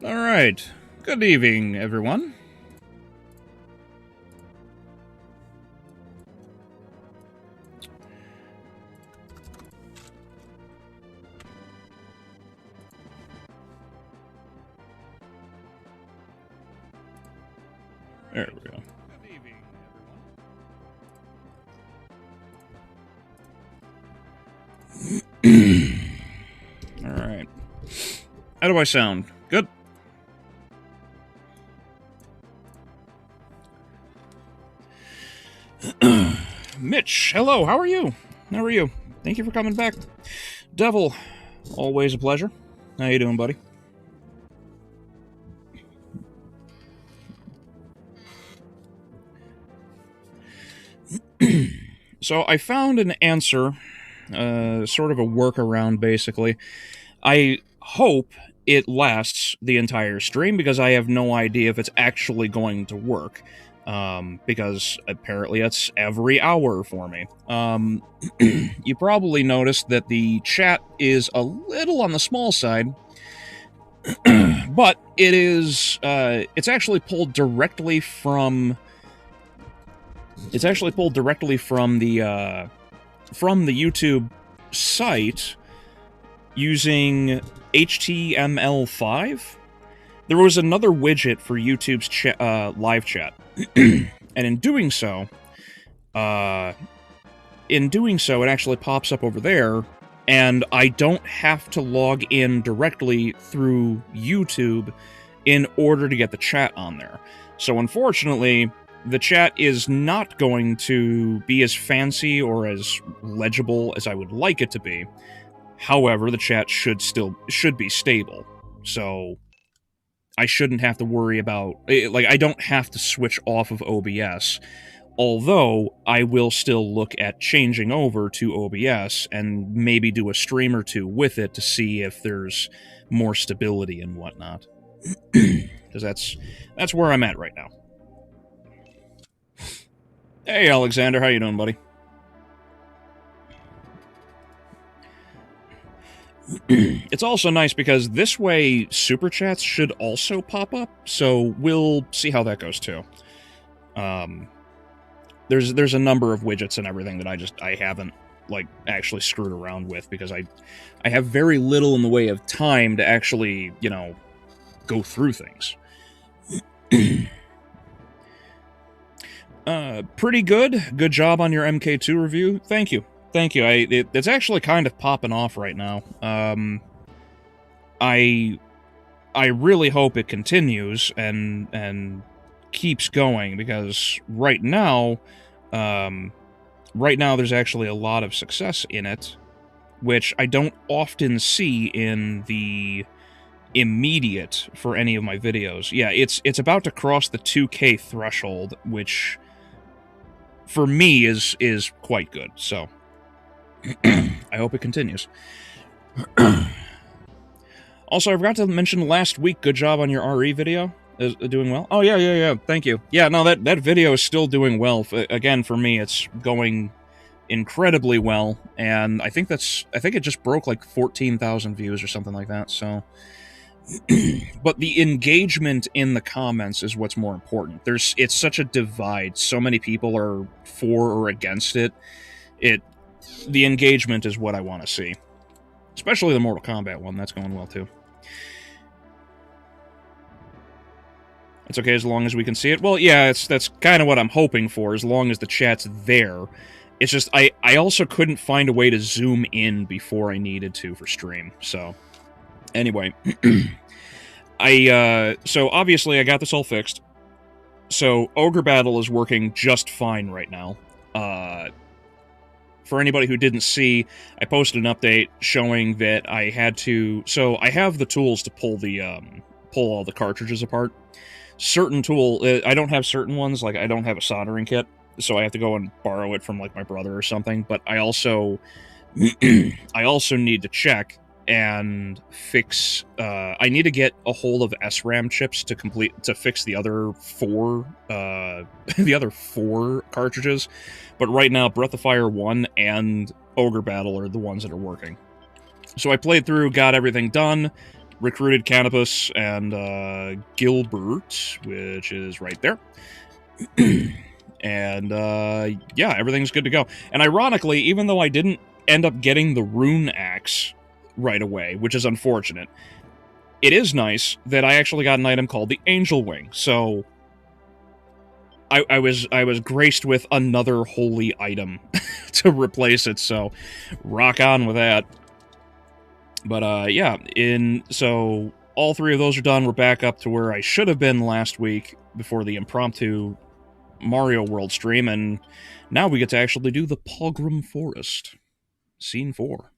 Alright. Good evening, everyone. There we go. Good evening, everyone. Alright. How do I sound? Good? Mitch, hello, how are you? How are you? Thank you for coming back. Devil, always a pleasure. How you doing, buddy? So I found an answer, sort of a workaround, basically. I hope it lasts the entire stream, because I have no idea if it's actually going to work. Because apparently it's every hour for me. You probably noticed that the chat is a little on the small side, but it is, it's actually pulled directly from... It's actually pulled directly from the YouTube site using HTML5. There was another widget for YouTube's live chat, and in doing so, it actually pops up over there, and I don't have to log in directly through YouTube in order to get the chat on there. So unfortunately, the chat is not going to be as fancy or as legible as I would like it to be. However, the chat should be stable. So I shouldn't have to worry about, like, I don't have to switch off of OBS. Although I will still look at changing over to OBS and maybe do a stream or two with it to see if there's more stability and whatnot. Because that's where I'm at right now. Hey, Alexander, how you doing, buddy? It's also nice because this way Super Chats should also pop up, so we'll see how that goes, too. There's a number of widgets and everything that I haven't, like, actually screwed around with, because I have very little in the way of time to actually, you know, go through things. Pretty good. Good job on your MK2 review. Thank you. Thank you. It's actually kind of popping off right now. I really hope it continues and keeps going, because right now there's actually a lot of success in it, which I don't often see in the immediate for any of my videos. Yeah, it's about to cross the 2K threshold, which for me is quite good, so I hope it continues. Also, I forgot to mention last week, good job on your RE video. Is doing well? Oh, yeah, thank you. Yeah, no, that video is still doing well. Again, for me, it's going incredibly well, and I think it just broke like 14,000 views or something like that, so... But the engagement in the comments is what's more important. It's such a divide. So many people are for or against it. The engagement is what I want to see. Especially the Mortal Kombat one. That's going well, too. It's okay as long as we can see it. Well, yeah, that's kind of what I'm hoping for, as long as the chat's there. It's just, I also couldn't find a way to zoom in before I needed to for stream, so... Anyway, so obviously I got this all fixed. So Ogre Battle is working just fine right now. For anybody who didn't see, I posted an update showing that I had to... So I have the tools to pull all the cartridges apart. I don't have certain ones, like I don't have a soldering kit, so I have to go and borrow it from like my brother or something, but I also need to check and fix, I need to get a hold of SRAM chips to fix the other four cartridges, but right now Breath of Fire 1 and Ogre Battle are the ones that are working. So I played through, got everything done, recruited Canopus and Gilbert, which is right there. And yeah, everything's good to go. And ironically, even though I didn't end up getting the rune axe right away, which is unfortunate, it is nice that I actually got an item called the Angel Wing. So I was graced with another holy item to replace it. So rock on with that. But yeah, so all three of those are done. We're back up to where I should have been last week before the impromptu Mario World stream, and now we get to actually do the Pogrom Forest. Scene 4.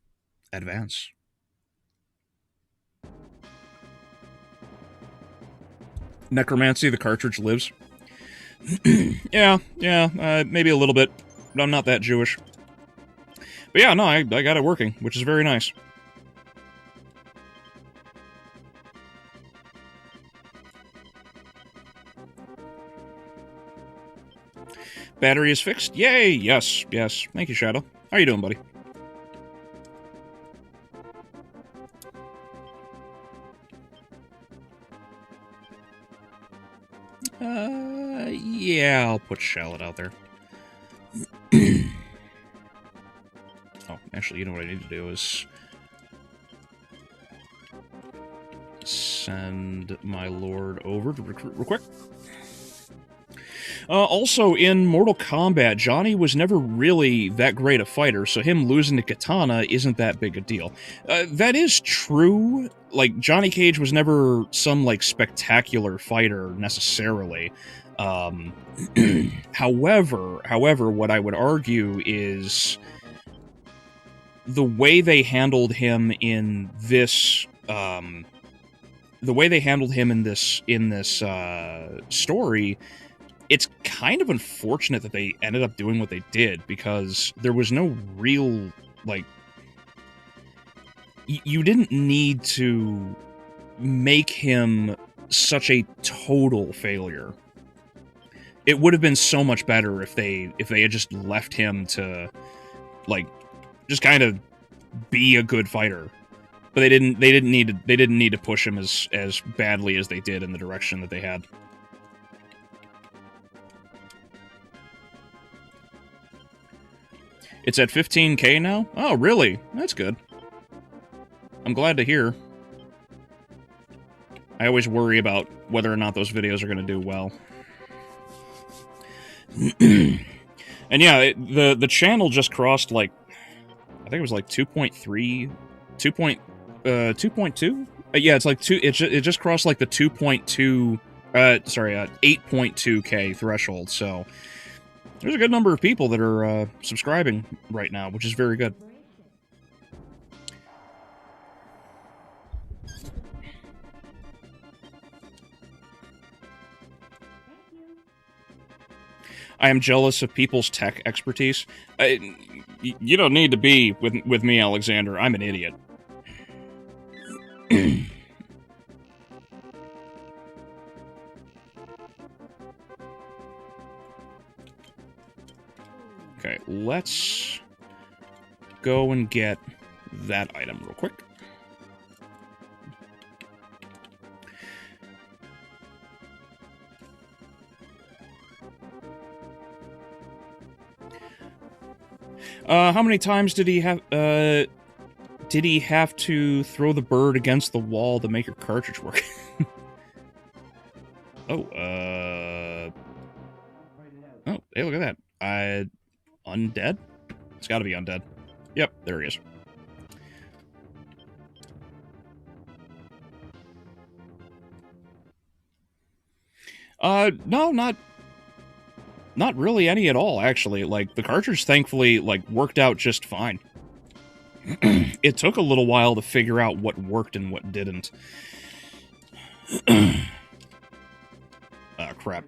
Advance. Necromancy, the cartridge lives. yeah, maybe a little bit, but I'm not that Jewish. But yeah, no, I got it working, which is very nice. Battery is fixed. Yay! Yes. Thank you, Shadow. How you doing, buddy? Yeah, I'll put Shallot out there. Oh, actually, you know what I need to do is send my lord over to recruit real quick. Also, in Mortal Kombat, Johnny was never really that great a fighter, so him losing to Katana isn't that big a deal. That is true. Like, Johnny Cage was never some, like, spectacular fighter, necessarily. However, what I would argue is the way they handled him in this, story, it's kind of unfortunate that they ended up doing what they did, because there was no real, like... You didn't need to make him such a total failure. It would have been so much better if they had just left him to, like, just kind of be a good fighter. But they didn't need to push him as badly as they did in the direction that they had. It's at 15K now? Oh, really? That's good. I'm glad to hear. I always worry about whether or not those videos are going to do well. And yeah, the channel just crossed, like, I think it was like 2.3, 2.2? Yeah, it's like it just crossed like the 8.2K threshold, so there's a good number of people that are subscribing right now, which is very good. I am jealous of people's tech expertise. You don't need to be with me, Alexander. I'm an idiot. Okay, let's go and get that item real quick. How many times did he have to throw the bird against the wall to make your cartridge work? Oh, hey, look at that. Undead? It's gotta be undead. Yep, there he is. No, not really any at all, actually. Like, the cartridge, thankfully, like, worked out just fine. It took a little while to figure out what worked and what didn't. Ah, crap.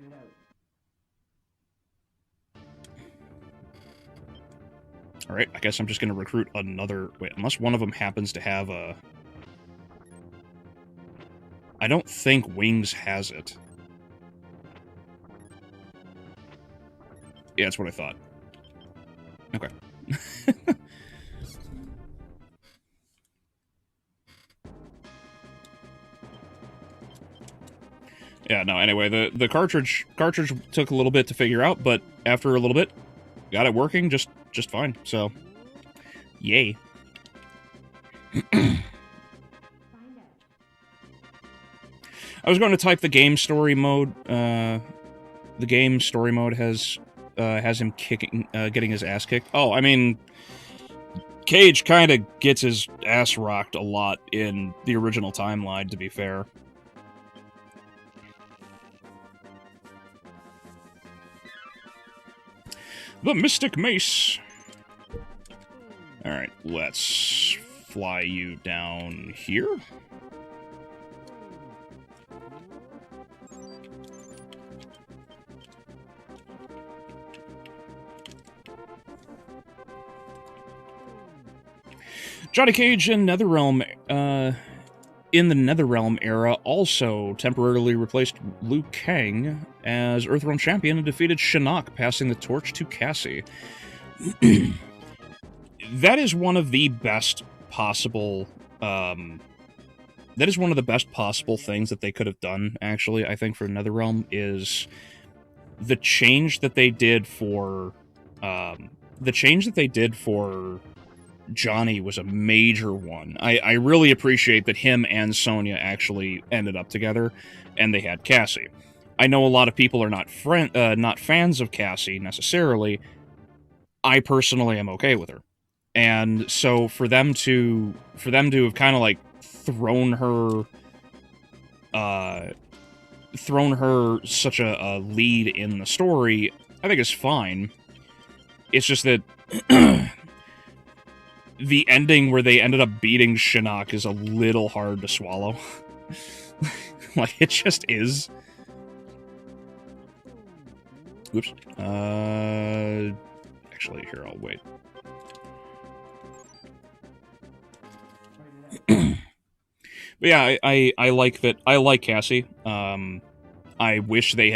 Alright, I guess I'm just gonna recruit another... Wait, unless one of them happens to have a... I don't think Wings has it. Yeah, that's what I thought. Okay. Yeah, no, anyway, the cartridge took a little bit to figure out, but after a little bit, got it working just fine, so yay. I was going to type the game story mode. The game story mode has him getting his ass kicked. Oh, I mean, Cage kind of gets his ass rocked a lot in the original timeline, to be fair. The Mystic Mace. Alright, let's fly you down here. Johnny Cage in NetherRealm, in the NetherRealm era, also temporarily replaced Liu Kang as Earthrealm champion and defeated Shinnok, passing the torch to Cassie. That is one of the best possible, that is one of the best possible things that they could have done, actually, I think, for NetherRealm, is the change that they did for, Johnny was a major one. I really appreciate that him and Sonya actually ended up together, and they had Cassie. I know a lot of people are not fans of Cassie, necessarily. I personally am okay with her. And so for them to have kind of like thrown her such a lead in the story, I think is fine. It's just that the ending where they ended up beating Shinnok is a little hard to swallow. Like, it just is. Oops. Actually, here, I'll wait. But yeah, I like that. I like Cassie. I wish they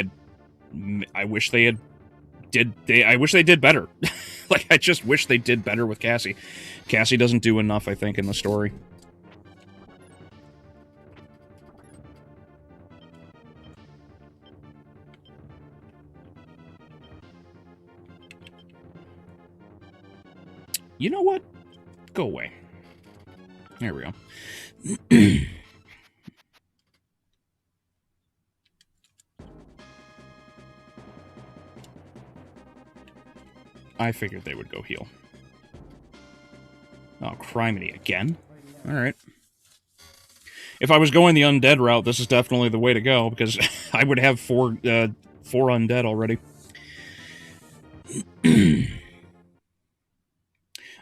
did better. Like, I just wish they did better with Cassie. Cassie doesn't do enough, I think, in the story. You know what? Go away. There we go. I figured they would go heal. Oh, criminy again? Alright. If I was going the undead route, this is definitely the way to go, because I would have four undead already.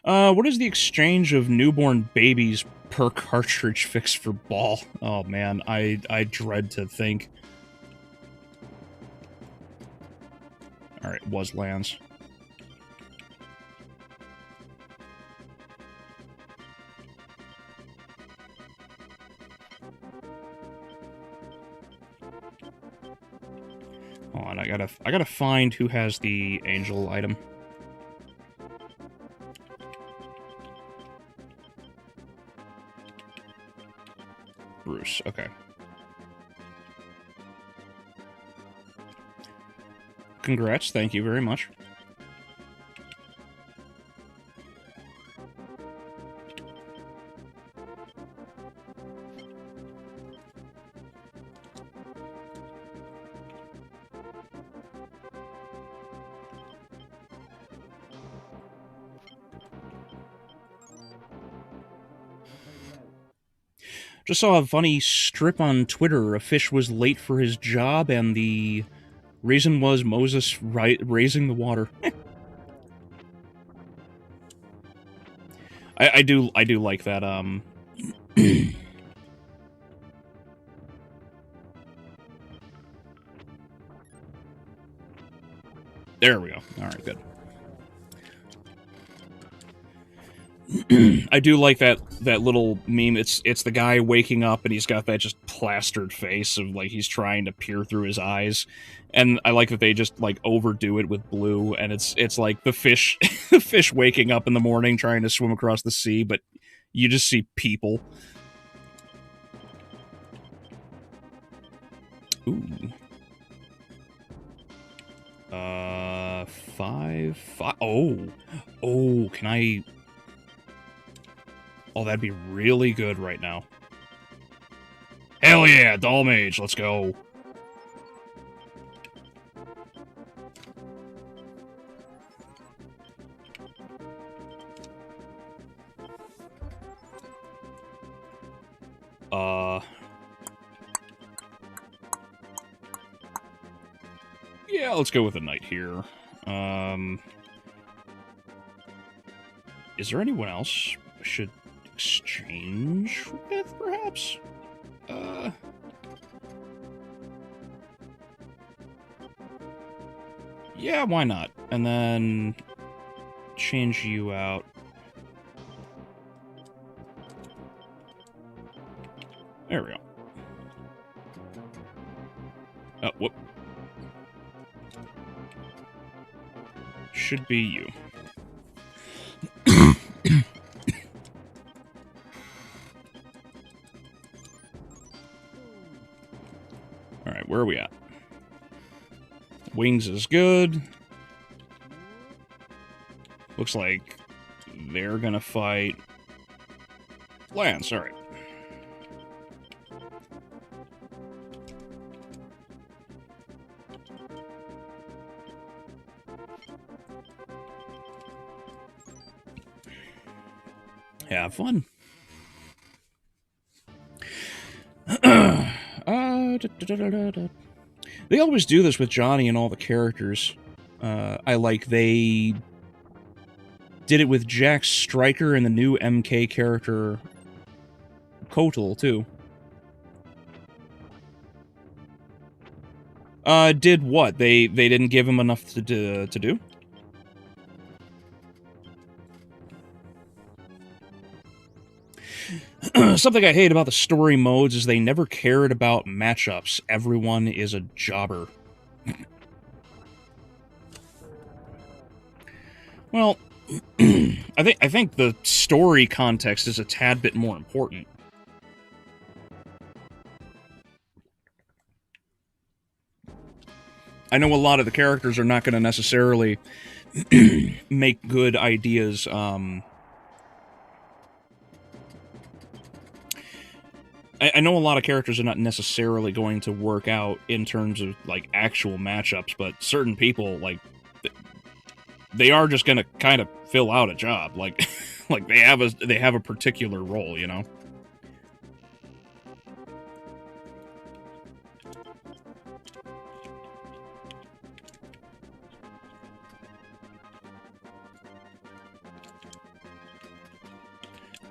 What is the exchange of newborn babies per cartridge fix for ball? Oh man, I dread to think. Alright, was lands. Hold on, I gotta find who has the angel item. Bruce, okay. Congrats, thank you very much. Just saw a funny strip on Twitter. A fish was late for his job, and the reason was Moses raising the water. I do like that. There we go. All right, good. I do like that little meme. It's the guy waking up and he's got that just plastered face of like he's trying to peer through his eyes, and I like that they just like overdo it with blue, and it's like the fish the fish waking up in the morning trying to swim across the sea, but you just see people. Ooh. 5. Oh, can I... Oh, that'd be really good right now. Hell yeah, Doll Mage, let's go. Yeah, let's go with a knight here. Is there anyone else I should exchange with, perhaps? Yeah, why not? And then change you out. There we go. Oh, whoop. Should be you. Alright, where are we at? Wings is good. Looks like they're gonna fight Lance, alright. Have fun. They always do this with Johnny and all the characters. They did it with Jack Stryker and the new MK character Kotal, too. Did what? They didn't give him enough to do? Something I hate about the story modes is they never cared about matchups. Everyone is a jobber. Well, I think the story context is a tad bit more important. I know a lot of the characters are not going to necessarily make good ideas, I know a lot of characters are not necessarily going to work out in terms of, like, actual matchups, but certain people, like, they are just gonna kind of fill out a job. Like, like they have a particular role, you know?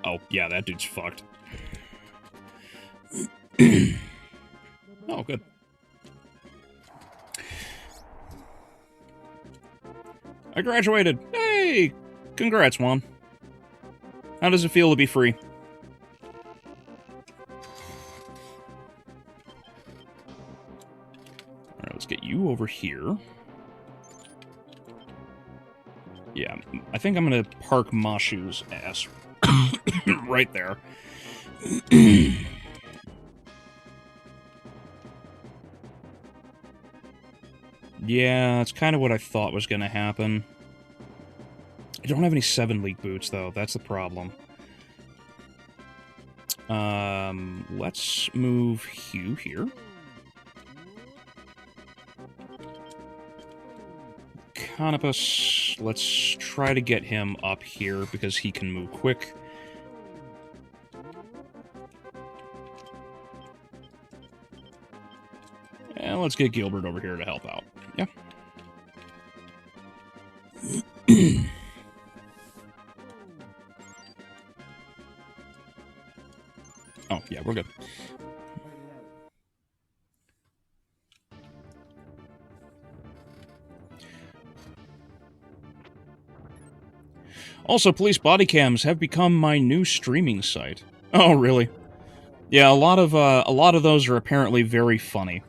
Oh, yeah, that dude's fucked. Oh, good. I graduated! Hey! Congrats, Juan. How does it feel to be free? Alright, let's get you over here. Yeah, I think I'm gonna park Mashu's ass right there. Yeah, that's kind of what I thought was going to happen. I don't have any 7-league boots, though. That's the problem. Let's move Hugh here. Canopus, let's try to get him up here because he can move quick. And let's get Gilbert over here to help out. Yeah. Oh, yeah, we're good. Also, police body cams have become my new streaming site. Oh, really? Yeah, a lot of those are apparently very funny.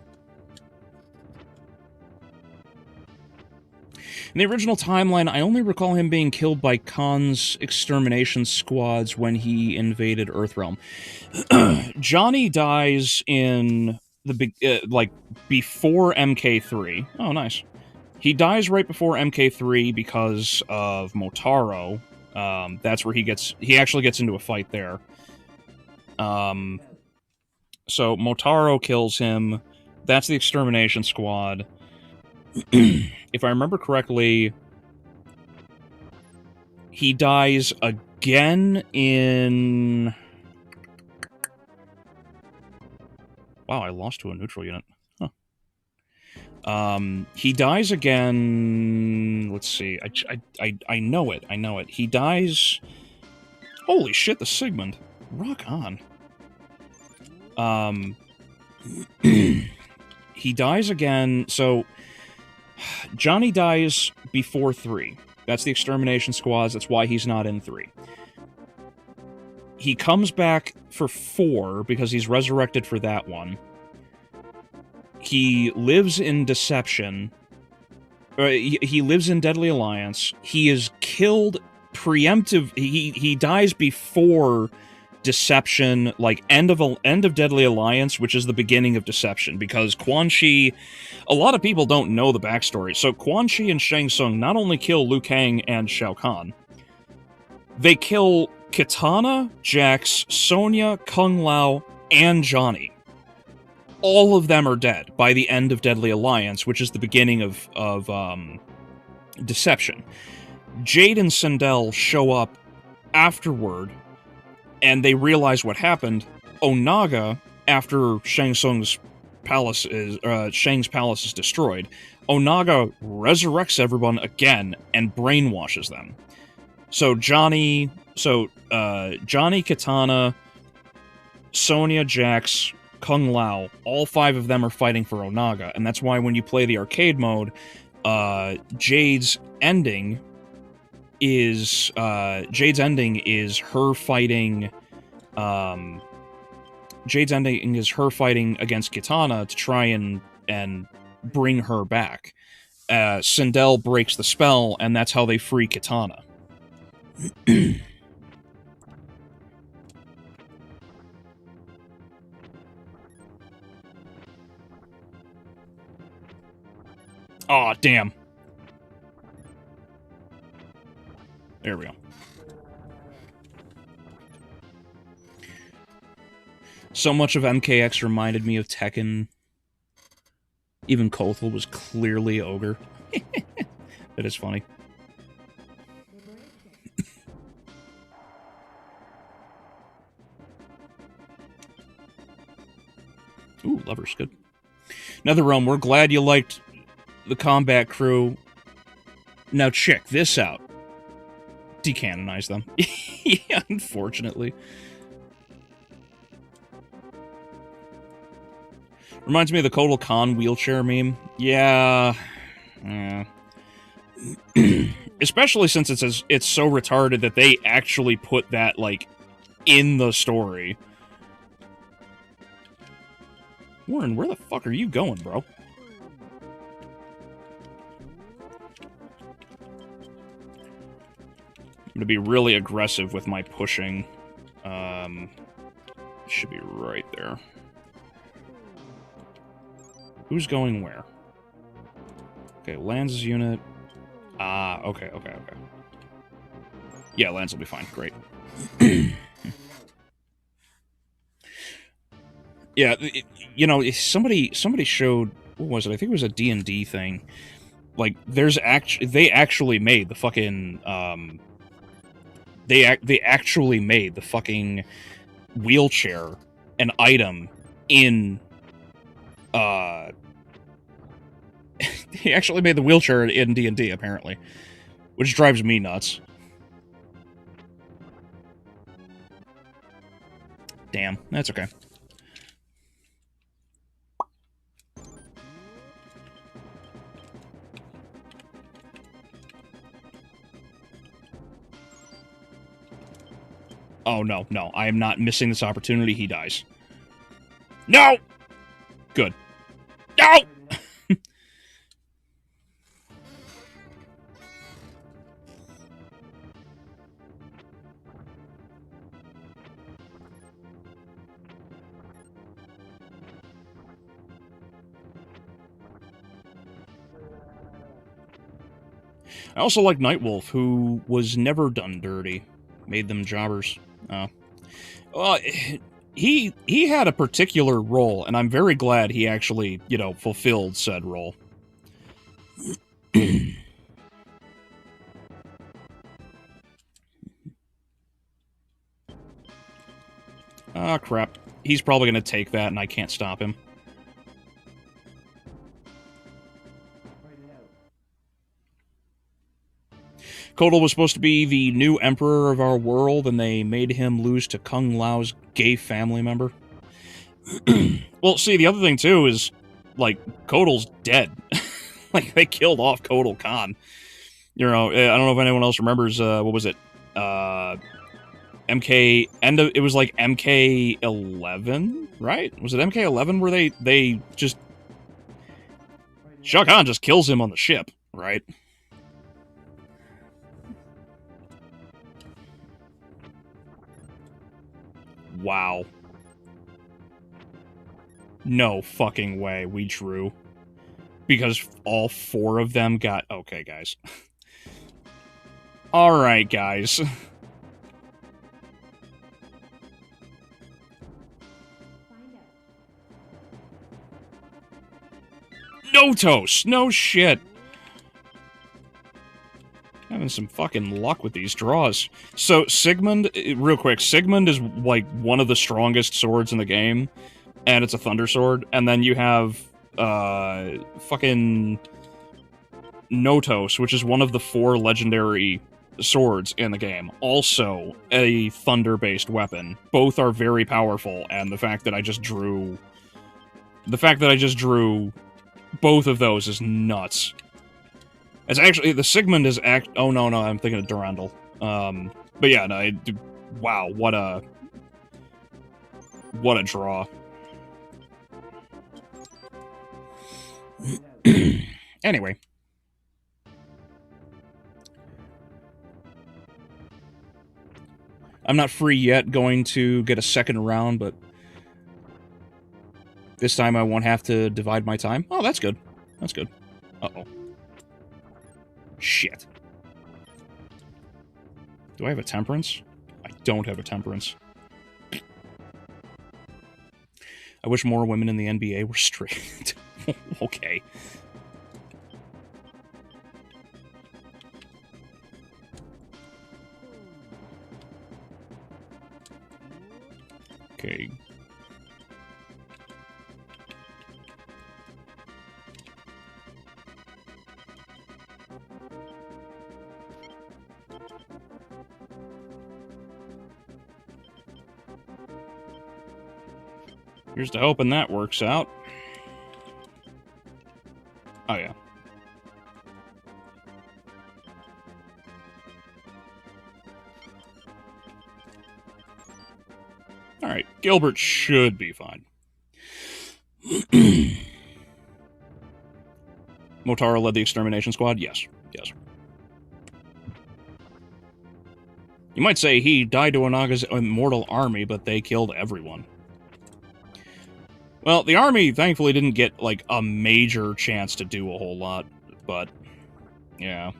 In the original timeline, I only recall him being killed by Khan's extermination squads when he invaded Earthrealm. Johnny dies in like before MK3. Oh, nice. He dies right before MK3 because of Motaro. That's where he actually gets into a fight there. So Motaro kills him. That's the extermination squad. If I remember correctly, he dies again in... Wow, I lost to a neutral unit. Huh. He dies again... Let's see. I know it. I know it. He dies... Holy shit, the Sigmund. Rock on. He dies again... So, Johnny dies before 3. That's the extermination squads. That's why he's not in 3. He comes back for 4 because he's resurrected for that one. He lives in Deception. He lives in Deadly Alliance. He is killed preemptive. He dies before Deception, like end of Deadly Alliance, which is the beginning of Deception, because Quan Chi... A lot of people don't know the backstory. So Quan Chi and Shang Tsung not only kill Liu Kang and Shao Kahn, they kill Kitana, Jax, Sonya, Kung Lao, and Johnny. All of them are dead by the end of Deadly Alliance, which is the beginning of Deception. Jade and Sindel show up afterward, and they realize what happened. Onaga, after Shang's palace is destroyed, Onaga resurrects everyone again and brainwashes them. So Johnny, Kitana, Sonya, Jax, Kung Lao, all 5 of them are fighting for Onaga, and that's why when you play the arcade mode, Jade's ending is her fighting. Jade's ending is her fighting against Kitana to try and bring her back. Sindel breaks the spell, and that's how they free Kitana. Aw, damn. There we go. So much of MKX reminded me of Tekken. Even Kothel was clearly Ogre. That is funny. Ooh, Lover's good. NetherRealm, we're glad you liked the combat crew. Now check this out. Decanonize them. Yeah, unfortunately. Reminds me of the Kotal Khan wheelchair meme. Yeah. Especially since it's so retarded that they actually put that, like, in the story. Warren, where the fuck are you going, bro? I'm gonna be really aggressive with my pushing. Should be right there. Who's going where? Okay, Lance's unit. Okay. Yeah, Lance will be fine. Great. Yeah, you know, somebody showed, what was it? I think it was a D&D thing. Like, they actually made the fucking, they actually made the fucking wheelchair an item in, he actually made the wheelchair in D&D, apparently. Which drives me nuts. Damn, that's okay. Oh, no, I am not missing this opportunity. He dies. No! Good. No! I also like Nightwolf, who was never done dirty. Made them jobbers. Well, he had a particular role, and I'm very glad he actually, you know, fulfilled said role. Ah, crap. He's probably going to take that, and I can't stop him. Kotal was supposed to be the new emperor of our world, and they made him lose to Kung Lao's gay family member. Well, see, the other thing, too, is, like, Kotal's dead. Like, they killed off Kotal Khan. You know, I don't know if anyone else remembers, what was it? It was like MK11, right? Was it MK11 where they just... Shao Kahn just kills him on the ship, right? Wow. No fucking way we drew. Because all 4 of them got... Okay, guys. Alright, guys. No toast! No shit! Having some fucking luck with these draws. So, Sigmund, real quick, Sigmund is, like, one of the strongest swords in the game, and it's a thunder sword, and then you have, fucking Notos, which is one of the 4 legendary swords in the game, also a thunder-based weapon. Both are very powerful, and the fact that I just drew both of those is nuts. It's actually, the Sigmund is oh no, I'm thinking of Durandal. But yeah, no, wow, what a draw. Anyway. I'm not free yet, going to get a second round, but this time I won't have to divide my time. Oh, that's good. That's good. Uh-oh. Shit. Do I have a temperance? I don't have a temperance. I wish more women in the NBA were straight. Okay. Okay. Here's to hoping that works out. Oh, yeah. Alright, Gilbert should be fine. Motaro led the extermination squad? Yes. Yes. You might say he died to Onaga's immortal army, but they killed everyone. Well, the army, thankfully, didn't get, like, a major chance to do a whole lot, but, yeah.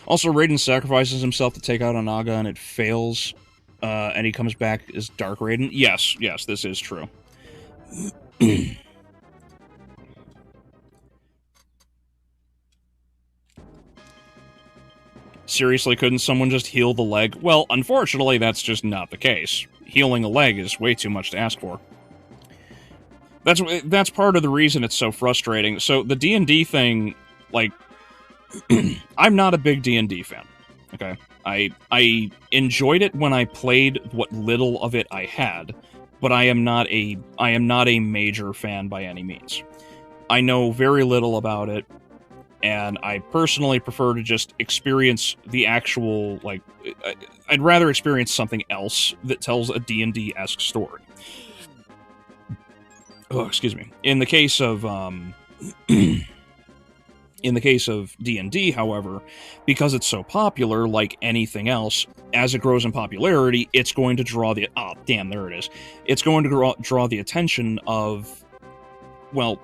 Also, Raiden sacrifices himself to take out Onaga, and it fails, and he comes back as Dark Raiden. Yes, yes, this is true. Seriously, couldn't someone just heal the leg? Well, unfortunately, that's just not the case. Healing a leg is way too much to ask for. That's part of the reason it's so frustrating. So, the D&D thing, like, I'm not a big D&D fan, okay? I enjoyed it when I played what little of it I had, but I am not a major fan by any means. I know very little about it, and I personally prefer to just experience the actual, like, I'd rather experience something else that tells a D&D-esque story. Oh, excuse me. In the case of In the case of D&D, however, because it's so popular, like anything else, as it grows in popularity, it's going to draw the... Oh, damn, there it is. It's going to draw the attention of, well,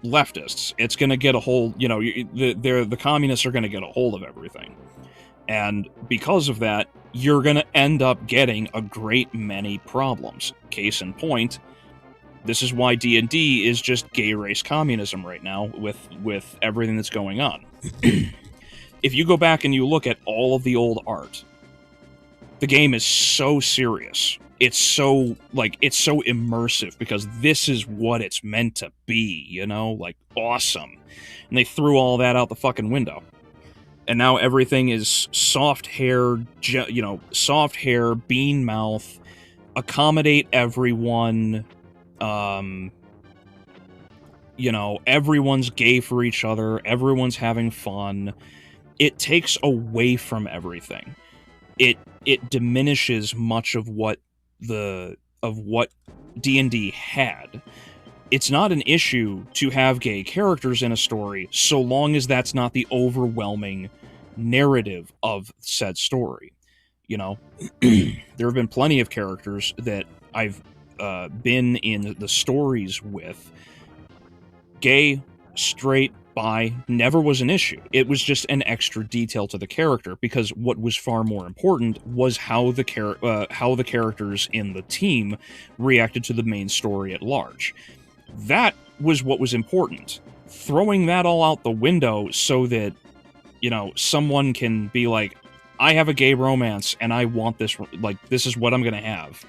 leftists. It's going to get a hold... You know, the communists are going to get a hold of everything. And because of that, you're going to end up getting a great many problems. Case in point... This is why D&D is just gay race communism right now with everything that's going on. If you go back and you look at all of the old art, the game is so serious. It's so immersive because this is what it's meant to be, you know? Like, awesome. And they threw all that out the fucking window. And now everything is soft hair, bean mouth, accommodate everyone... everyone's gay for each other, everyone's having fun. It takes away from everything. It diminishes much of what D&D had. It's not an issue to have gay characters in a story, so long as that's not the overwhelming narrative of said story. You know, there have been plenty of characters that I've been in the stories with. Gay, straight, bi, never was an issue. It was just an extra detail to the character, because what was far more important was how the characters in the team reacted to the main story at large. That was what was important. Throwing that all out the window so that, you know, someone can be like, I have a gay romance and I want this, like, this is what I'm gonna have,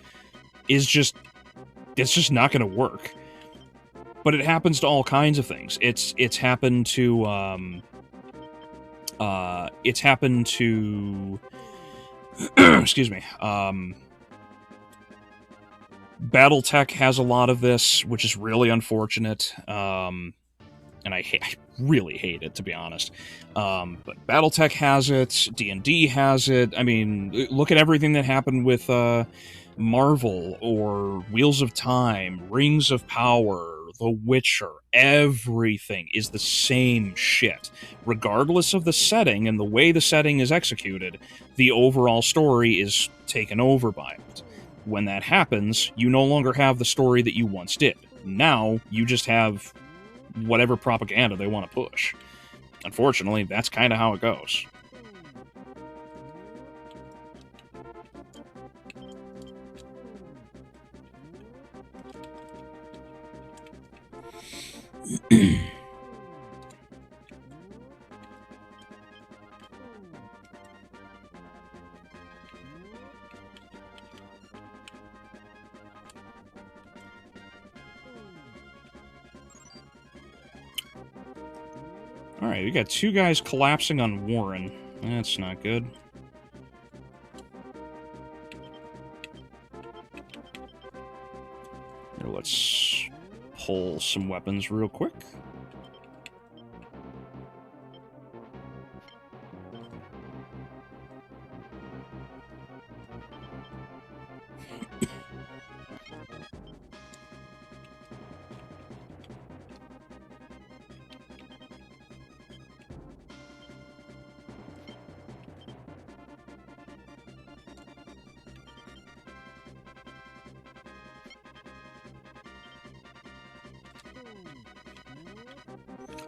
is just... It's just not going to work. But it happens to all kinds of things. It's happened to excuse me. BattleTech has a lot of this, which is really unfortunate. And I really hate it, to be honest. But BattleTech has it. D&D has it. I mean, look at everything that happened with Marvel or Wheels of Time, Rings of Power, The Witcher. Everything is the same shit. Regardless of the setting and the way the setting is executed, the overall story is taken over by it. When that happens, you no longer have the story that you once did. Now, you just have whatever propaganda they want to push. Unfortunately, that's kind of how it goes. Alright, we got two guys collapsing on Warren. That's not good. Here, let's pull some weapons real quick.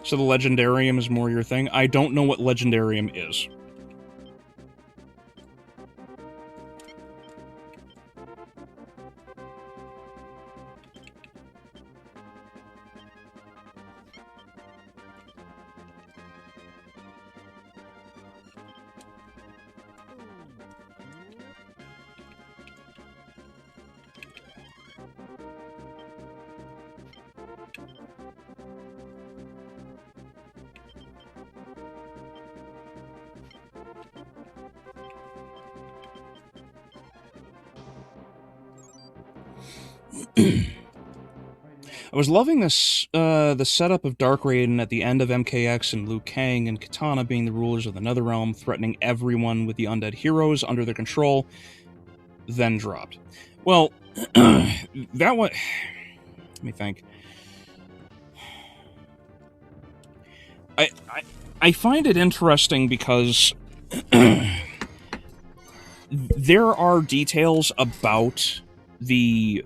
So the Legendarium is more your thing? I don't know what Legendarium is. I was loving this, the setup of Dark Raiden at the end of MKX and Liu Kang and Katana being the rulers of the Netherrealm, threatening everyone with the undead heroes under their control, then dropped. Well, that one... Let me think. I find it interesting because there are details about the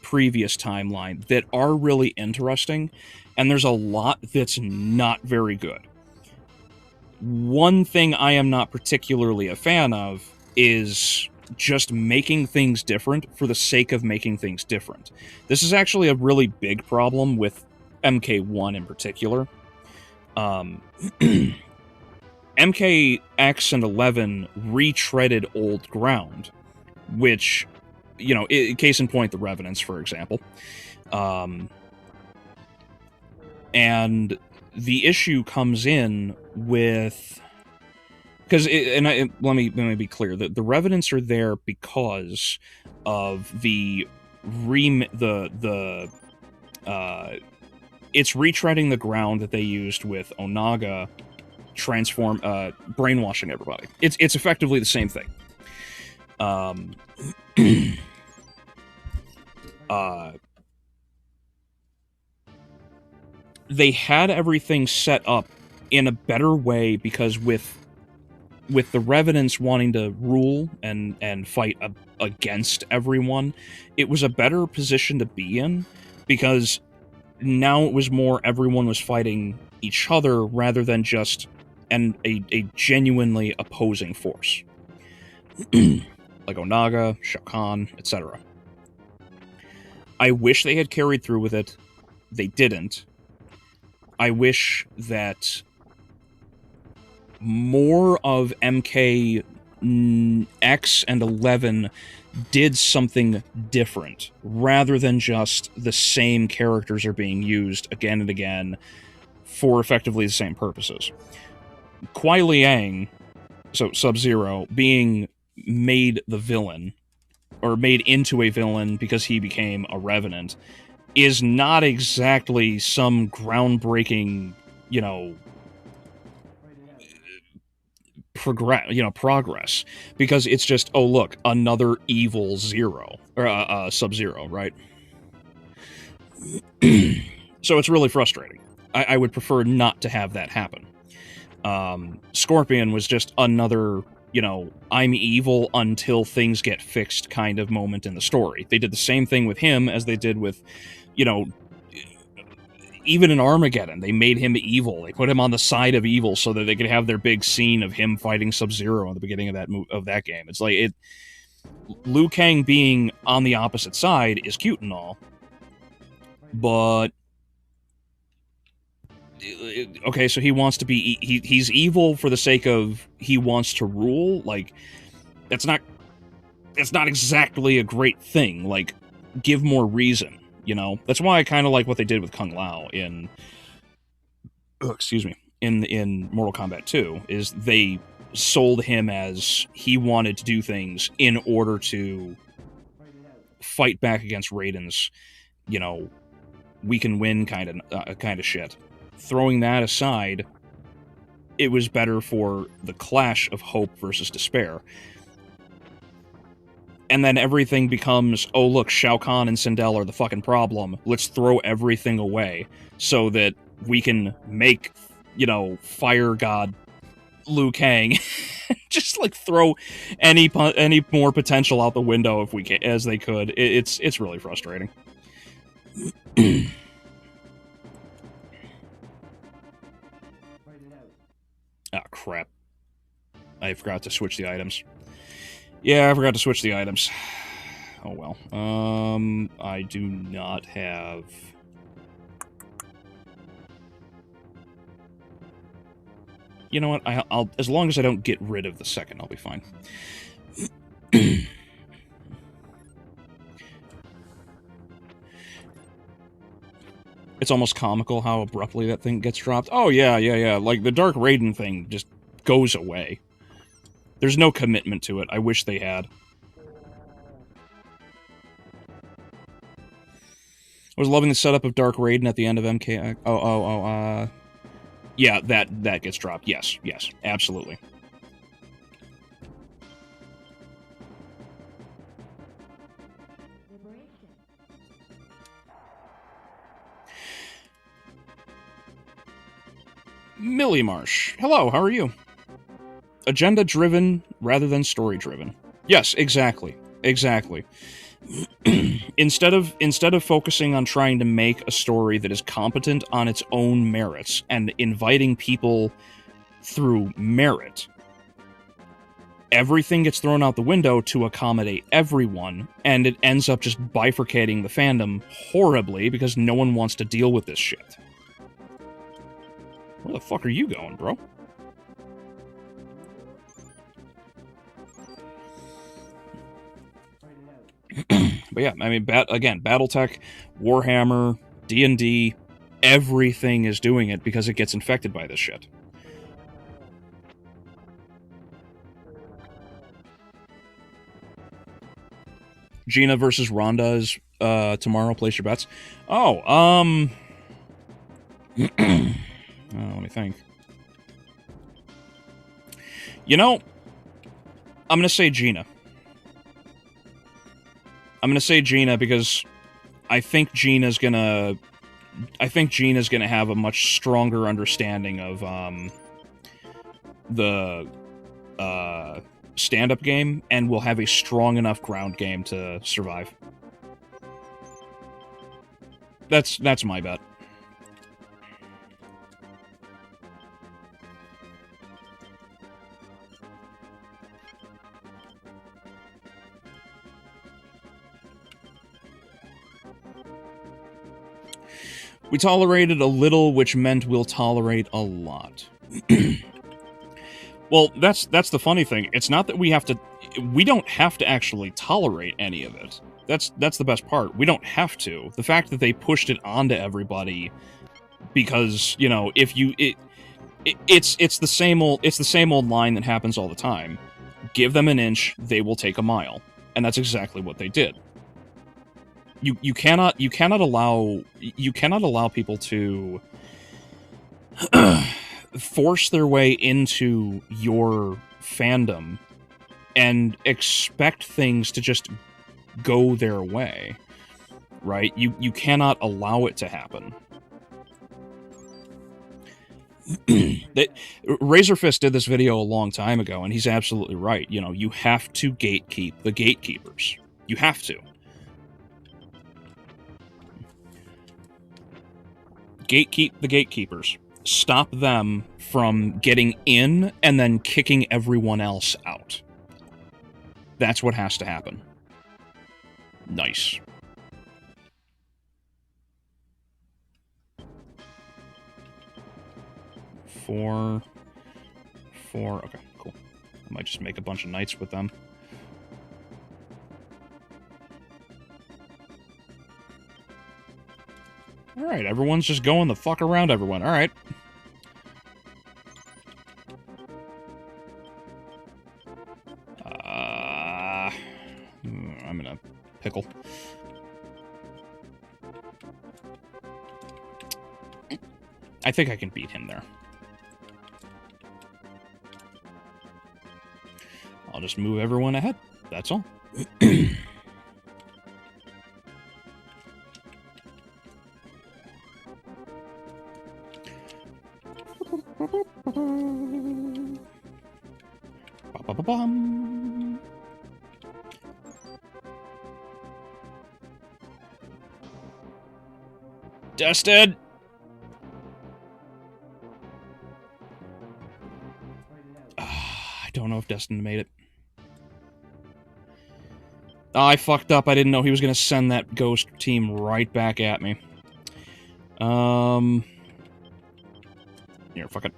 previous timeline that are really interesting, and there's a lot that's not very good. One thing I am not particularly a fan of is just making things different for the sake of making things different. This is actually a really big problem with MK1 in particular. MKX and 11 retreaded old ground, which, you know, case in point, the Revenants, for example. And the issue comes in with... Because, let me be clear, the Revenants are there because of it's retreading the ground that they used with Onaga brainwashing everybody. It's effectively the same thing. They had everything set up in a better way because with the Revenants wanting to rule and fight against everyone, it was a better position to be in, because now it was more everyone was fighting each other rather than just a genuinely opposing force. Like Onaga, Shao Kahn, etc. I wish they had carried through with it. They didn't. I wish that more of MKX and 11 did something different, rather than just the same characters are being used again and again for effectively the same purposes. Kuai Liang, so Sub-Zero, being made the villain, or made into a villain because he became a Revenant, is not exactly some groundbreaking, you know, progress, because it's just, oh look, another evil Zero, or Sub-Zero, right? So it's really frustrating. I would prefer not to have that happen. Scorpion was just another, you know, I'm evil until things get fixed kind of moment in the story. They did the same thing with him as they did with, you know, even in Armageddon, they made him evil. They put him on the side of evil so that they could have their big scene of him fighting Sub-Zero at the beginning of that game. It's like, Liu Kang being on the opposite side is cute and all, but okay, so he wants to be... He's evil for the sake of he wants to rule? Like, that's not exactly a great thing. Like, give more reason, you know? That's why I kind of like what they did with Kung Lao in... excuse me. In Mortal Kombat 2, is they sold him as he wanted to do things in order to fight back against Raiden's, you know, we can win kind of shit. Throwing that aside, it was better for the clash of hope versus despair. And then everything becomes, oh look, Shao Kahn and Sindel are the fucking problem. Let's throw everything away so that we can make, you know, Fire God Liu Kang just like throw any more potential out the window if we can, as they could. It's really frustrating. Ah, crap. I forgot to switch the items. Yeah, I forgot to switch the items. Oh well. I do not have... You know what? I'll as long as I don't get rid of the second, I'll be fine. It's almost comical how abruptly that thing gets dropped. Oh, yeah. Like, the Dark Raiden thing just goes away. There's no commitment to it. I wish they had. I was loving the setup of Dark Raiden at the end of MK... Yeah, that gets dropped. Yes, absolutely. Millie Marsh. Hello, how are you? Agenda-driven rather than story-driven. Yes, exactly. Exactly. Instead of focusing on trying to make a story that is competent on its own merits and inviting people through merit, everything gets thrown out the window to accommodate everyone, and it ends up just bifurcating the fandom horribly because no one wants to deal with this shit. Where the fuck are you going, bro? But yeah, I mean, again, BattleTech, Warhammer, D&D, everything is doing it because it gets infected by this shit. Gina versus Rhonda is tomorrow. Place your bets. Oh, let me think. You know, I'm gonna say Gina. I'm gonna say Gina because I think Gina's gonna have a much stronger understanding of the stand-up game, and will have a strong enough ground game to survive. That's my bet. We tolerated a little, which meant we'll tolerate a lot. Well, that's the funny thing. It's not that we don't have to actually tolerate any of it. That's the best part. We don't have to. The fact that they pushed it onto everybody because, you know, if you it's the same old line that happens all the time. Give them an inch, they will take a mile. And that's exactly what they did. You cannot allow people to force their way into your fandom and expect things to just go their way, right? You cannot allow it to happen. Razorfist did this video a long time ago, and he's absolutely right. You know, you have to gatekeep the gatekeepers. You have to. Gatekeep the gatekeepers. Stop them from getting in and then kicking everyone else out. That's what has to happen. Nice. Four. Okay, cool. I might just make a bunch of knights with them. Alright, everyone's just going the fuck around everyone. Alright. I'm in a pickle. I think I can beat him there. I'll just move everyone ahead. That's all. Ba-ba-ba-bum. Dusted! I don't know if Destin made it. Oh, I fucked up. I didn't know he was going to send that ghost team right back at me. Here, fuck it.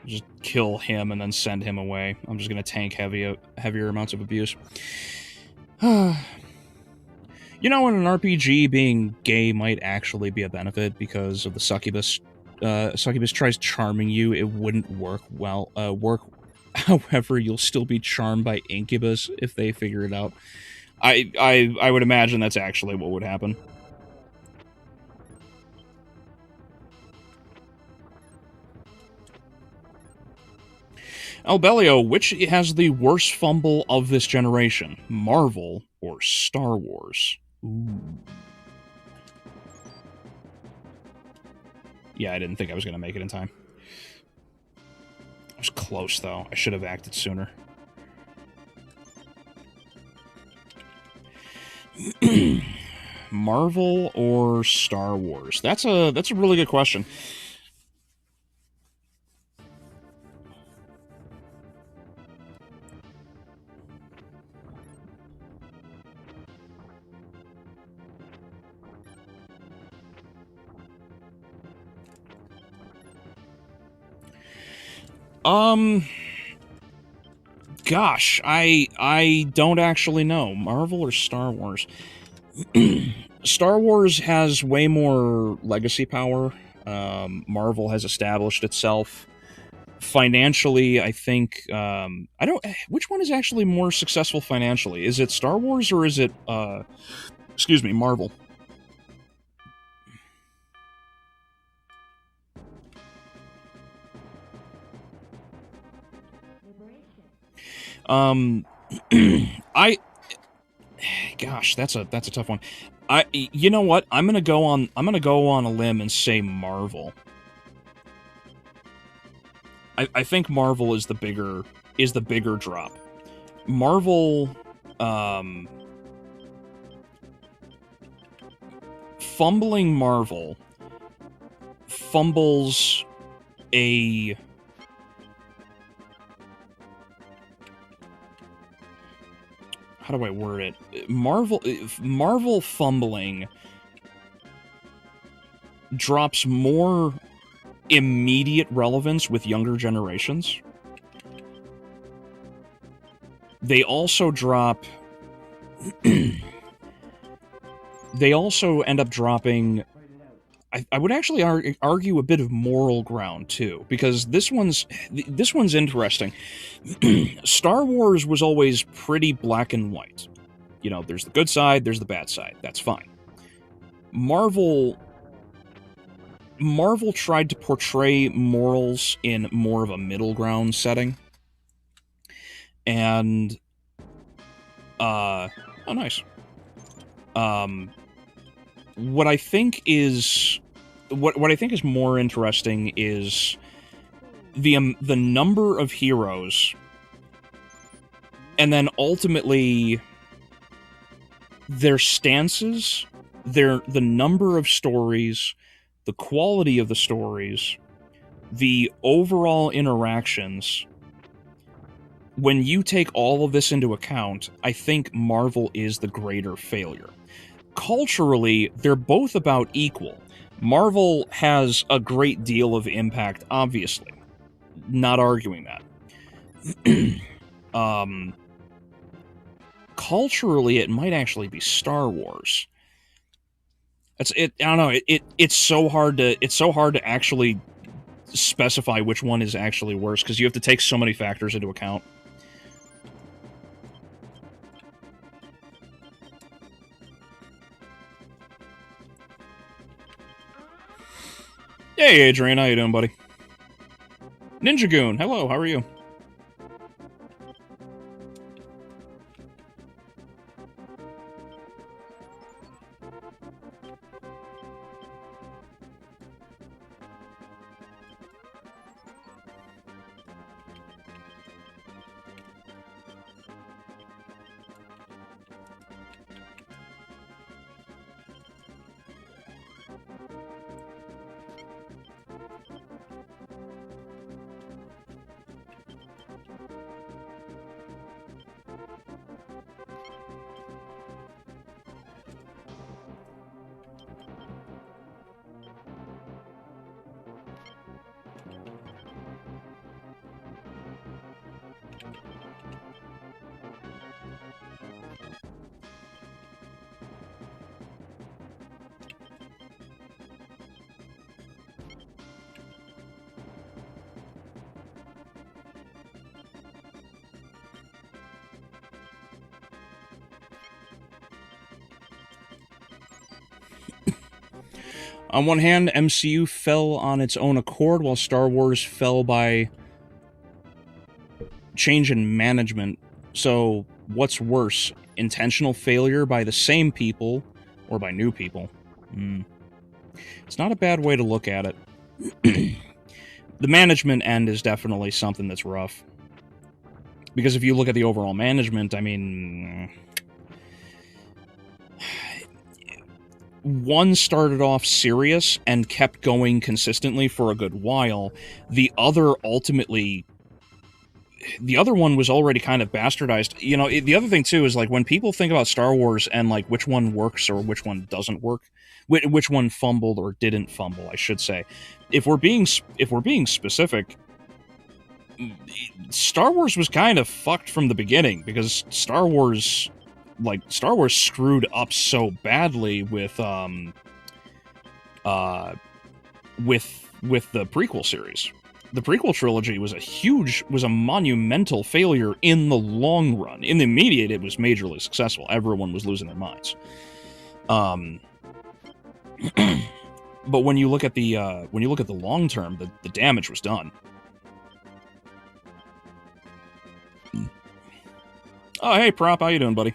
Just kill him and then send him away. I'm just going to tank heavier amounts of abuse. You know, in an RPG, being gay might actually be a benefit because of the succubus. Succubus tries charming you, it wouldn't work well. However, you'll still be charmed by incubus if they figure it out. I would imagine that's actually what would happen. Albeleo, which has the worst fumble of this generation? Marvel or Star Wars? Ooh. Yeah, I didn't think I was going to make it in time. I was close, though. I should have acted sooner. Marvel or Star Wars? That's a really good question. Gosh, I don't actually know. Marvel or Star Wars? Star Wars has way more legacy power. Marvel has established itself. Financially, I think, which one is actually more successful financially? Is it Star Wars or is it, excuse me, Marvel? Gosh, that's a tough one. You know what? I'm gonna go on a limb and say Marvel. I think Marvel is the bigger drop. Marvel, fumbling Marvel fumbles a... How do I word it? Marvel fumbling drops more immediate relevance with younger generations. They also drop... they also end up dropping... I would actually argue a bit of moral ground, too, because this one's interesting. Star Wars was always pretty black and white. You know, there's the good side, there's the bad side. That's fine. Marvel tried to portray morals in more of a middle ground setting. And, oh, nice. What I think is more interesting is the number of heroes, and then ultimately their stances, the number of stories, the quality of the stories, the overall interactions. When you take all of this into account, I think Marvel is the greater failure. Culturally, they're both about equal. Marvel has a great deal of impact, obviously. Not arguing that. Culturally, it might actually be Star Wars. That's it. I don't know. It's so hard to actually specify which one is actually worse, because you have to take so many factors into account. Hey, Adrian, how you doing, buddy? Ninja Goon, hello, how are you? On one hand, MCU fell on its own accord, while Star Wars fell by change in management. So, what's worse? Intentional failure by the same people, or by new people? It's not a bad way to look at it. The management end is definitely something that's rough. Because if you look at the overall management, I mean... One started off serious and kept going consistently for a good while. The other ultimately... The other one was already kind of bastardized. You know, the other thing, too, is, like, when people think about Star Wars and, like, which one works or which one doesn't work, which one fumbled or didn't fumble, I should say. If we're being specific, Star Wars was kind of fucked from the beginning, because Star Wars screwed up so badly with the prequel series. The prequel trilogy was a monumental failure in the long run. In the immediate, it was majorly successful. Everyone was losing their minds. But when you look at the long term, the damage was done. Oh, hey, Prop, how you doing, buddy?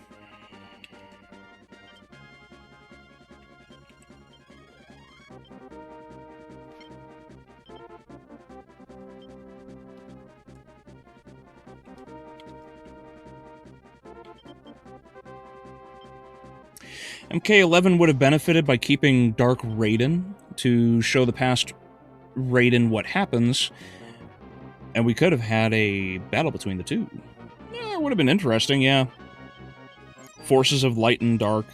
MK11 would have benefited by keeping Dark Raiden to show the past Raiden what happens, and we could have had a battle between the two. Yeah, it would have been interesting, yeah. Forces of light and dark.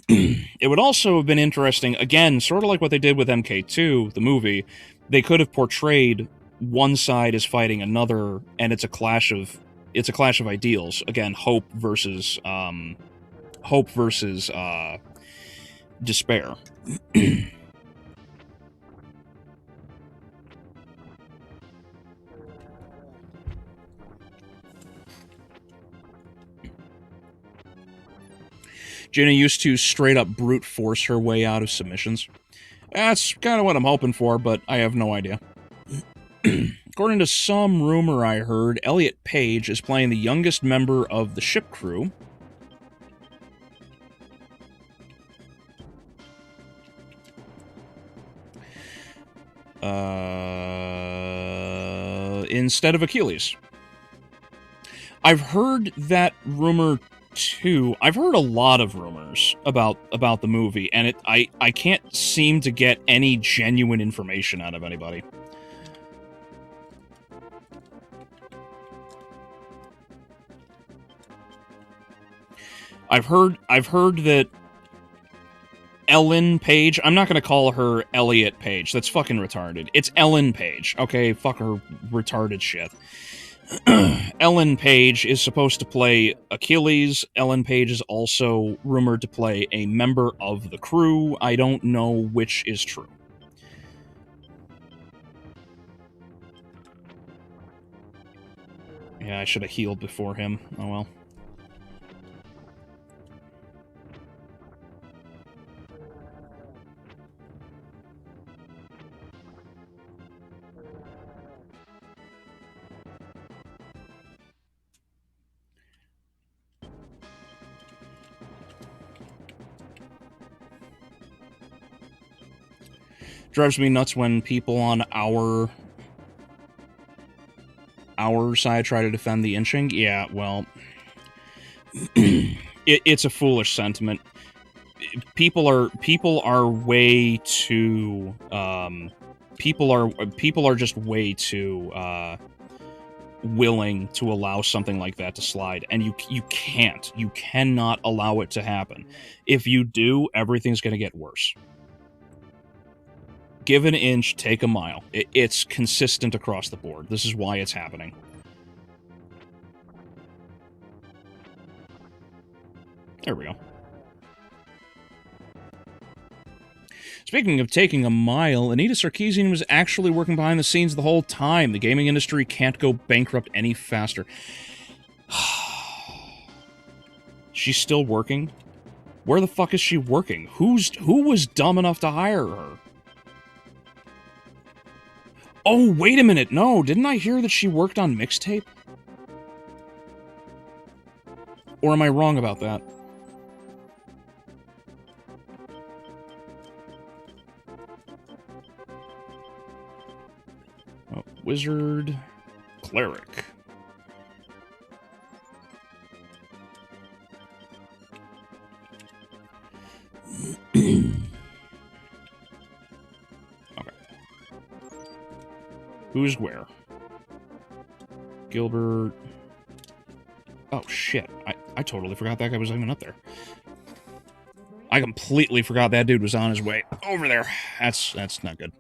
It would also have been interesting, again, sort of like what they did with MK2, the movie. They could have portrayed one side as fighting another, and it's a clash of ideals. Again, hope versus despair. Jaina used to straight up brute force her way out of submissions. That's kind of what I'm hoping for, but I have no idea. According to some rumor I heard, Elliot Page is playing the youngest member of the ship crew. Instead of Achilles. I've heard that rumor too. I've heard a lot of rumors about the movie, and I can't seem to get any genuine information out of anybody. I've heard that Ellen Page, I'm not going to call her Elliot Page. That's fucking retarded. It's Ellen Page. Okay, fuck her retarded shit. Ellen Page is supposed to play Achilles. Ellen Page is also rumored to play a member of the crew. I don't know which is true. Yeah, I should have healed before him. Oh well. Drives me nuts when people on our side try to defend the inching. Yeah, well, it's a foolish sentiment. People are way too people are just way too willing to allow something like that to slide, and you cannot allow it to happen. If you do, everything's going to get worse. Give an inch, take a mile. It's consistent across the board. This is why it's happening. There we go. Speaking of taking a mile, Anita Sarkeesian was actually working behind the scenes the whole time. The gaming industry can't go bankrupt any faster. She's still working? Where the fuck is she working? Who was dumb enough to hire her? Oh, wait a minute. No, didn't I hear that she worked on Mixtape? Or am I wrong about that? Wizard, Cleric. Okay. Who's where? Gilbert. Oh, shit. I totally forgot that guy was even up there. I completely forgot that dude was on his way over there. That's not good.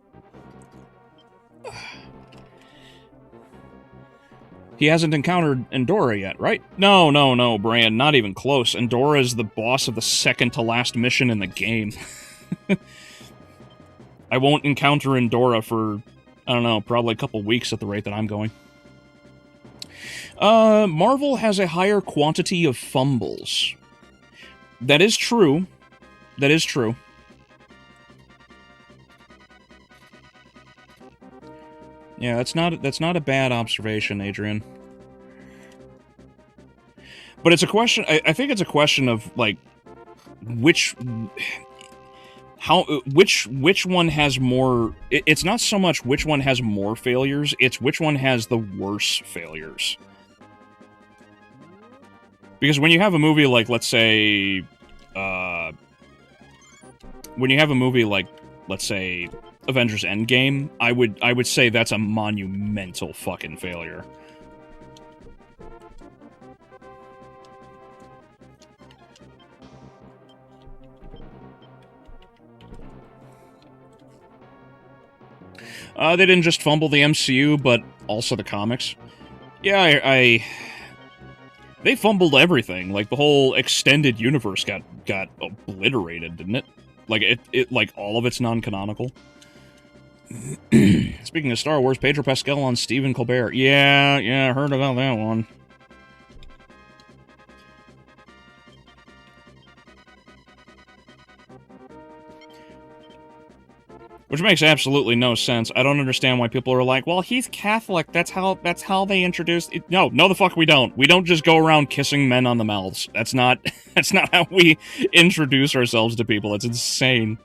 He hasn't encountered Endora yet, right? No, Brian, not even close. Endora is the boss of the second to last mission in the game. I won't encounter Endora for, I don't know, probably a couple weeks at the rate that I'm going. Marvel has a higher quantity of fumbles. That is true. That is true. Yeah, that's not a bad observation, Adrian. But it's a question. I think it's a question of like which one has more. It's not so much which one has more failures. It's which one has the worse failures. Because when you have a movie like, let's say, Avengers Endgame, I would say that's a monumental fucking failure. They didn't just fumble the MCU, but also the comics. Yeah, they fumbled everything. Like, the whole extended universe got obliterated, didn't it? Like, it like, all of it's non-canonical. Speaking of Star Wars, Pedro Pascal on Stephen Colbert. Yeah, I heard about that one. Which makes absolutely no sense. I don't understand why people are like, well, he's Catholic. That's how they introduced it. No, the fuck we don't. We don't just go around kissing men on the mouths. That's not how we introduce ourselves to people. It's insane.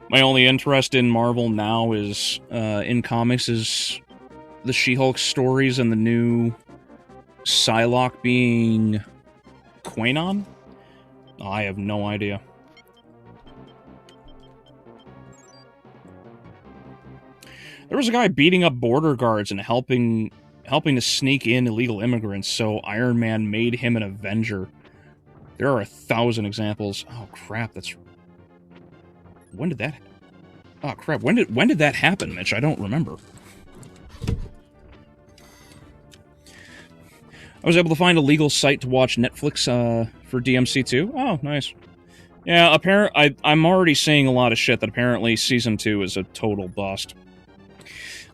My only interest in Marvel now is, in comics, is the She-Hulk stories and the new Psylocke being Quanon? I have no idea. There was a guy beating up border guards and helping to sneak in illegal immigrants, so Iron Man made him an Avenger. There are 1,000 examples. Oh crap, that's... When did that... Oh crap, when did that happen, Mitch? I don't remember. I was able to find a legal site to watch Netflix for DMC2. Oh, nice. Yeah, I'm already seeing a lot of shit that apparently Season 2 is a total bust.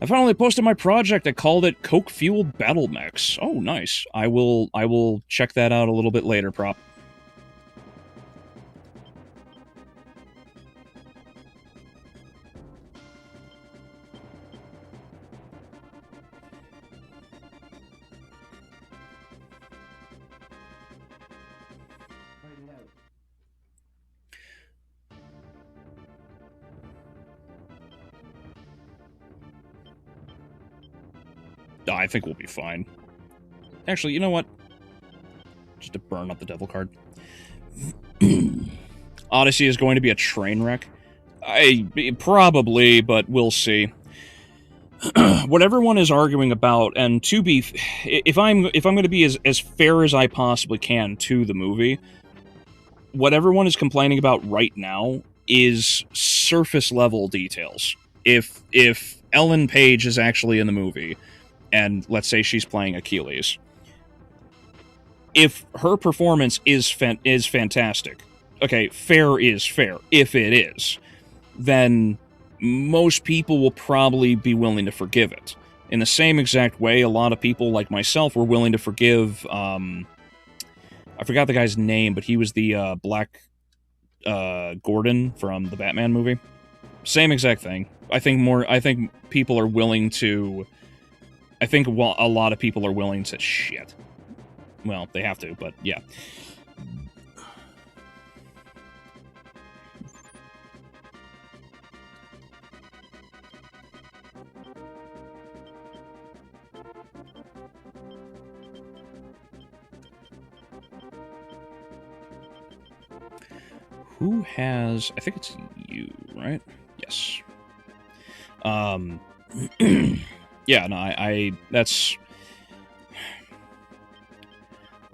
I finally posted my project. I called it Coke-Fueled Battle Mechs. Oh, nice. I will check that out a little bit later, Prop. I think we'll be fine. Actually, you know what? Just to burn up the devil card. Odyssey is going to be a train wreck. Probably, but we'll see. What everyone is arguing about, and to be... If I'm going to be as fair as I possibly can to the movie, what everyone is complaining about right now is surface-level details. If Ellen Page is actually in the movie... and let's say she's playing Achilles. If her performance is fantastic, okay, fair is fair, if it is, then most people will probably be willing to forgive it. In the same exact way, a lot of people, like myself, were willing to forgive, I forgot the guy's name, but he was the Black Gordon from the Batman movie. Same exact thing. I think people are willing to... I think a lot of people are willing to... Shit. Well, they have to, but yeah. Who has... I think it's you, right? Yes. Yeah, no, I that's...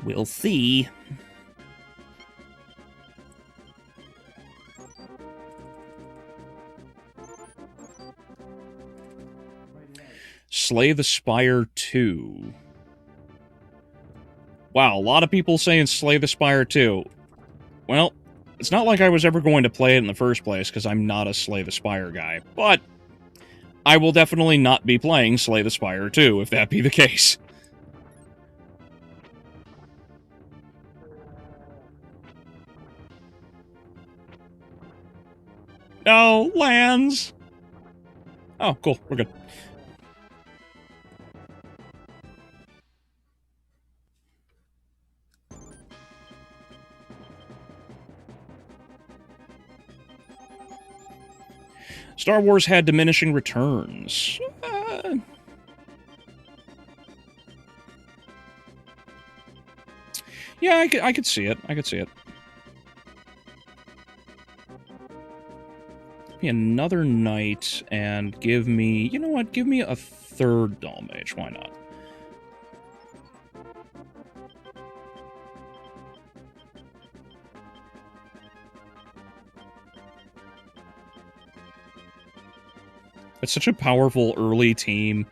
We'll see. Slay the Spire 2. Wow, a lot of people saying Slay the Spire 2. Well, it's not like I was ever going to play it in the first place, because I'm not a Slay the Spire guy, but I will definitely not be playing Slay the Spire 2, if that be the case. No, lands! Oh, cool, we're good. Star Wars had diminishing returns. Yeah, I could see it. I could see it. Give me another knight, and give me... You know what? Give me a third Dull Mage. Why not? It's such a powerful early team.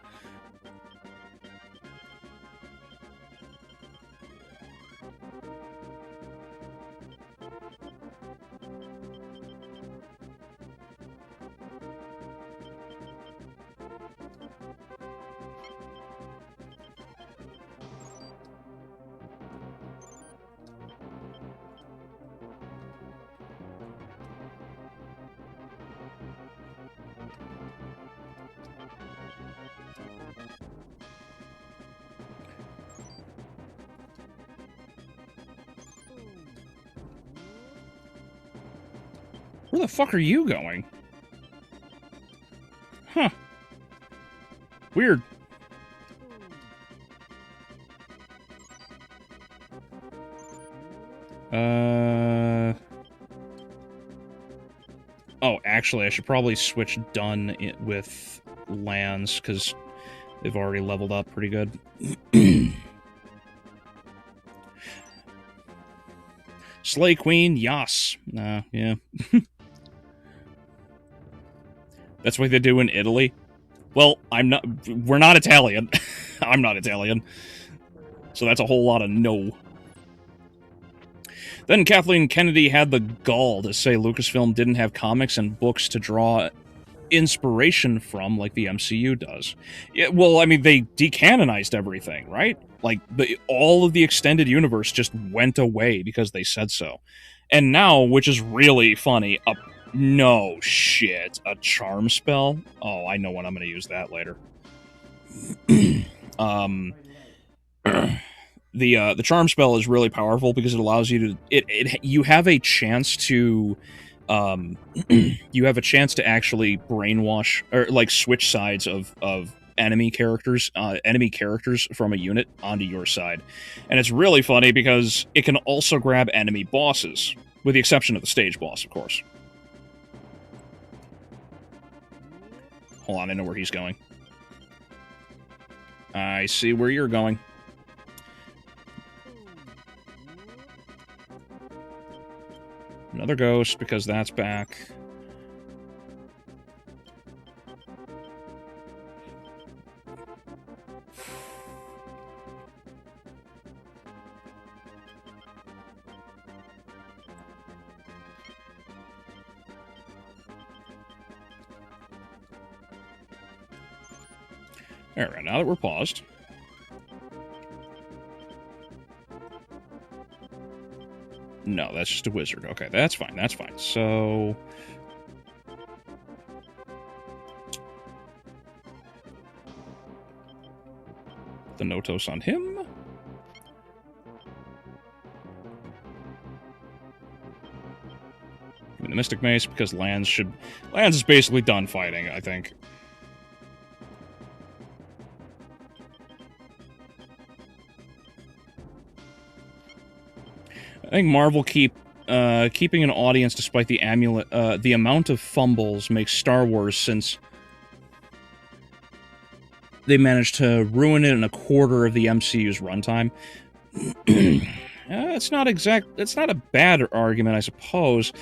Where the fuck are you going? Huh. Weird. Oh, actually, I should probably switch Dun with lands, because they've already leveled up pretty good. Slay Queen, yas. Yeah. That's what they do in Italy? Well, we're not Italian. I'm not Italian. So that's a whole lot of no. Then Kathleen Kennedy had the gall to say Lucasfilm didn't have comics and books to draw inspiration from like the MCU does. Yeah, well, I mean, they decanonized everything, right? Like, all of the extended universe just went away because they said so. And now, which is really funny, no shit, a charm spell? Oh, I know when I'm going to use that later. The charm spell is really powerful because it allows you to you have a chance to you have a chance to actually brainwash or like switch sides of enemy characters from a unit onto your side. And it's really funny because it can also grab enemy bosses, with the exception of the stage boss, of course. Hold on, I know where he's going. I see where you're going. Another ghost, because that's back. Alright, now that we're paused. No, that's just a wizard. Okay, that's fine, that's fine. So... the Notos on him. the Mystic Mace because Lands is basically done fighting, I think. I think Marvel keeping an audience despite the the amount of fumbles makes Star Wars, since they managed to ruin it in a quarter of the MCU's runtime. It's not a bad argument, I suppose.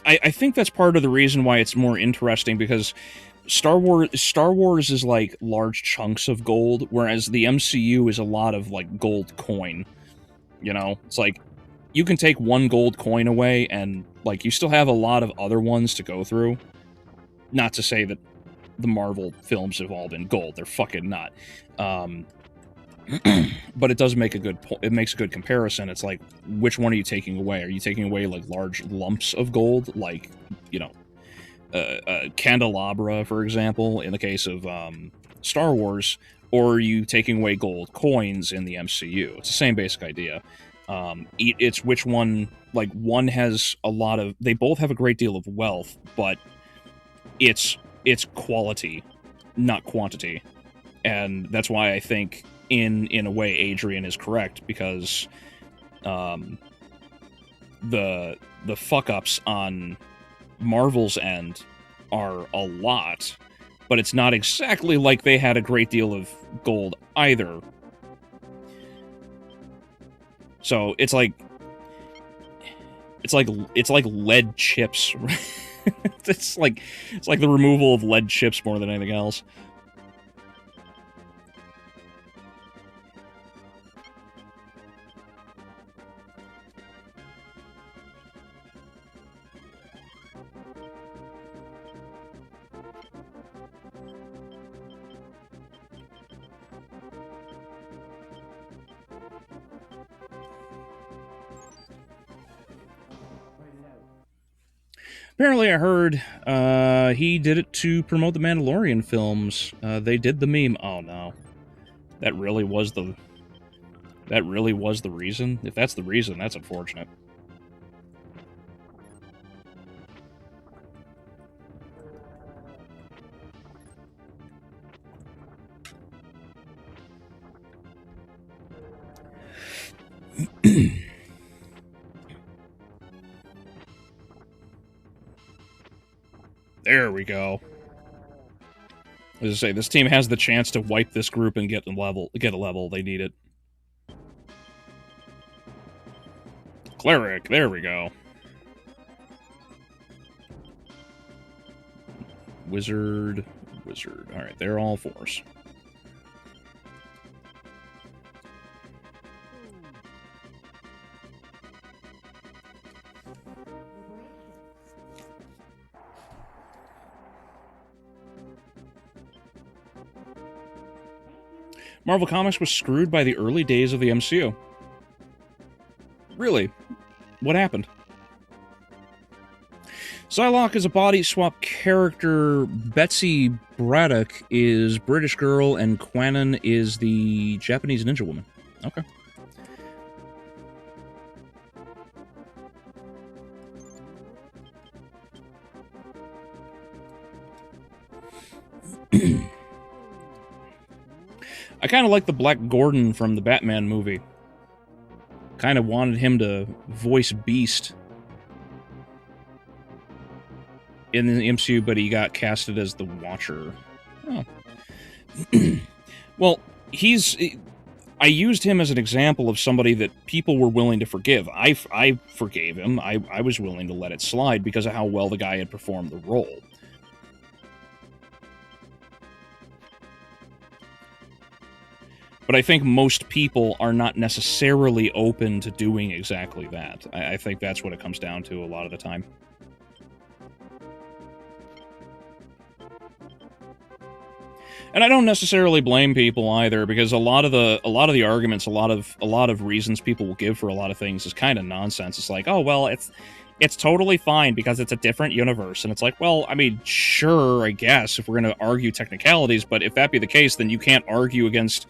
I think that's part of the reason why it's more interesting, because Star Wars is like large chunks of gold, whereas the MCU is a lot of like gold coin. You know, it's like you can take one gold coin away and like you still have a lot of other ones to go through. Not to say that the Marvel films have all been gold. They're fucking not. But it does make it makes a good comparison. It's like, which one are you taking away? Are you taking away like large lumps of gold, like, you know, candelabra, for example, in the case of Star Wars, or are you taking away gold coins in the MCU? It's the same basic idea. It's which one, like, one has a lot of, they both have a great deal of wealth, but it's quality, not quantity. And that's why I think, in a way, Adrian is correct, because the fuck-ups on Marvel's end are a lot, but it's not exactly like they had a great deal of gold either. So it's like lead chips. it's like the removal of lead chips more than anything else. Apparently, I heard he did it to promote the Mandalorian films. They did the meme. Oh no, that really was the reason. If that's the reason, that's unfortunate. There we go. As I say, this team has the chance to wipe this group and get a level. They need it. Cleric, there we go. Wizard. Alright, they're all fours. Marvel Comics was screwed by the early days of the MCU. Really? What happened? Psylocke is a body swap character. Betsy Braddock is British girl, and Quanon is the Japanese ninja woman. Okay. I kind of like the Black Gordon from the Batman movie. Kind of wanted him to voice Beast in the MCU, but he got casted as the Watcher. Oh. Well, I used him as an example of somebody that people were willing to forgive. I forgave him. I was willing to let it slide because of how well the guy had performed the role. But I think most people are not necessarily open to doing exactly that. I think that's what it comes down to a lot of the time. And I don't necessarily blame people either, because a lot of the arguments, a lot of reasons people will give for a lot of things is kind of nonsense. It's like, oh well, It's totally fine because it's a different universe. And it's like, well, I mean, sure, I guess, if we're going to argue technicalities, but if that be the case, then you can't argue against...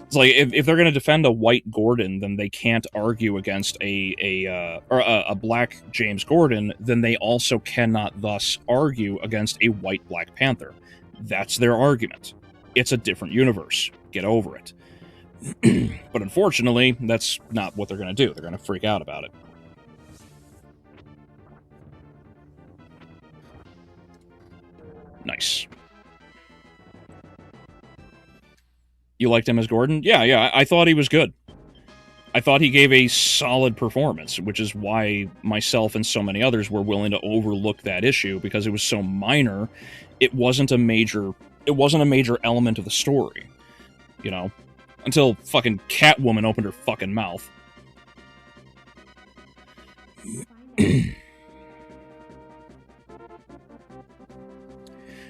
It's like, if they're going to defend a white Gordon, then they can't argue against a black James Gordon, then they also cannot thus argue against a white Black Panther. That's their argument. It's a different universe. Get over it. But unfortunately, that's not what they're going to do. They're going to freak out about it. Nice. You liked him as Gordon? Yeah, I thought he was good. I thought he gave a solid performance, which is why myself and so many others were willing to overlook that issue, because it was so minor. It wasn't a major element of the story, you know, until fucking Catwoman opened her fucking mouth.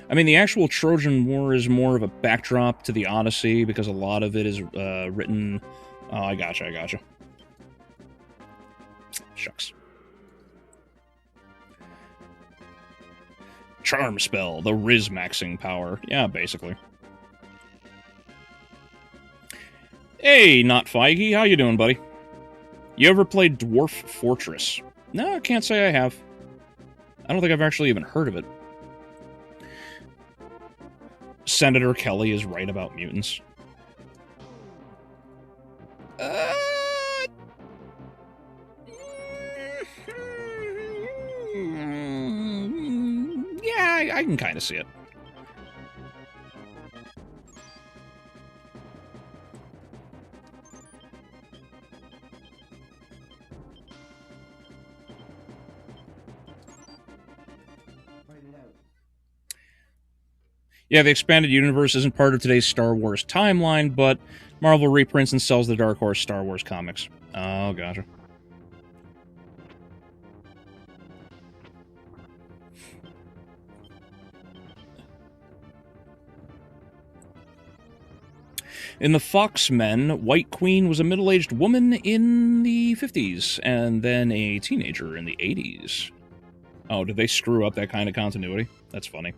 I mean, the actual Trojan War is more of a backdrop to the Odyssey, because a lot of it is written... Oh, I gotcha. Shucks. Charm spell, the Riz-maxing power. Yeah, basically. Hey, Not Feige, how you doing, buddy? You ever played Dwarf Fortress? No, I can't say I have. I don't think I've actually even heard of it. Senator Kelly is right about mutants. Yeah, I can kind of see it. Yeah, the expanded universe isn't part of today's Star Wars timeline, but Marvel reprints and sells the Dark Horse Star Wars comics. Oh, gotcha. In the Foxmen, White Queen was a middle-aged woman in the 50s, and then a teenager in the 80s. Oh, did they screw up that kind of continuity? That's funny.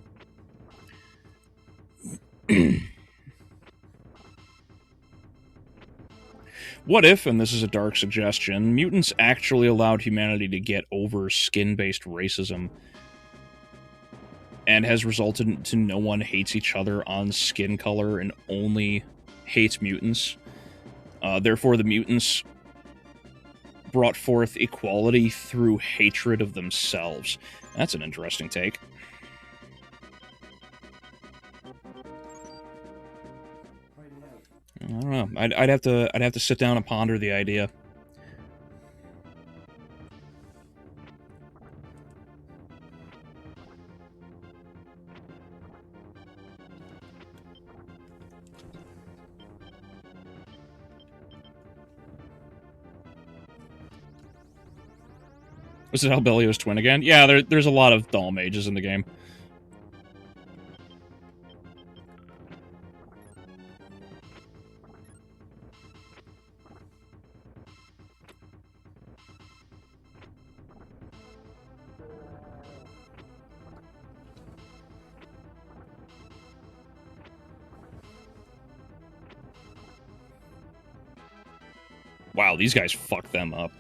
What if, and this is a dark suggestion, mutants actually allowed humanity to get over skin-based racism and has resulted to no one hates each other on skin color and only hates mutants? Therefore, the mutants brought forth equality through hatred of themselves. That's an interesting take. I don't know. I'd have to sit down and ponder the idea. Was it Albeleo's twin again? Yeah, there's a lot of doll mages in the game. Wow, these guys fucked them up.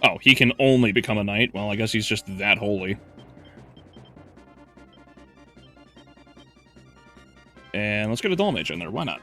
Oh, he can only become a knight? Well, I guess he's just that holy. And let's get a doll mage in there, why not?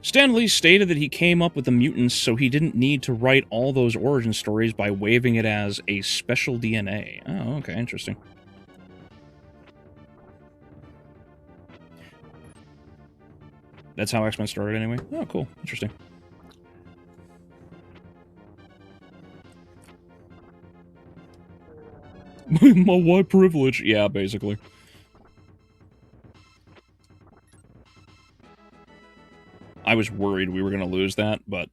Stan Lee stated that he came up with the mutants so he didn't need to write all those origin stories by waving it as a special DNA. Oh, okay, interesting. That's how X-Men started anyway? Oh, cool. Interesting. My white privilege. Yeah, basically. I was worried we were going to lose that, but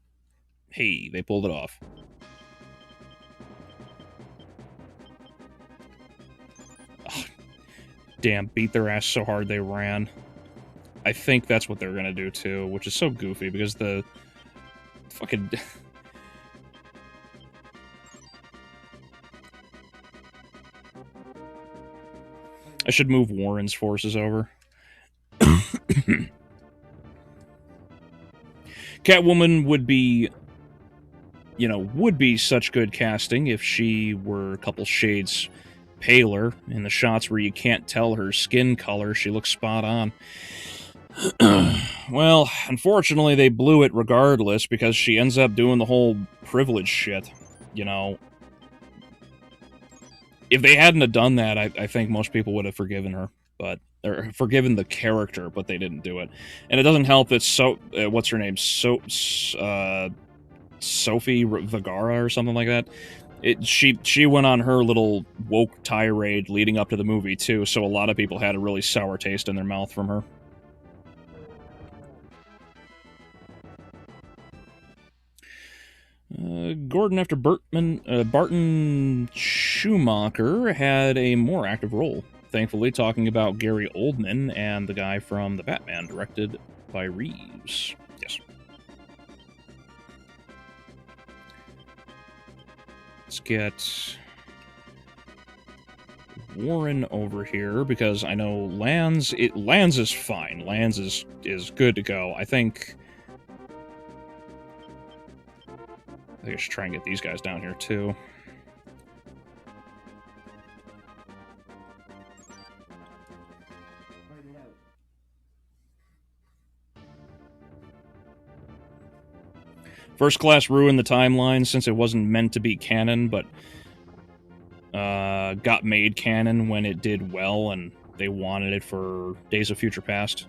hey, they pulled it off. Ugh. Damn, beat their ass so hard they ran. I think that's what they're going to do too, which is so goofy because the fucking... I should move Warren's forces over. Catwoman would be, you know, would be such good casting if she were a couple shades paler. In the shots where you can't tell her skin color, she looks spot on. Well, unfortunately, they blew it regardless because she ends up doing the whole privilege shit, you know. If they hadn't have done that, I think most people would have forgiven her, or forgiven the character, but they didn't do it. And it doesn't help that what's her name? Sophie Vergara or something like that. She went on her little woke tirade leading up to the movie too, so a lot of people had a really sour taste in their mouth from her. Gordon, after Barton Schumacher had a more active role, thankfully talking about Gary Oldman and the guy from The Batman, directed by Reeves. Yes. Let's get Warren over here, because I know Lanz is fine. Lanz is good to go. I think I should try and get these guys down here, too. First Class ruined the timeline since it wasn't meant to be canon, but got made canon when it did well, and they wanted it for Days of Future Past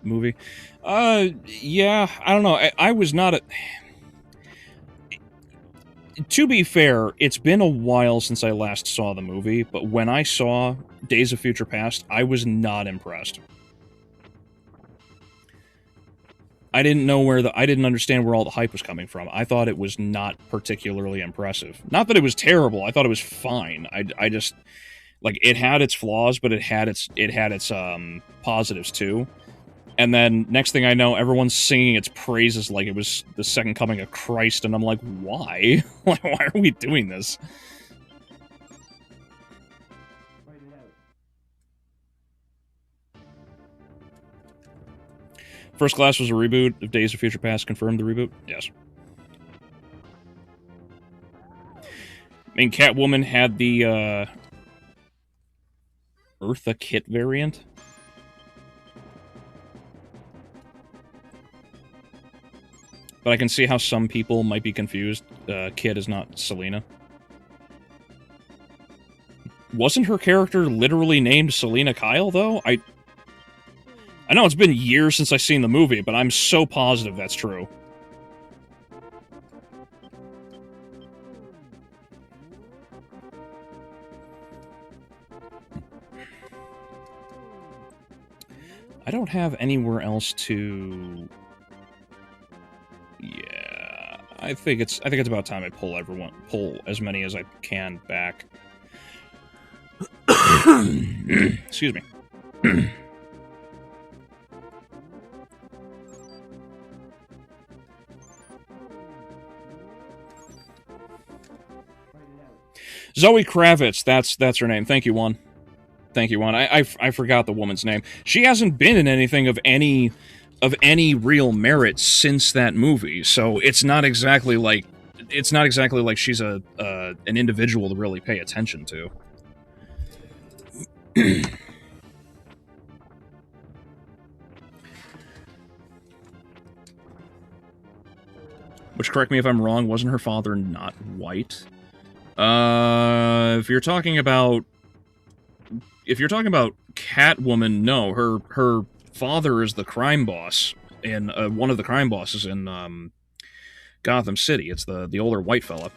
movie. Yeah, I don't know. I was not a... To be fair, it's been a while since I last saw the movie, but when I saw Days of Future Past, I was not impressed. I didn't understand where all the hype was coming from. I thought it was not particularly impressive. Not that it was terrible, I thought it was fine. I just, like, it had its flaws, but it had its positives too. And then, next thing I know, everyone's singing its praises like it was the second coming of Christ, and I'm like, why? Like, why are we doing this? First Class was a reboot of Days of Future Past. Confirmed the reboot? Yes. I mean, Catwoman had the, Eartha Kitt variant. But I can see how some people might be confused. Kid is not Selena. Wasn't her character literally named Selena Kyle, though? I know it's been years since I've seen the movie, but I'm so positive that's true. I don't have anywhere else to... Yeah, I think it's about time I pull as many as I can back. Excuse me. Zoe Kravitz, that's her name. Thank you, Juan. Thank you, Juan. I forgot the woman's name. She hasn't been in anything of any real merit since that movie, so it's not exactly like she's an individual to really pay attention to. Which, correct me if I'm wrong, wasn't her father not white? If you're talking about Catwoman, no, her father is the crime boss in one of the crime bosses in Gotham City. It's the older white fella.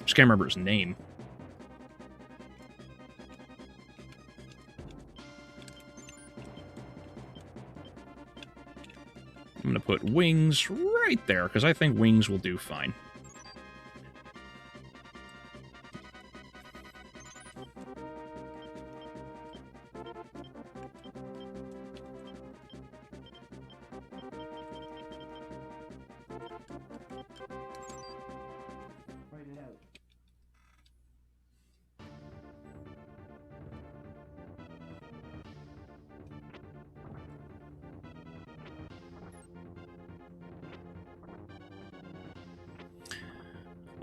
Just can't remember his name. I'm gonna put wings right there, because I think wings will do fine.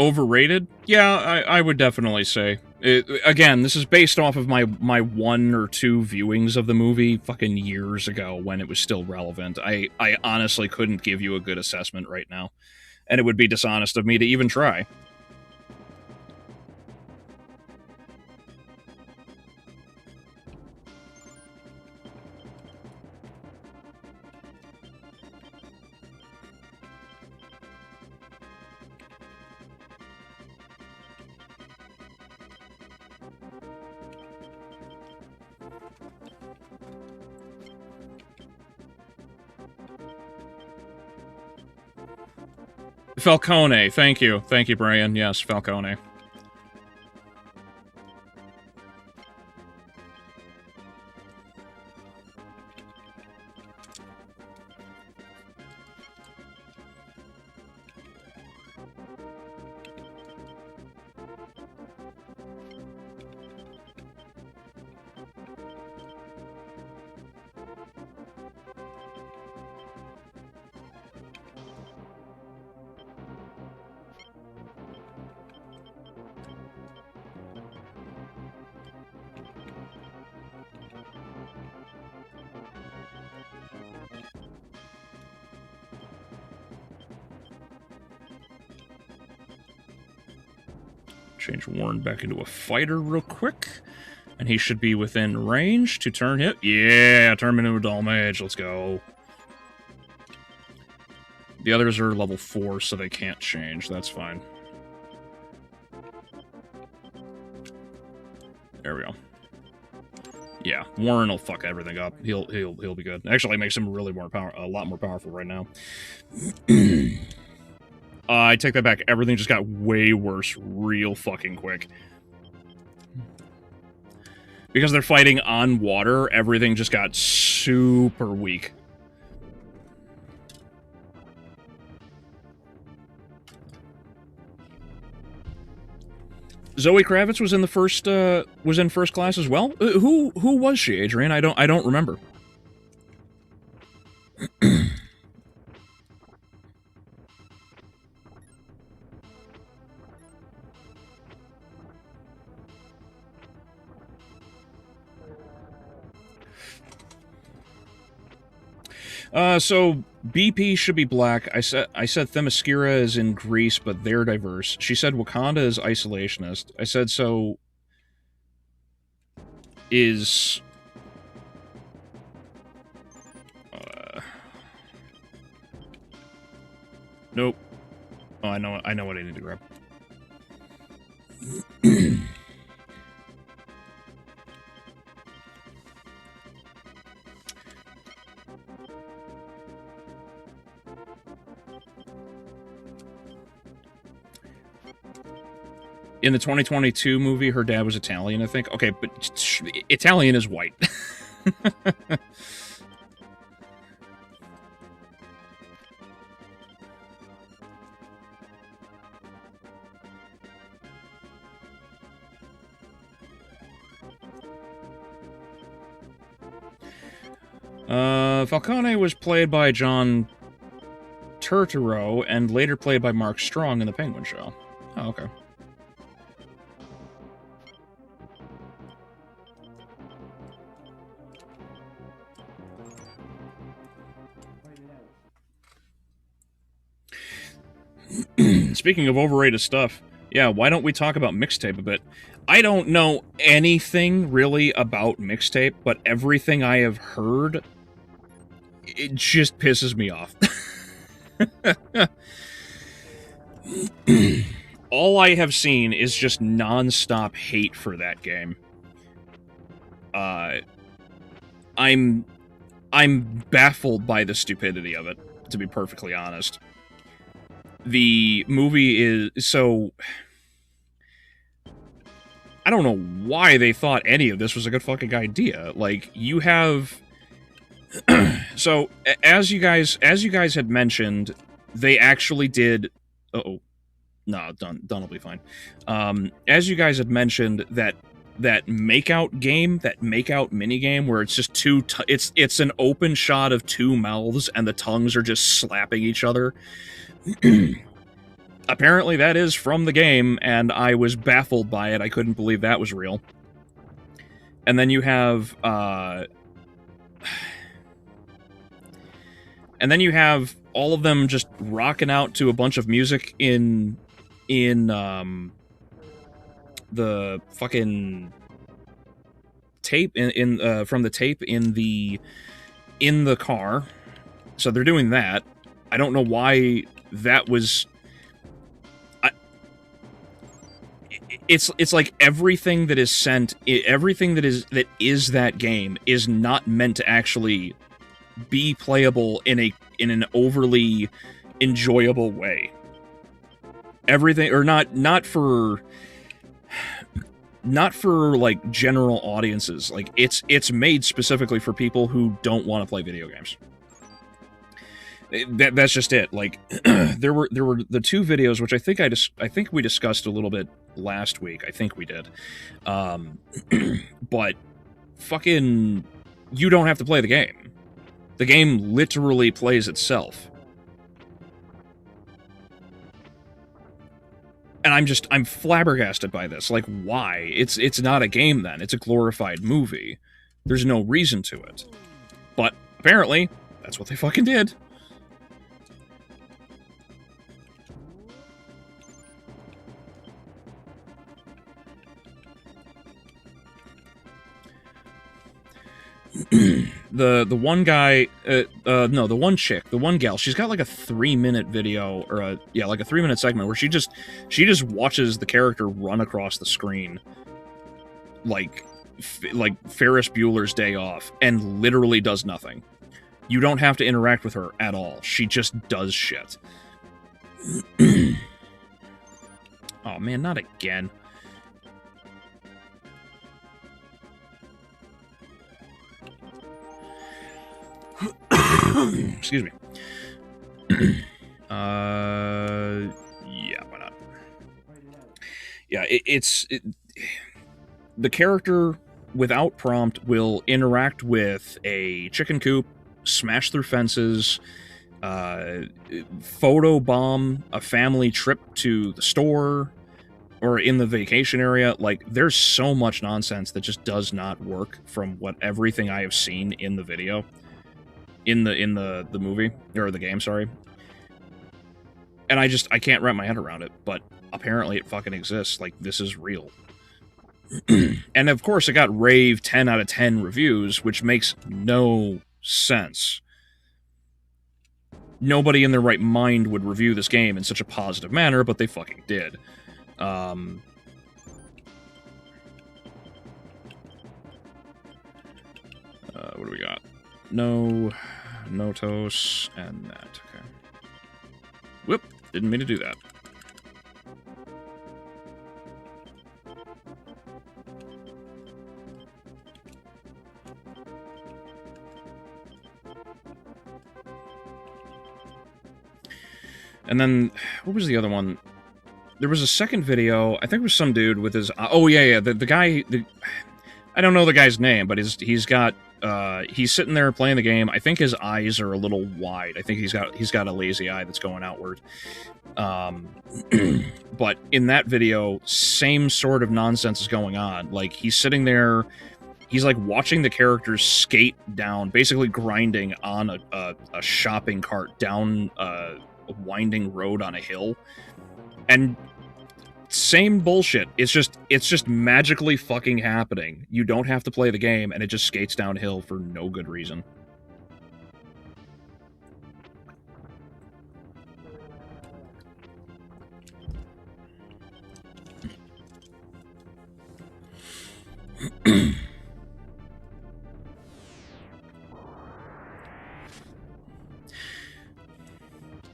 Overrated? Yeah, I would definitely say. Again, this is based off of my 1 or 2 viewings of the movie fucking years ago when it was still relevant. I honestly couldn't give you a good assessment right now. And it would be dishonest of me to even try. Falcone, thank you. Thank you, Brian. Yes, Falcone. Change Warren back into a fighter real quick. And he should be within range to turn hit. Yeah, turn him into a dull mage. Let's go. The others are level 4, so they can't change. That's fine. There we go. Yeah, Warren will fuck everything up. He'll be good. Actually, it makes him really a lot more powerful right now. I take that back. Everything just got way worse real fucking quick. Because they're fighting on water, everything just got super weak. Zoe Kravitz was in first class as well. Who was she, Adrian? I don't remember. So BP should be black. I said Themyscira is in Greece, but they're diverse. She said Wakanda is isolationist. I said so is nope. Oh, I know what I need to grab. In the 2022 movie, her dad was Italian, I think. Okay, but Italian is white. Falcone was played by John Turturro and later played by Mark Strong in The Penguin Show. Oh, okay. speaking of overrated stuff, yeah, why don't we talk about mixtape a bit? I don't know anything really about mixtape, but everything I have heard, it just pisses me off. All I have seen is just non-stop hate for that game. I'm baffled by the stupidity of it, to be perfectly honest. The movie is so... I don't know why they thought any of this was a good fucking idea. Like, you have... So, as you guys had mentioned, they actually did... Uh-oh. No, Dun will be fine. As you guys had mentioned, that makeout game, that makeout minigame, where it's just it's an open shot of two mouths and the tongues are just slapping each other. Apparently that is from the game, and I was baffled by it. I couldn't believe that was real. And then you have, all of them just rocking out to a bunch of music in the fucking tape from the tape in the car. So they're doing that. I don't know why that was... It's like everything that is sent, everything that is that game is not meant to actually be playable in an overly enjoyable way. Everything, or not for like general audiences. Like it's made specifically for people who don't want to play video games. That's just it. Like there were the two videos which I think we discussed a little bit last week. I think we did. But fucking, you don't have to play the game. The game literally plays itself. And I'm flabbergasted by this. Like, why? It's not a game then. It's a glorified movie. There's no reason to it. But apparently, that's what they fucking did. the one guy, no, the one chick, the one gal, she's got like a 3-minute video, or like a 3-minute segment where she just watches the character run across the screen, like Ferris Bueller's Day Off, and literally does nothing. You don't have to interact with her at all. She just does shit. Oh man, not again. Excuse me. Yeah, why not? Yeah, the character, without prompt, will interact with a chicken coop, smash through fences, photobomb a family trip to the store, or in the vacation area. Like, there's so much nonsense that just does not work from everything I have seen in the video. In the movie, or the game, sorry. And I can't wrap my head around it, but apparently it fucking exists. Like, this is real. And of course it got rave 10 out of 10 reviews, which makes no sense. Nobody in their right mind would review this game in such a positive manner, but they fucking did. What do we got? No toast, and that. Okay. Whoop! Didn't mean to do that. And then, what was the other one? There was a second video. I think it was some dude with his... oh, yeah. The guy... I don't know the guy's name, but he's got... he's sitting there playing the game. I think his eyes are a little wide. I think he's got a lazy eye that's going outward. But in that video, same sort of nonsense is going on. Like, he's sitting there, he's like watching the characters skate down, basically grinding on a shopping cart down a winding road on a hill. And same bullshit. It's just magically fucking happening. You don't have to play the game, and it just skates downhill for no good reason.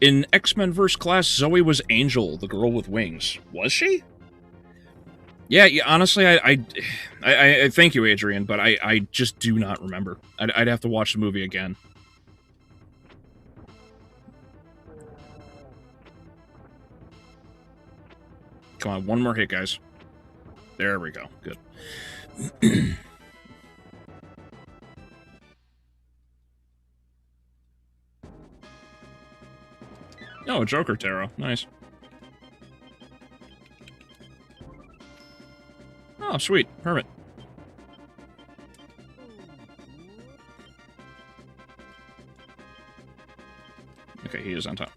In X-Men First Class, Zoe was Angel, the girl with wings. Was she? Yeah, honestly, I thank you, Adrian, but I just do not remember. I'd have to watch the movie again. Come on, one more hit, guys. There we go. Good. Oh, Joker Tarot. Nice. Oh, sweet. Hermit. Okay, he is on top.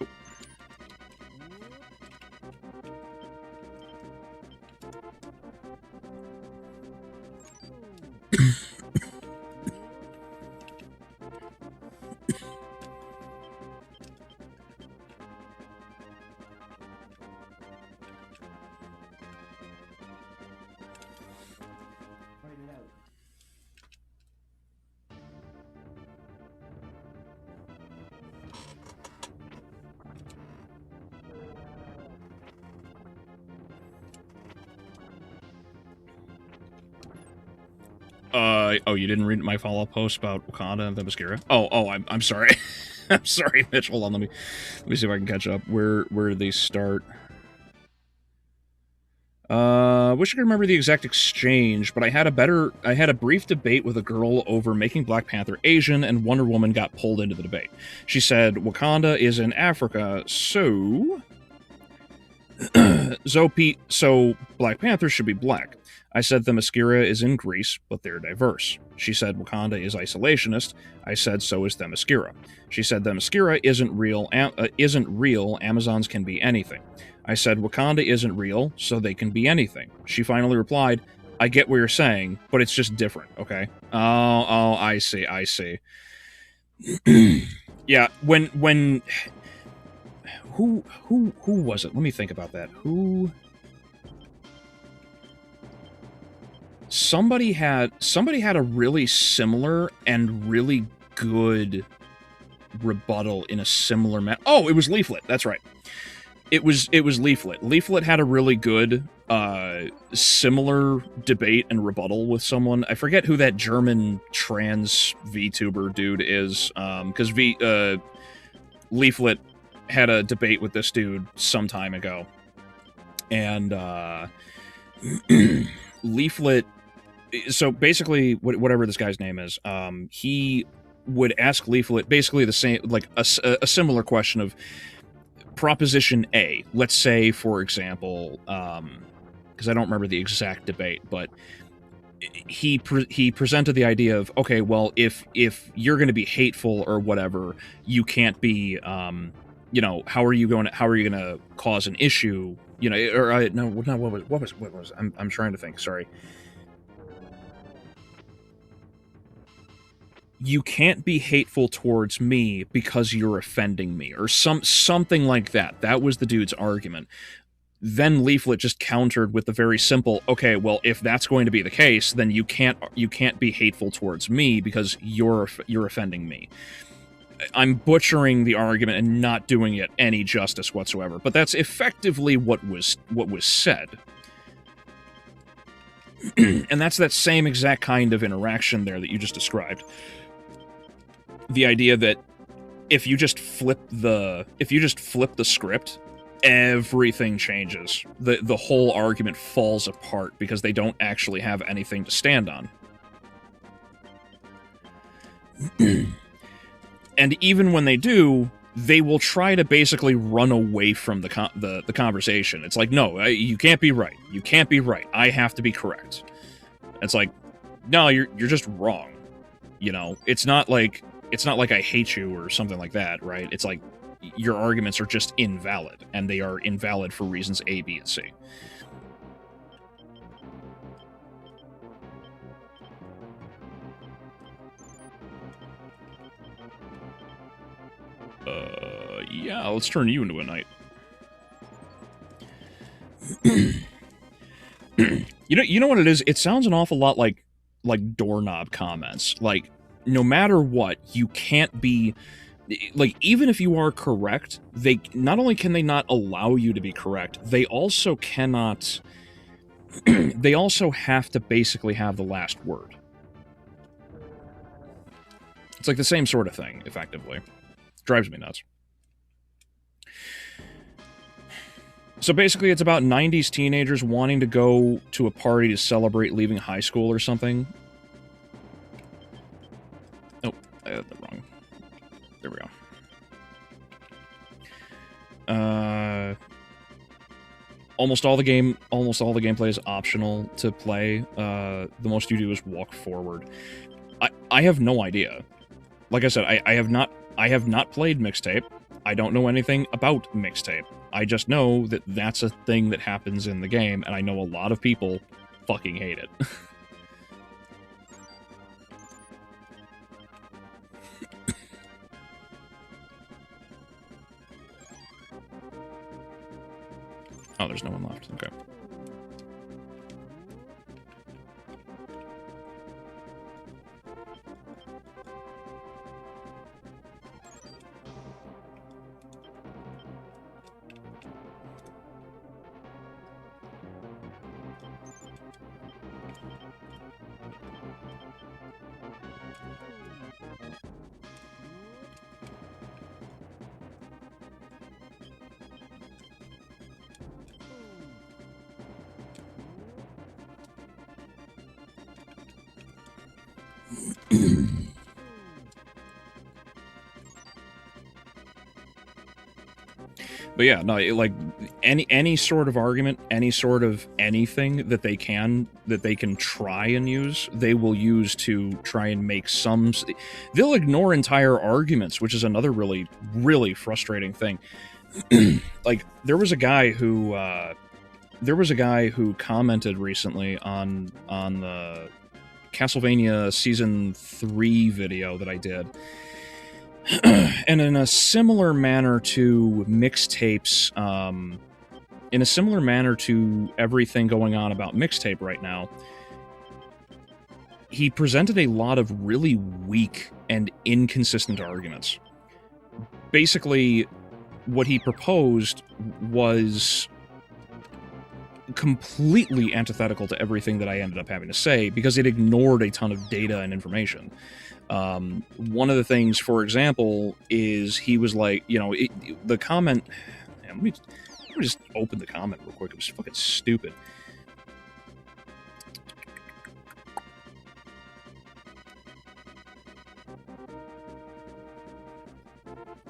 Oh. Oh, you didn't read my follow-up post about Wakanda and the Themyscira? Oh, I'm sorry. I'm sorry, Mitch. Hold on, let me see if I can catch up. Where did they start? Wish I could remember the exact exchange, but I had a brief debate with a girl over making Black Panther Asian, and Wonder Woman got pulled into the debate. She said Wakanda is in Africa, so so Black Panther should be black. I said Themyscira is in Greece, but they're diverse. She said Wakanda is isolationist. I said so is Themyscira. She said Themyscira isn't real. Amazons can be anything. I said Wakanda isn't real, so they can be anything. She finally replied, I get what you're saying, but it's just different, okay? Oh, I see. Yeah, when who was it? Let me think about that. Somebody had a really similar and really good rebuttal in a similar Oh, it was Leaflet. That's right. It was Leaflet. Leaflet had a really good similar debate and rebuttal with someone. I forget who that German trans VTuber dude is, because Leaflet had a debate with this dude some time ago, and Leaflet. So basically, whatever this guy's name is, he would ask Leaflet basically the same, like a similar question of Proposition A. Let's say, for example, because I don't remember the exact debate, but he presented the idea of, okay, well, if you're going to be hateful or whatever, you can't be, how are you going to cause an issue? What was I'm trying to think. Sorry. You can't be hateful towards me because you're offending me, or something like that. That was the dude's argument. Then Leaflet just countered with the very simple, okay, well, if that's going to be the case, then you can't be hateful towards me because you're offending me. I'm butchering the argument and not doing it any justice whatsoever, but that's effectively what was said. And that's that same exact kind of interaction there that you just described. The idea that if you just flip the script, everything changes. The whole argument falls apart because they don't actually have anything to stand on. And even when they do, they will try to basically run away from the conversation. It's like, no, you can't be right. You can't be right. I have to be correct. It's like, no, you're just wrong. It's not like I hate you or something like that, right? It's like, your arguments are just invalid, and they are invalid for reasons A, B, and C. Yeah, let's turn you into a knight. You know what it is? It sounds an awful lot like doorknob comments. Like, no matter what, you can't be... Like, even if you are correct, they not only can they not allow you to be correct, they also cannot... they also have to basically have the last word. It's like the same sort of thing, effectively. Drives me nuts. So basically, it's about 90s teenagers wanting to go to a party to celebrate leaving high school or something. Oh, I had that wrong. There we go. Almost all the gameplay is optional to play. The most you do is walk forward. I have no idea. Like I said, I have not played Mixtape. I don't know anything about Mixtape. I just know that that's a thing that happens in the game, and I know a lot of people fucking hate it. Oh, there's no one left. Okay. But yeah, no, like any sort of argument, any sort of anything that they can try and use, they will use to try and make some. They'll ignore entire arguments, which is another really, really frustrating thing. Like there was a guy who commented recently on the Castlevania Season 3 video that I did. And in a similar manner to mixtapes, in a similar manner to everything going on about Mixtape right now, he presented a lot of really weak and inconsistent arguments. Basically, what he proposed was completely antithetical to everything that I ended up having to say, because it ignored a ton of data and information. One of the things, for example, is he was like, you know, the comment... Man, let me just open the comment real quick. It was fucking stupid.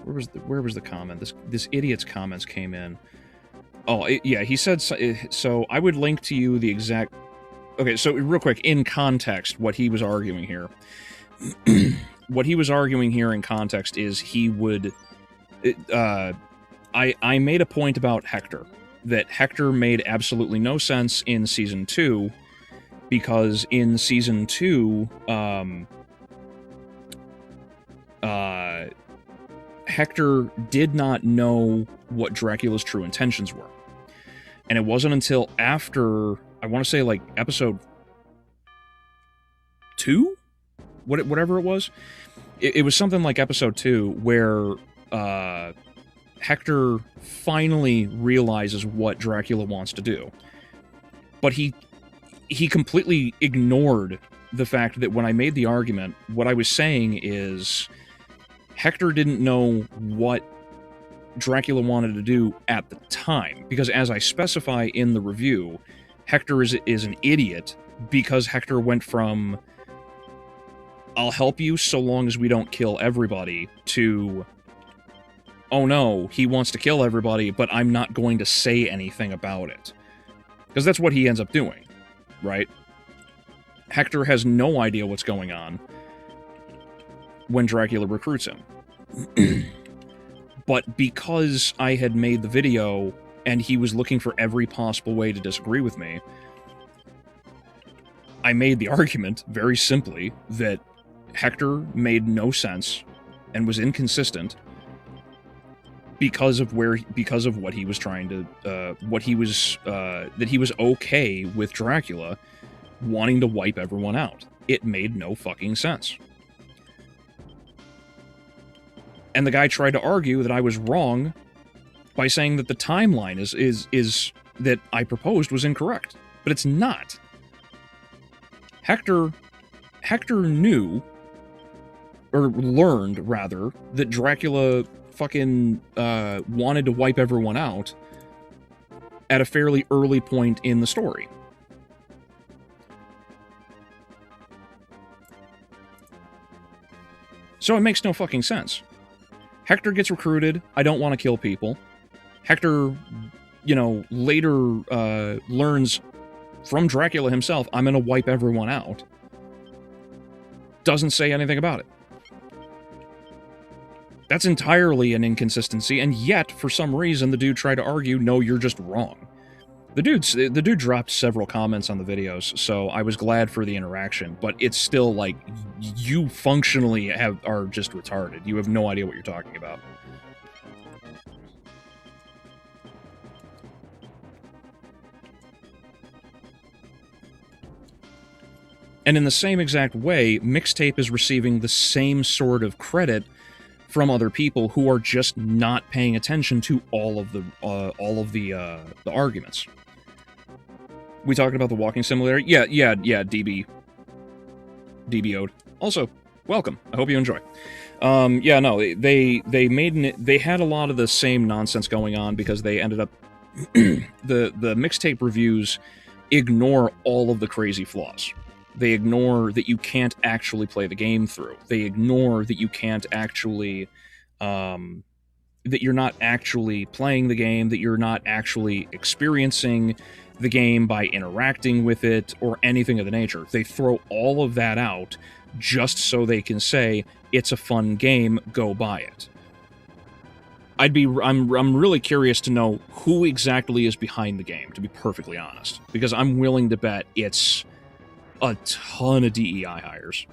Where was the comment? This idiot's comments came in. Oh, yeah, he said... So I would link to you the exact... Okay, so real quick, in context, what he was arguing here... What he was arguing here in context is he would... I made a point about Hector. That Hector made absolutely no sense in Season 2, because in Season 2, Hector did not know what Dracula's true intentions were. And it wasn't until after, I want to say, like, episode 2? Whatever it was. It was something like episode 2, where Hector finally realizes what Dracula wants to do. But he completely ignored the fact that when I made the argument, what I was saying is Hector didn't know what Dracula wanted to do at the time. Because as I specify in the review, Hector is an idiot, because Hector went from... I'll help you so long as we don't kill everybody, to, oh no, he wants to kill everybody, but I'm not going to say anything about it. Because that's what he ends up doing, right? Hector has no idea what's going on when Dracula recruits him. But because I had made the video and he was looking for every possible way to disagree with me, I made the argument, very simply, that Hector made no sense and was inconsistent because of what he was trying to, that he was okay with Dracula wanting to wipe everyone out. It made no fucking sense. And the guy tried to argue that I was wrong by saying that the timeline is that I proposed was incorrect. But it's not. Hector knew, or learned, rather, that Dracula fucking wanted to wipe everyone out at a fairly early point in the story. So it makes no fucking sense. Hector gets recruited. I don't want to kill people. Hector, you know, later learns from Dracula himself, I'm going to wipe everyone out. Doesn't say anything about it. That's entirely an inconsistency, and yet, for some reason, the dude tried to argue, no, you're just wrong. The dude dropped several comments on the videos, so I was glad for the interaction, but it's still like, you functionally are just retarded. You have no idea what you're talking about. And in the same exact way, Mixtape is receiving the same sort of credit from other people who are just not paying attention to all of the arguments. We talking about the walking simulator? Yeah, DBO'd. Also, welcome. I hope you enjoy. Yeah, no, they had a lot of the same nonsense going on because they ended up the Mixtape reviews ignore all of the crazy flaws. They ignore that you can't actually play the game through. They ignore that you can't actually that you're not actually playing the game, that you're not actually experiencing the game by interacting with it or anything of the nature. They throw all of that out just so they can say it's a fun game, go buy it. I'm really curious to know who exactly is behind the game, to be perfectly honest, because I'm willing to bet it's a ton of DEI hires.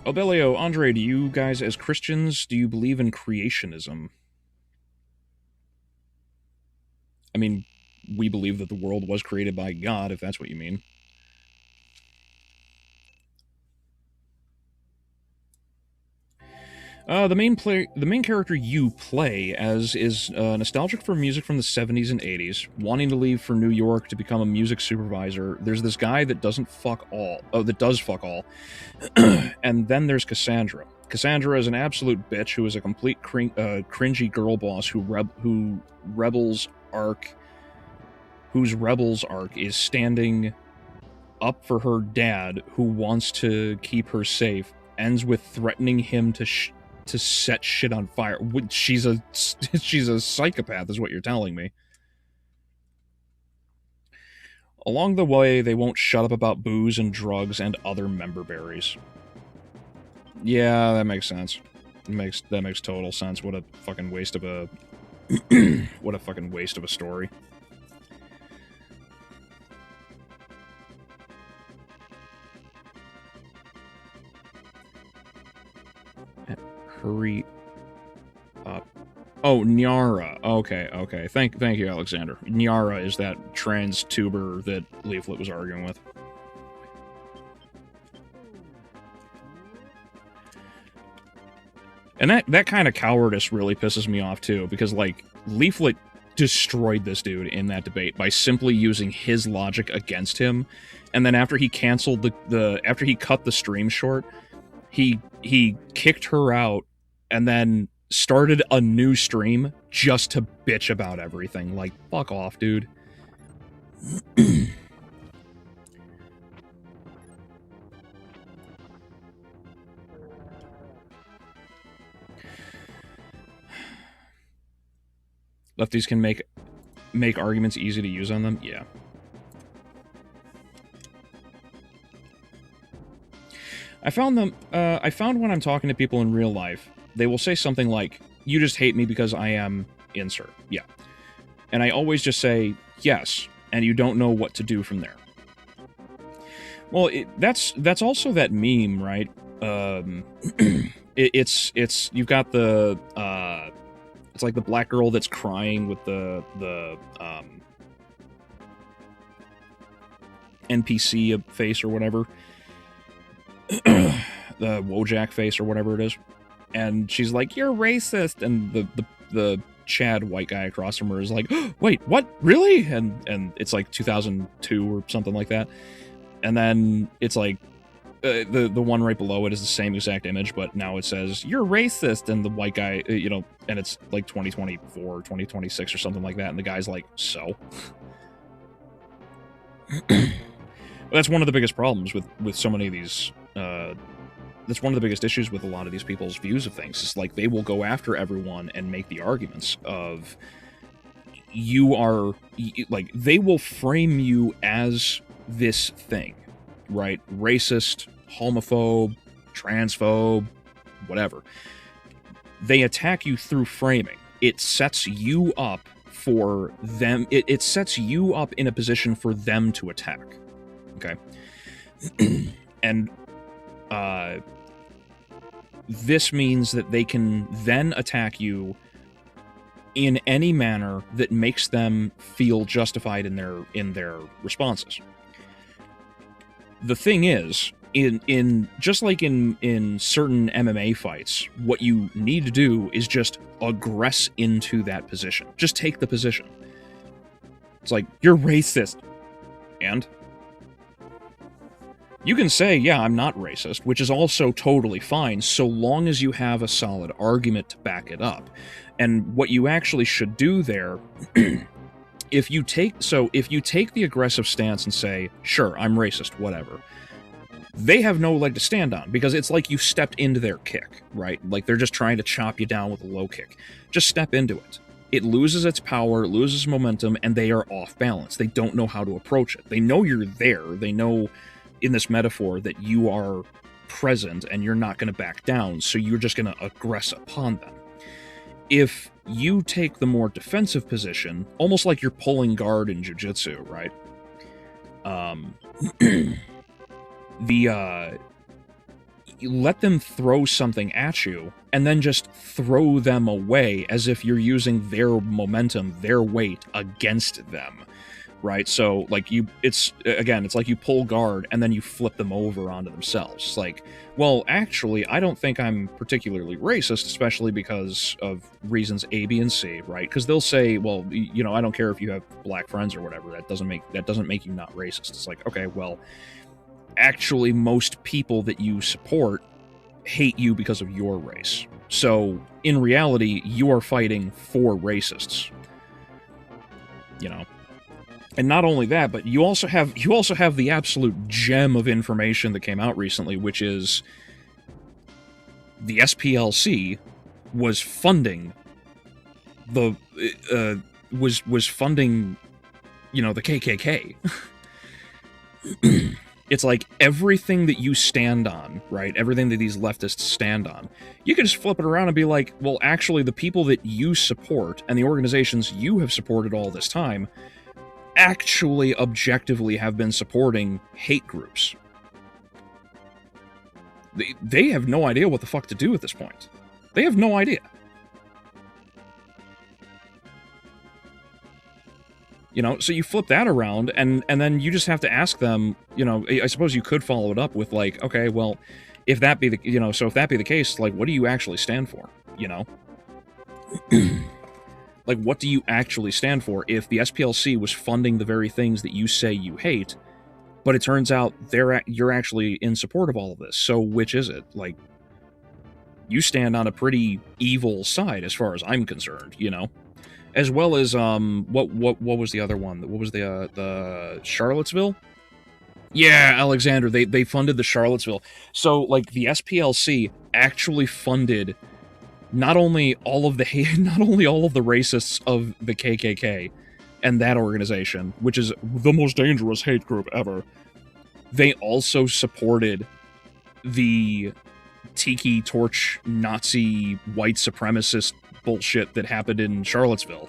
Albeleo, Andre, do you guys, as Christians, do you believe in creationism? I mean, we believe that the world was created by God, if that's what you mean. The main character you play as is nostalgic for music from the 70s and 80s, wanting to leave for New York to become a music supervisor. There's this guy that does fuck all, and then there's Cassandra. Cassandra is an absolute bitch who is a complete cringy girl boss whose rebels arc is standing up for her dad, who wants to keep her safe, ends with threatening him to set shit on fire. She's a psychopath, is what you're telling me. Along the way, they won't shut up about booze and drugs and other member berries. Yeah, that makes sense. That makes total sense. What a fucking waste of a what a fucking waste of a story. Hurry up. Oh, Nyara. Okay. Thank you, Alexander. Nyara is that trans tuber that Leaflet was arguing with. And that kind of cowardice really pisses me off, too, because, like, Leaflet destroyed this dude in that debate by simply using his logic against him, and then after he canceled after he cut the stream short, he kicked her out and then started a new stream just to bitch about everything. Like, fuck off, dude. Lefties can make arguments easy to use on them? Yeah. I found when I'm talking to people in real life, they will say something like, "You just hate me because I am insert." Yeah. And I always just say, "Yes," and you don't know what to do from there. Well, that's also that meme, right? It's you've got the it's like the black girl that's crying with the NPC face or whatever. The Wojak face or whatever it is. And she's like, "You're racist," and the Chad white guy across from her is like, "Oh, wait, what? Really?" And it's like 2002 or something like that. And then it's like the one right below it is the same exact image, but now it says, "You're racist," and the white guy, you know, and it's like 2024, 2026 or something like that, and the guy's like, "So." That's one of the biggest problems with so many of these. That's one of the biggest issues with a lot of these people's views of things. It's like they will go after everyone and make the arguments of you are like they will frame you as this thing, right? Racist, homophobe, transphobe, whatever. They attack you through framing. It sets you up for them. It sets you up in a position for them to attack. Okay. And this means that they can then attack you in any manner that makes them feel justified in their responses. The thing is, in just like in certain MMA fights, what you need to do is just aggress into that position. Just take the position. It's like, "You're racist." And you can say, "Yeah, I'm not racist," which is also totally fine, so long as you have a solid argument to back it up. And what you actually should do there, if you take the aggressive stance and say, "Sure, I'm racist, whatever," they have no leg to stand on, because it's like you stepped into their kick, right? Like they're just trying to chop you down with a low kick. Just step into it. It loses its power, it loses momentum, and they are off balance. They don't know how to approach it. They know you're there. They know, in this metaphor, that you are present and you're not going to back down, so you're just going to aggress upon them. If you take the more defensive position, almost like you're pulling guard in jiu-jitsu, right? You let them throw something at you, and then just throw them away as if you're using their momentum, their weight, against them. Right? So, like, it's like you pull guard, and then you flip them over onto themselves. It's like, well, actually, I don't think I'm particularly racist, especially because of reasons A, B, and C, right? Because they'll say, well, you know, I don't care if you have black friends or whatever, that doesn't make you not racist. It's like, okay, well, actually, most people that you support hate you because of your race. So, in reality, you are fighting for racists. You know? And not only that, but you also have the absolute gem of information that came out recently, which is the SPLC was funding the was funding, you know, the KKK. It's like everything that you stand on, right? Everything that these leftists stand on, you can just flip it around and be like, well, actually, the people that you support and the organizations you have supported all this time actually objectively have been supporting hate groups. They have no idea what the fuck to do at this point. They have no idea. You know, so you flip that around, and then you just have to ask them, you know, I suppose you could follow it up with, like, okay, well, if that be the, you know, so if that be the case, like, what do you actually stand for, you know? Like, what do you actually stand for if the SPLC was funding the very things that you say you hate, but it turns out you're actually in support of all of this? So which is it? Like, you stand on a pretty evil side as far as I'm concerned, you know? As well as, what was the other one? What was the Charlottesville? Yeah, Alexander, they funded the Charlottesville. So, like, the SPLC actually funded not only all of the not only all of the racists of the KKK and that organization, which is the most dangerous hate group ever, they also supported the tiki torch Nazi white supremacist bullshit that happened in Charlottesville.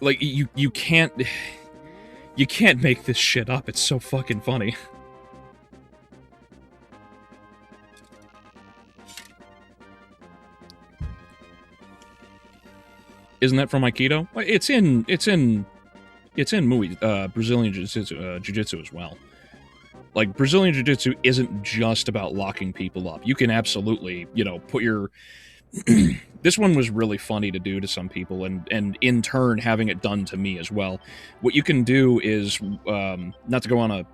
Like, you can't make this shit up. It's so fucking funny. Isn't that from Aikido? It's in Muay, Brazilian Jiu-Jitsu as well. Like, Brazilian Jiu-Jitsu isn't just about locking people up. You can absolutely, you know, put your... This one was really funny to do to some people, and in turn, having it done to me as well. What you can do is, not to go on a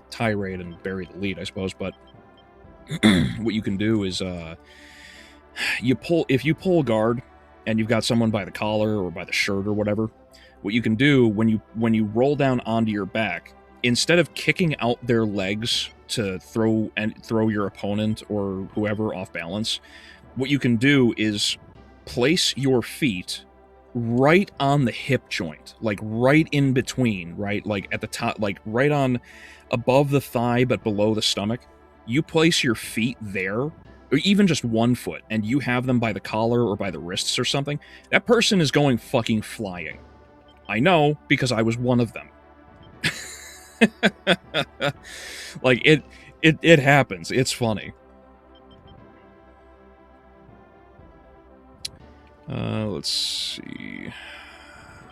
tirade and bury the lead, I suppose, but what you can do is, if you pull guard, and you've got someone by the collar or by the shirt or whatever, what you can do when you roll down onto your back, instead of kicking out their legs to throw your opponent or whoever off balance, what you can do is place your feet right on the hip joint, like right in between, right? Like at the top, like right on above the thigh but below the stomach. You place your feet there, or even just one foot, and you have them by the collar or by the wrists or something, that person is going fucking flying. I know, because I was one of them. Like, it happens. It's funny. Let's see.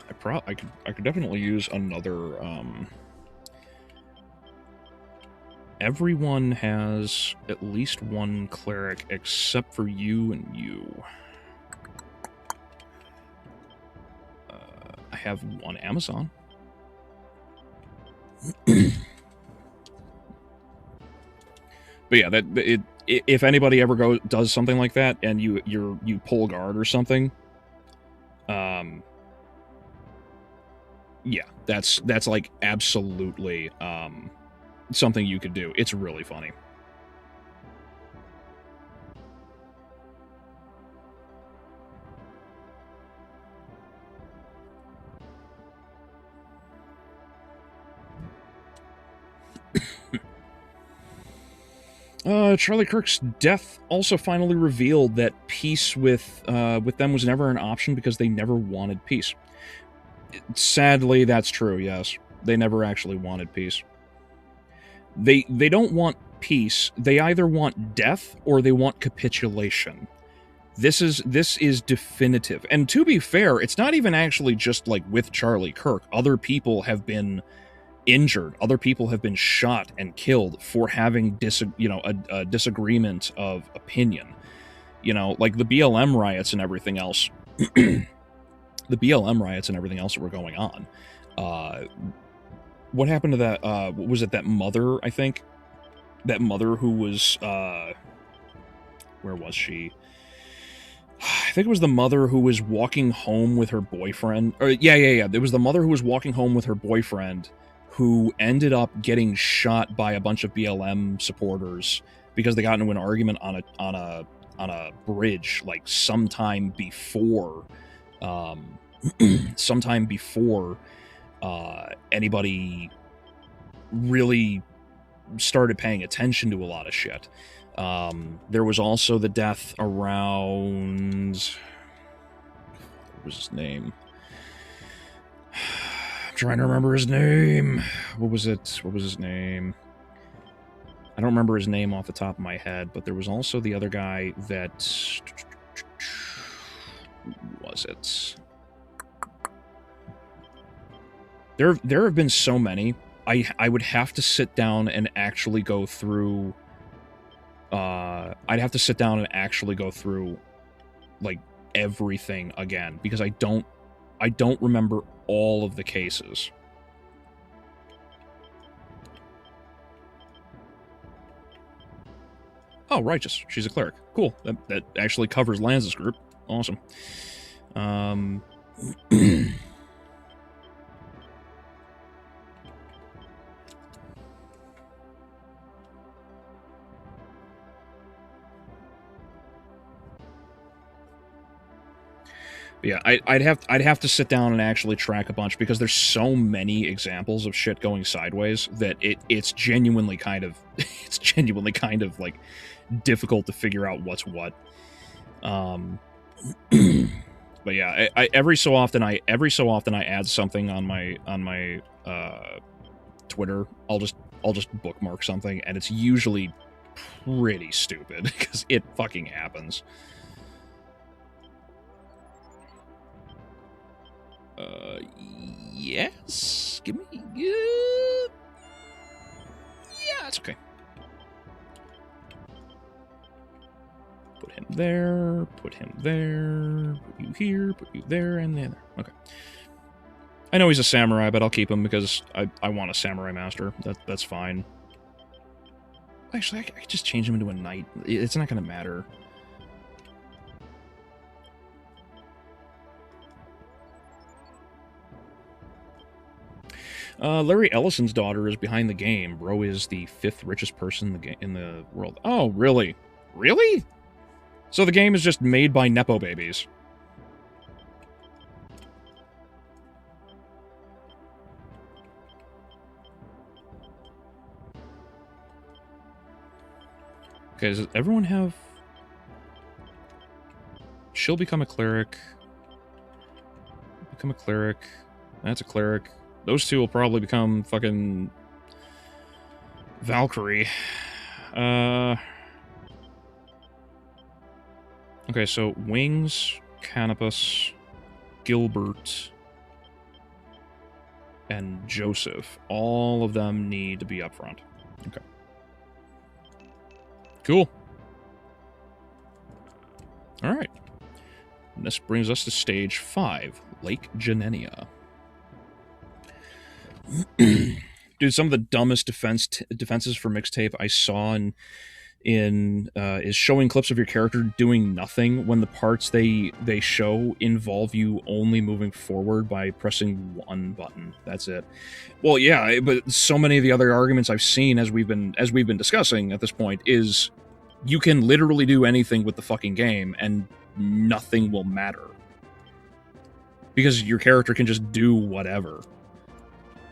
I could definitely use another, everyone has at least one cleric except for you and you. I have one Amazon. But yeah, if anybody ever does something like that and you pull guard or something, yeah, that's like absolutely something you could do. It's really funny. Charlie Kirk's death also finally revealed that peace with them was never an option because they never wanted peace. Sadly, that's true, yes. They never actually wanted peace. They don't want peace. They either want death or they want capitulation. This is definitive. And to be fair, it's not even actually just like with Charlie Kirk. Other people have been injured. Other people have been shot and killed for having a disagreement of opinion. You know, like the BLM riots and everything else. The BLM riots and everything else that were going on. What happened to that? What was it? That mother, I think? That mother who was... where was she? I think it was the mother who was walking home with her boyfriend. Or, yeah. It was the mother who was walking home with her boyfriend who ended up getting shot by a bunch of BLM supporters because they got into an argument on a bridge, like sometime before anybody really started paying attention to a lot of shit. There was also the death around... What was his name? I'm trying to remember his name. What was his name? I don't remember his name off the top of my head, but there was also the other guy that... Who was it? There have been so many. I would have to sit down and actually go through... I'd have to sit down and actually go through, like, everything again, because I don't remember all of the cases. Oh, Righteous. She's a cleric. Cool. That actually covers Lanza's group. Awesome. Yeah, I'd have to sit down and actually track a bunch because there's so many examples of shit going sideways that it's genuinely kind of like difficult to figure out what's what. But yeah, I every so often I add something on my Twitter. I'll just bookmark something, and it's usually pretty stupid because it fucking happens. Yes. Give me. Yeah, it's okay. Put him there. Put him there. Put you here. Put you there, and there. Okay. I know he's a samurai, but I'll keep him because I want a samurai master. That's fine. Actually, I could just change him into a knight. It's not going to matter. Larry Ellison's daughter is behind the game. Bro is the 5th richest person in the world. Oh, really? Really? So the game is just made by Nepo babies. Okay, does everyone have... She'll become a cleric. Become a cleric. That's a cleric. Those two will probably become fucking... Valkyrie. Okay, so Wings, Canopus, Gilbert, and Joseph. All of them need to be up front. Okay. Cool. Alright. This brings us to stage 5, Lake Genenia. Dude, some of the dumbest defenses for mixtape I saw is showing clips of your character doing nothing when the parts they show involve you only moving forward by pressing one button. That's it. Well, yeah, but so many of the other arguments I've seen as we've been discussing at this point is you can literally do anything with the fucking game and nothing will matter because your character can just do whatever.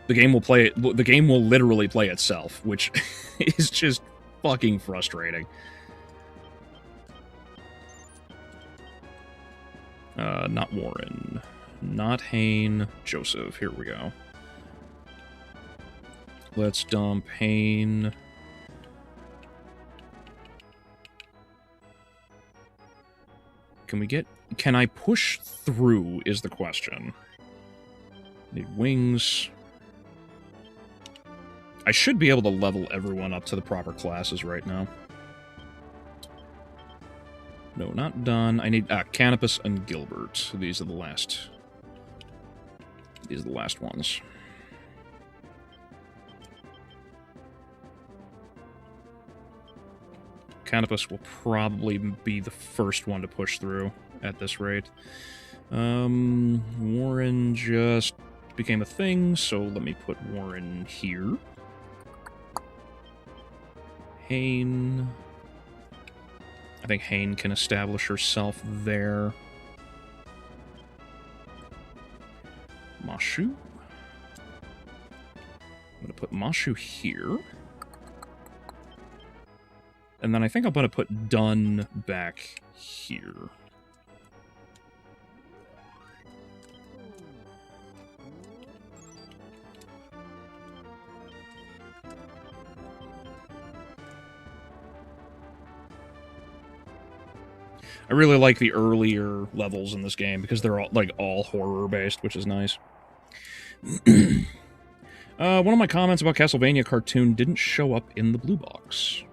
The game will play it. The game will literally play itself, which is just fucking frustrating. Not Warren. Not Hain. Joseph. Here we go. Let's dump Hain. Can I push through is the question. Need wings. I should be able to level everyone up to the proper classes right now. No, not done. I need Canopus and Gilbert. These are the last. These are the last ones. Canopus will probably be the first one to push through at this rate. Warren just became a thing, so let me put Warren here. Hain. I think Hain can establish herself there. Mashu. I'm going to put Mashu here. And then I think I'm going to put Dun back here. I really like the earlier levels in this game because they're all horror based, which is nice. One of my comments about Castlevania cartoon didn't show up in the blue box.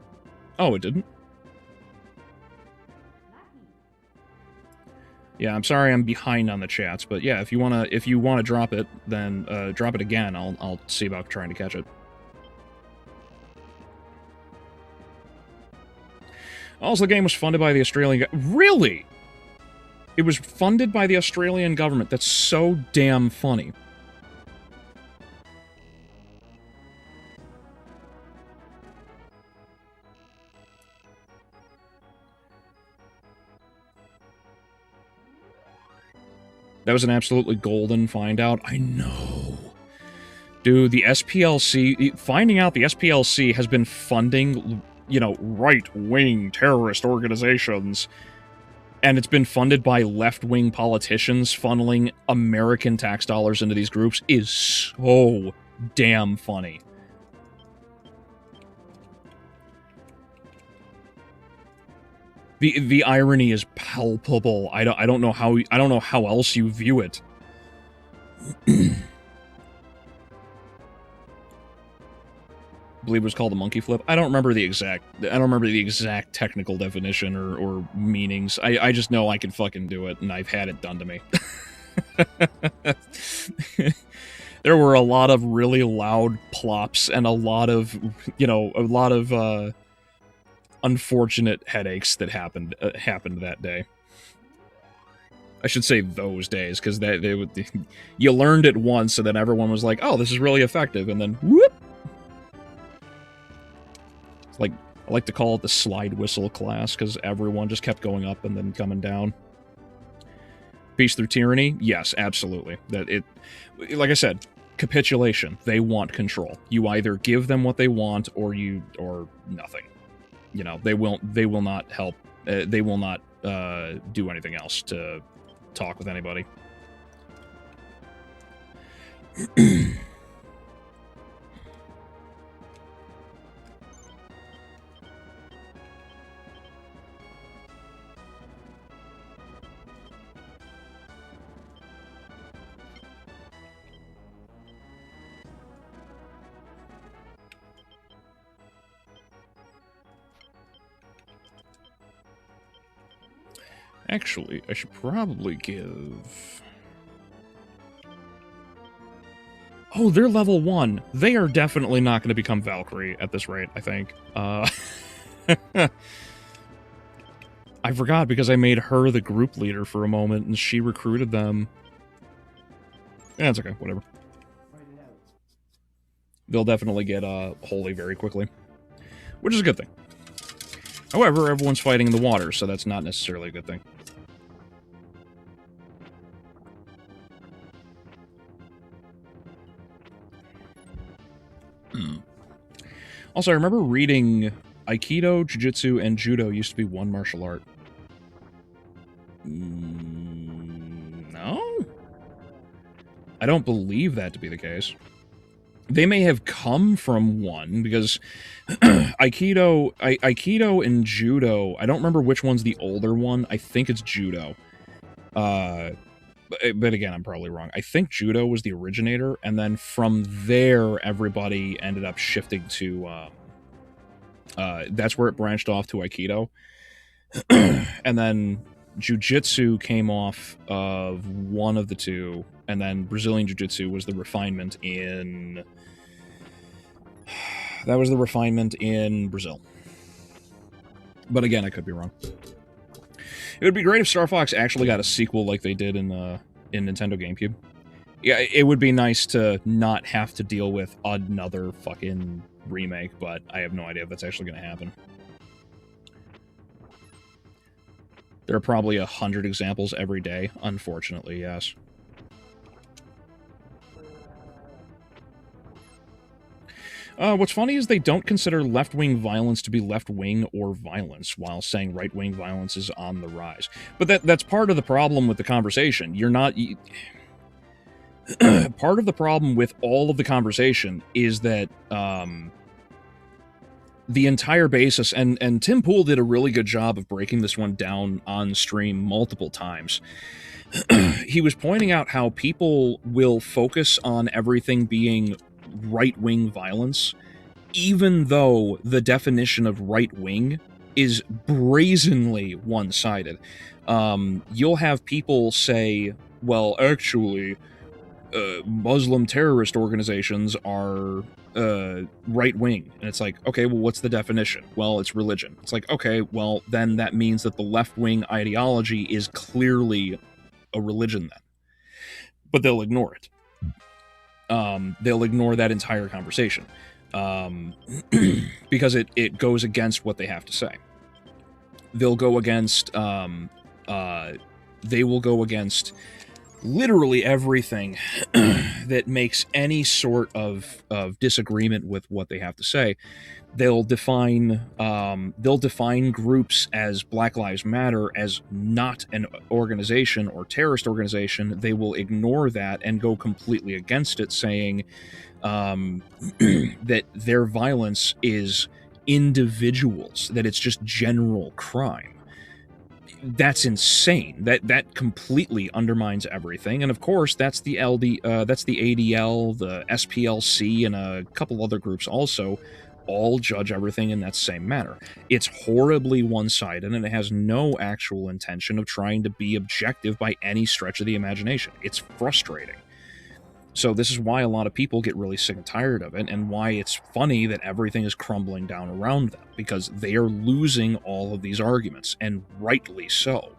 Oh, it didn't? Yeah, I'm sorry I'm behind on the chats, but yeah, if you wanna drop it, then drop it again. I'll see about trying to catch it. Also, the game was funded by the Australian... Really? It was funded by the Australian government. That's so damn funny. That was an absolutely golden find out. I know. Dude, the SPLC, finding out the SPLC has been funding, you know, right-wing terrorist organizations, and it's been funded by left-wing politicians funneling American tax dollars into these groups is so damn funny. The irony is palpable. I don't know how else you view it. I believe it was called a monkey flip. I don't remember the exact technical definition or meanings. I just know I can fucking do it, and I've had it done to me. There were a lot of really loud plops and a lot of unfortunate headaches that happened that day. I should say those days, because you learned it once, and then everyone was like, "Oh, this is really effective," and then whoop. It's like, I like to call it the slide whistle class, because everyone just kept going up and then coming down. Peace through tyranny? Yes, absolutely. Like I said, capitulation. They want control. You either give them what they want, or nothing. You know, they will not help. They will not do anything else to talk with anybody. Actually, I should probably give... Oh, they're level 1. They are definitely not going to become Valkyrie at this rate, I think. I forgot because I made her the group leader for a moment, and she recruited them. Yeah, it's okay, whatever. They'll definitely get holy very quickly, which is a good thing. However, everyone's fighting in the water, so that's not necessarily a good thing. Also, I remember reading Aikido, Jiu-Jitsu, and Judo used to be one martial art. No? I don't believe that to be the case. They may have come from one, because Aikido and Judo, I don't remember which one's the older one. I think it's Judo. But again, I'm probably wrong. I think Judo was the originator, and then from there, everybody ended up shifting to... that's where it branched off to Aikido. And then Jiu-Jitsu came off of one of the two, and then Brazilian Jiu-Jitsu was the refinement in... That was the refinement in Brazil. But again, I could be wrong. It would be great if Star Fox actually got a sequel like they did in Nintendo GameCube. Yeah, it would be nice to not have to deal with another fucking remake, but I have no idea if that's actually going to happen. There are probably 100 examples every day, unfortunately, yes. What's funny is they don't consider left-wing violence to be left-wing or violence, while saying right-wing violence is on the rise. But that's part of the problem with the conversation. You're not... part of the problem with all of the conversation is that the entire basis, and Tim Pool did a really good job of breaking this one down on stream multiple times. He was pointing out how people will focus on everything being right-wing violence, even though the definition of right-wing is brazenly one-sided. You'll have people say, well, actually, Muslim terrorist organizations are right-wing. And it's like, okay, well, what's the definition? Well, it's religion. It's like, okay, well, then that means that the left-wing ideology is clearly a religion then. But they'll ignore it. They'll ignore that entire conversation. Because it goes against what they have to say. They'll go against, they will go against literally everything that makes any sort of disagreement with what they have to say. They'll define groups as Black Lives Matter as not an organization or terrorist organization. They will ignore that and go completely against it, saying that their violence is individuals, that it's just general crime. That's insane. That completely undermines everything. And of course, that's the that's the ADL, the SPLC, and a couple other groups also all judge everything in that same manner. It's horribly one-sided, and it has no actual intention of trying to be objective by any stretch of the imagination. It's frustrating. So this is why a lot of people get really sick and tired of it, and why it's funny that everything is crumbling down around them, because they are losing all of these arguments, and rightly so.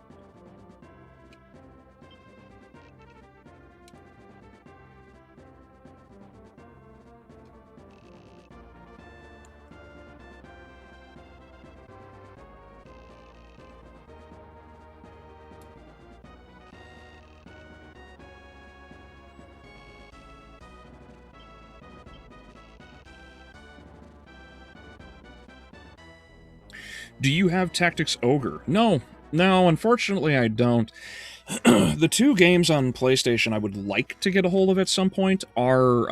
Do you have Tactics Ogre? No, unfortunately I don't. The two games on PlayStation I would like to get a hold of at some point are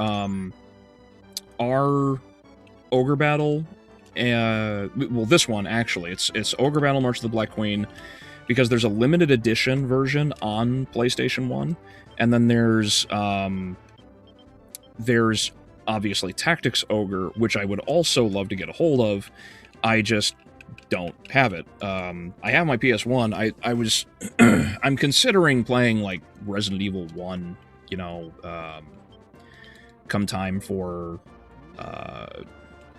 Ogre Battle. Well, this one actually, it's Ogre Battle March of the Black Queen, because there's a limited edition version on PlayStation 1, and then there's obviously Tactics Ogre, which I would also love to get a hold of. I just don't have it. I have my PS1. I was I'm considering playing like Resident Evil 1, you know, come time for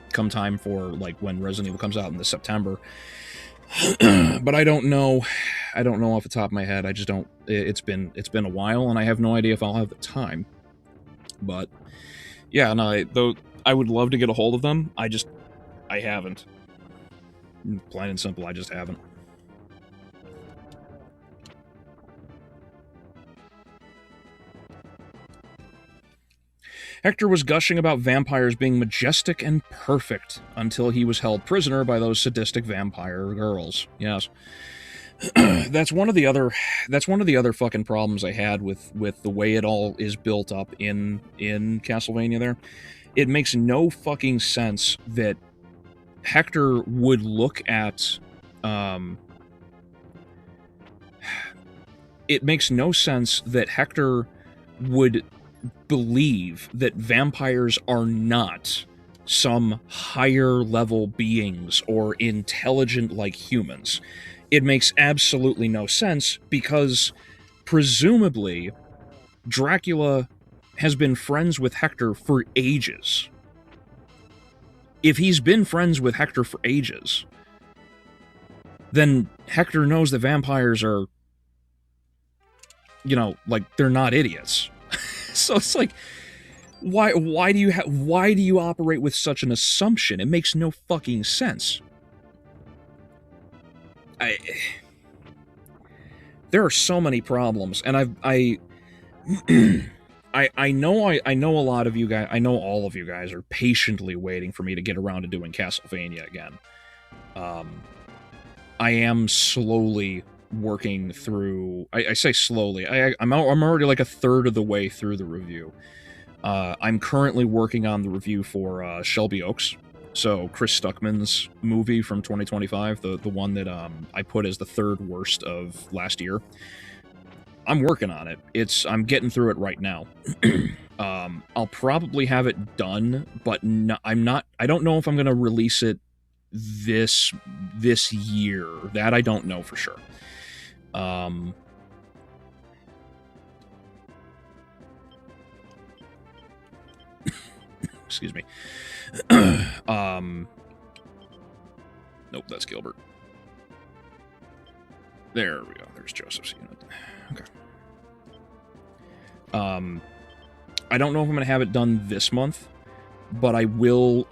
like when Resident Evil comes out in the September. But I don't know off the top of my head. I just don't. It's been a while, and I have no idea if I'll have the time. But yeah, no, though I would love to get a hold of them. I haven't. Plain and simple, I just haven't. Hector was gushing about vampires being majestic and perfect until he was held prisoner by those sadistic vampire girls. Yes. That's one of the other fucking problems I had with the way it all is built up in Castlevania there. It makes no fucking sense that Hector would look at it makes no sense that Hector would believe that vampires are not some higher level beings or intelligent like humans. It makes absolutely no sense, because presumably Dracula has been friends with Hector for ages. If he's been friends with Hector for ages, then Hector knows that vampires are, you know, like, they're not idiots. So it's like, why do you operate with such an assumption? It makes no fucking sense. There are so many problems, and I know a lot of you guys, I know all of you guys are patiently waiting for me to get around to doing Castlevania again. I am slowly working through, I say slowly, I'm already like a third of the way through the review. I'm currently working on the review for Shelby Oaks, so Chris Stuckman's movie from 2025, the one that I put as the third worst of last year. I'm working on it. I'm getting through it right now. I'll probably have it done, but I don't know if I'm going to release it this year. That I don't know for sure. Excuse me. Nope, that's Gilbert. There we go. There's Joseph's unit. Okay. I don't know if I'm going to have it done this month, but I will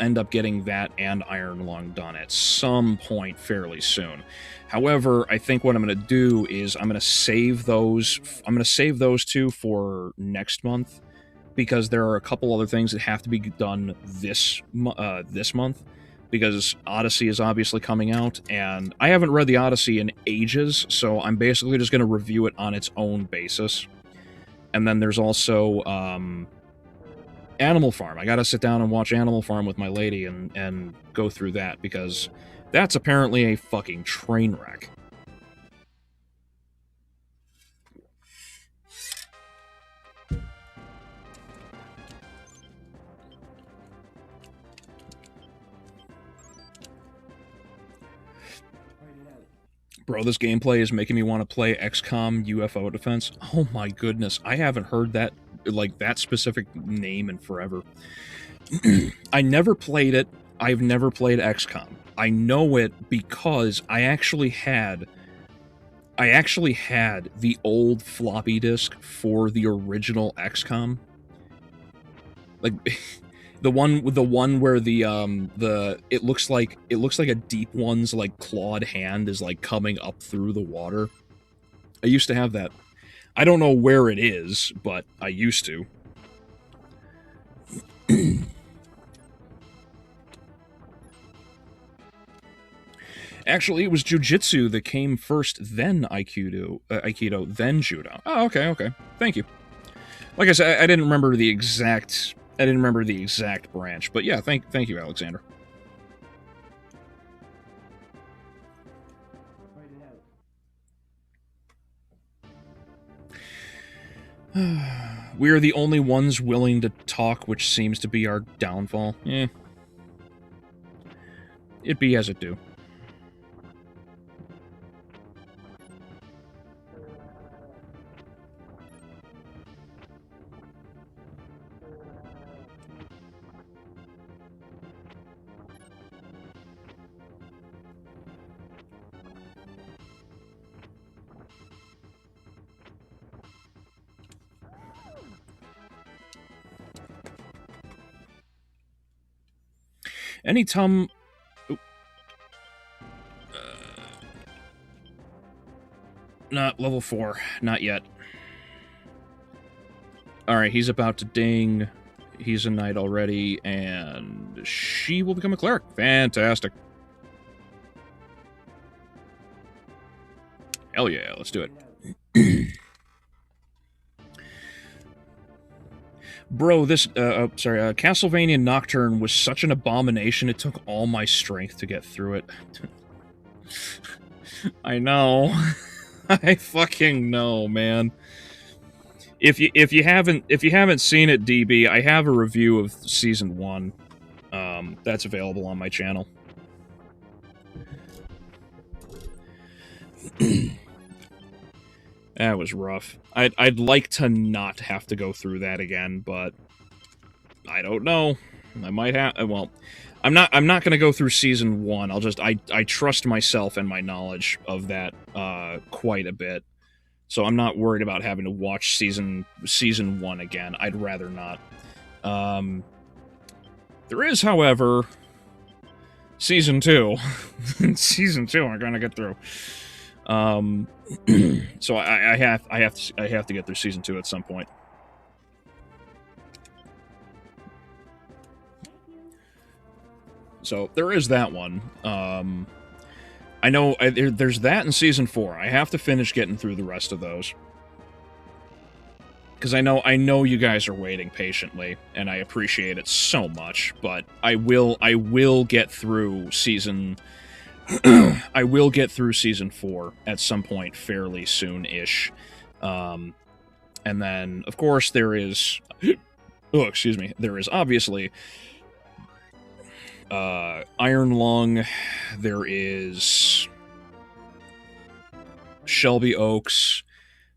end up getting that and Iron Lung done at some point fairly soon. However, I think what I'm going to do is I'm going to save those. I'm going to save those two for next month, because there are a couple other things that have to be done this month, because Odyssey is obviously coming out, and I haven't read the Odyssey in ages, so I'm basically just going to review it on its own basis. And then there's also Animal Farm. I gotta sit down and watch Animal Farm with my lady and go through that, because that's apparently a fucking train wreck. Bro, this gameplay is making me want to play XCOM UFO Defense. Oh my goodness, I haven't heard that, like, that specific name in forever. I never played it. I've never played XCOM. I know it because I actually had the old floppy disk for the original XCOM. Like the one where it looks like a deep one's like clawed hand is like coming up through the water. I used to have that. I don't know where it is, but I used to. Actually, it was Jiu-Jitsu that came first, then Aikido, then Judo. Oh, okay. Thank you. Like I said, I didn't remember the exact branch, but yeah, thank you, Alexander. We are the only ones willing to talk, which seems to be our downfall. Eh. It be as it do. Anytime... Not level 4. Not yet. Alright, he's about to ding. He's a knight already, and she will become a cleric. Fantastic. Hell yeah, let's do it. Bro, this, Castlevania Nocturne was such an abomination, it took all my strength to get through it. I know. I fucking know, man. If you haven't seen it, DB, I have a review of Season 1. That's available on my channel. That was rough. I'd like to not have to go through that again, but I don't know. I might have. Well, I'm not going to go through Season 1. I trust myself and my knowledge of that quite a bit. So I'm not worried about having to watch season 1 again. I'd rather not. There is, however, Season 2. Season 2 I'm going to get through. So I have to get through Season 2 at some point. So there is that one. I know there's that in Season 4. I have to finish getting through the rest of those. Because I know you guys are waiting patiently, and I appreciate it so much, but I will get through Season... I will get through Season 4 at some point fairly soon-ish. And then, of course, there is... Oh, excuse me. There is obviously... Iron Lung, there is Shelby Oaks,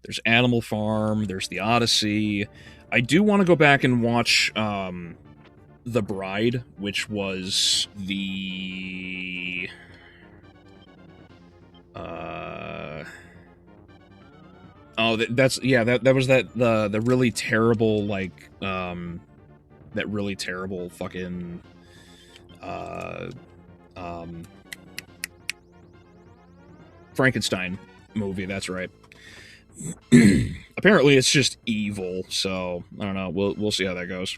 there's Animal Farm, there's the Odyssey. I do want to go back and watch The Bride, which was the that was the really terrible, like really terrible fucking Frankenstein movie. That's right. Apparently, it's just evil. So I don't know. We'll see how that goes.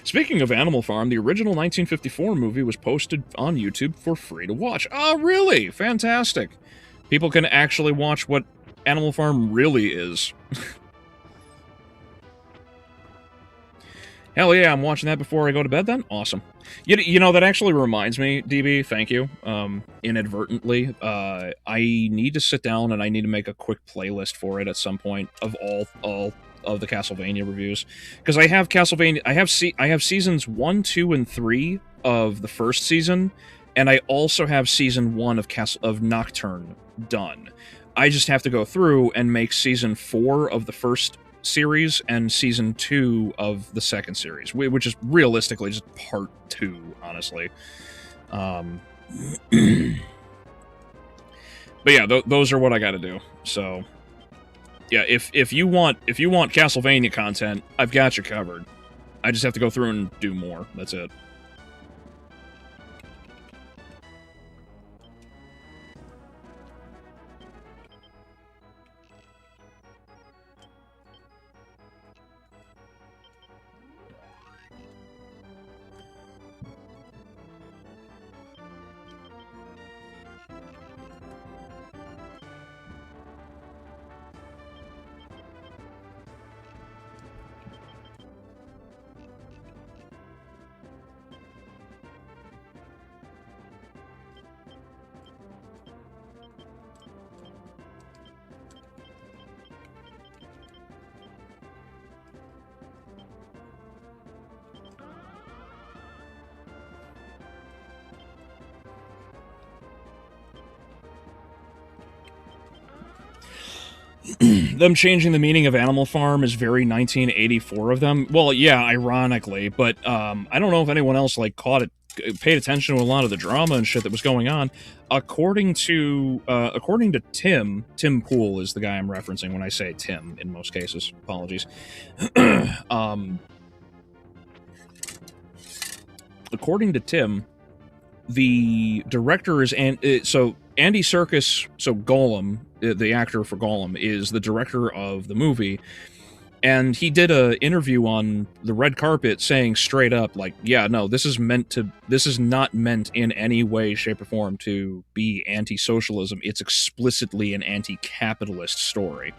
Speaking of Animal Farm, the original 1954 movie was posted on YouTube for free to watch. Oh, really? Fantastic. People can actually watch what Animal Farm really is. Hell yeah, I'm watching that before I go to bed then? Awesome. You know, that actually reminds me, DB, thank you, inadvertently. I need to sit down and I need to make a quick playlist for it at some point of all of the Castlevania reviews. Because I have Castlevania, I have seasons 1, 2, and 3 of the first season, and I also have season 1 of Nocturne done. I just have to go through and make season 4 of the first series and season 2 of the second series, which is realistically just part 2, honestly. But yeah, those are what I got to do. So yeah, if you want Castlevania content, I've got you covered. I just have to go through and do more. That's it. Them changing the meaning of Animal Farm is very 1984 of them. Well, yeah, ironically, but I don't know if anyone else like caught it, paid attention to a lot of the drama and shit that was going on. According to Tim Pool is the guy I'm referencing when I say Tim in most cases. Apologies. According to Tim, the director is so Andy Serkis, so Gollum, the actor for Gollum, is the director of the movie, and he did a interview on the red carpet saying straight up, like, yeah, no, this is not meant in any way, shape, or form to be anti-socialism. It's explicitly an anti-capitalist story.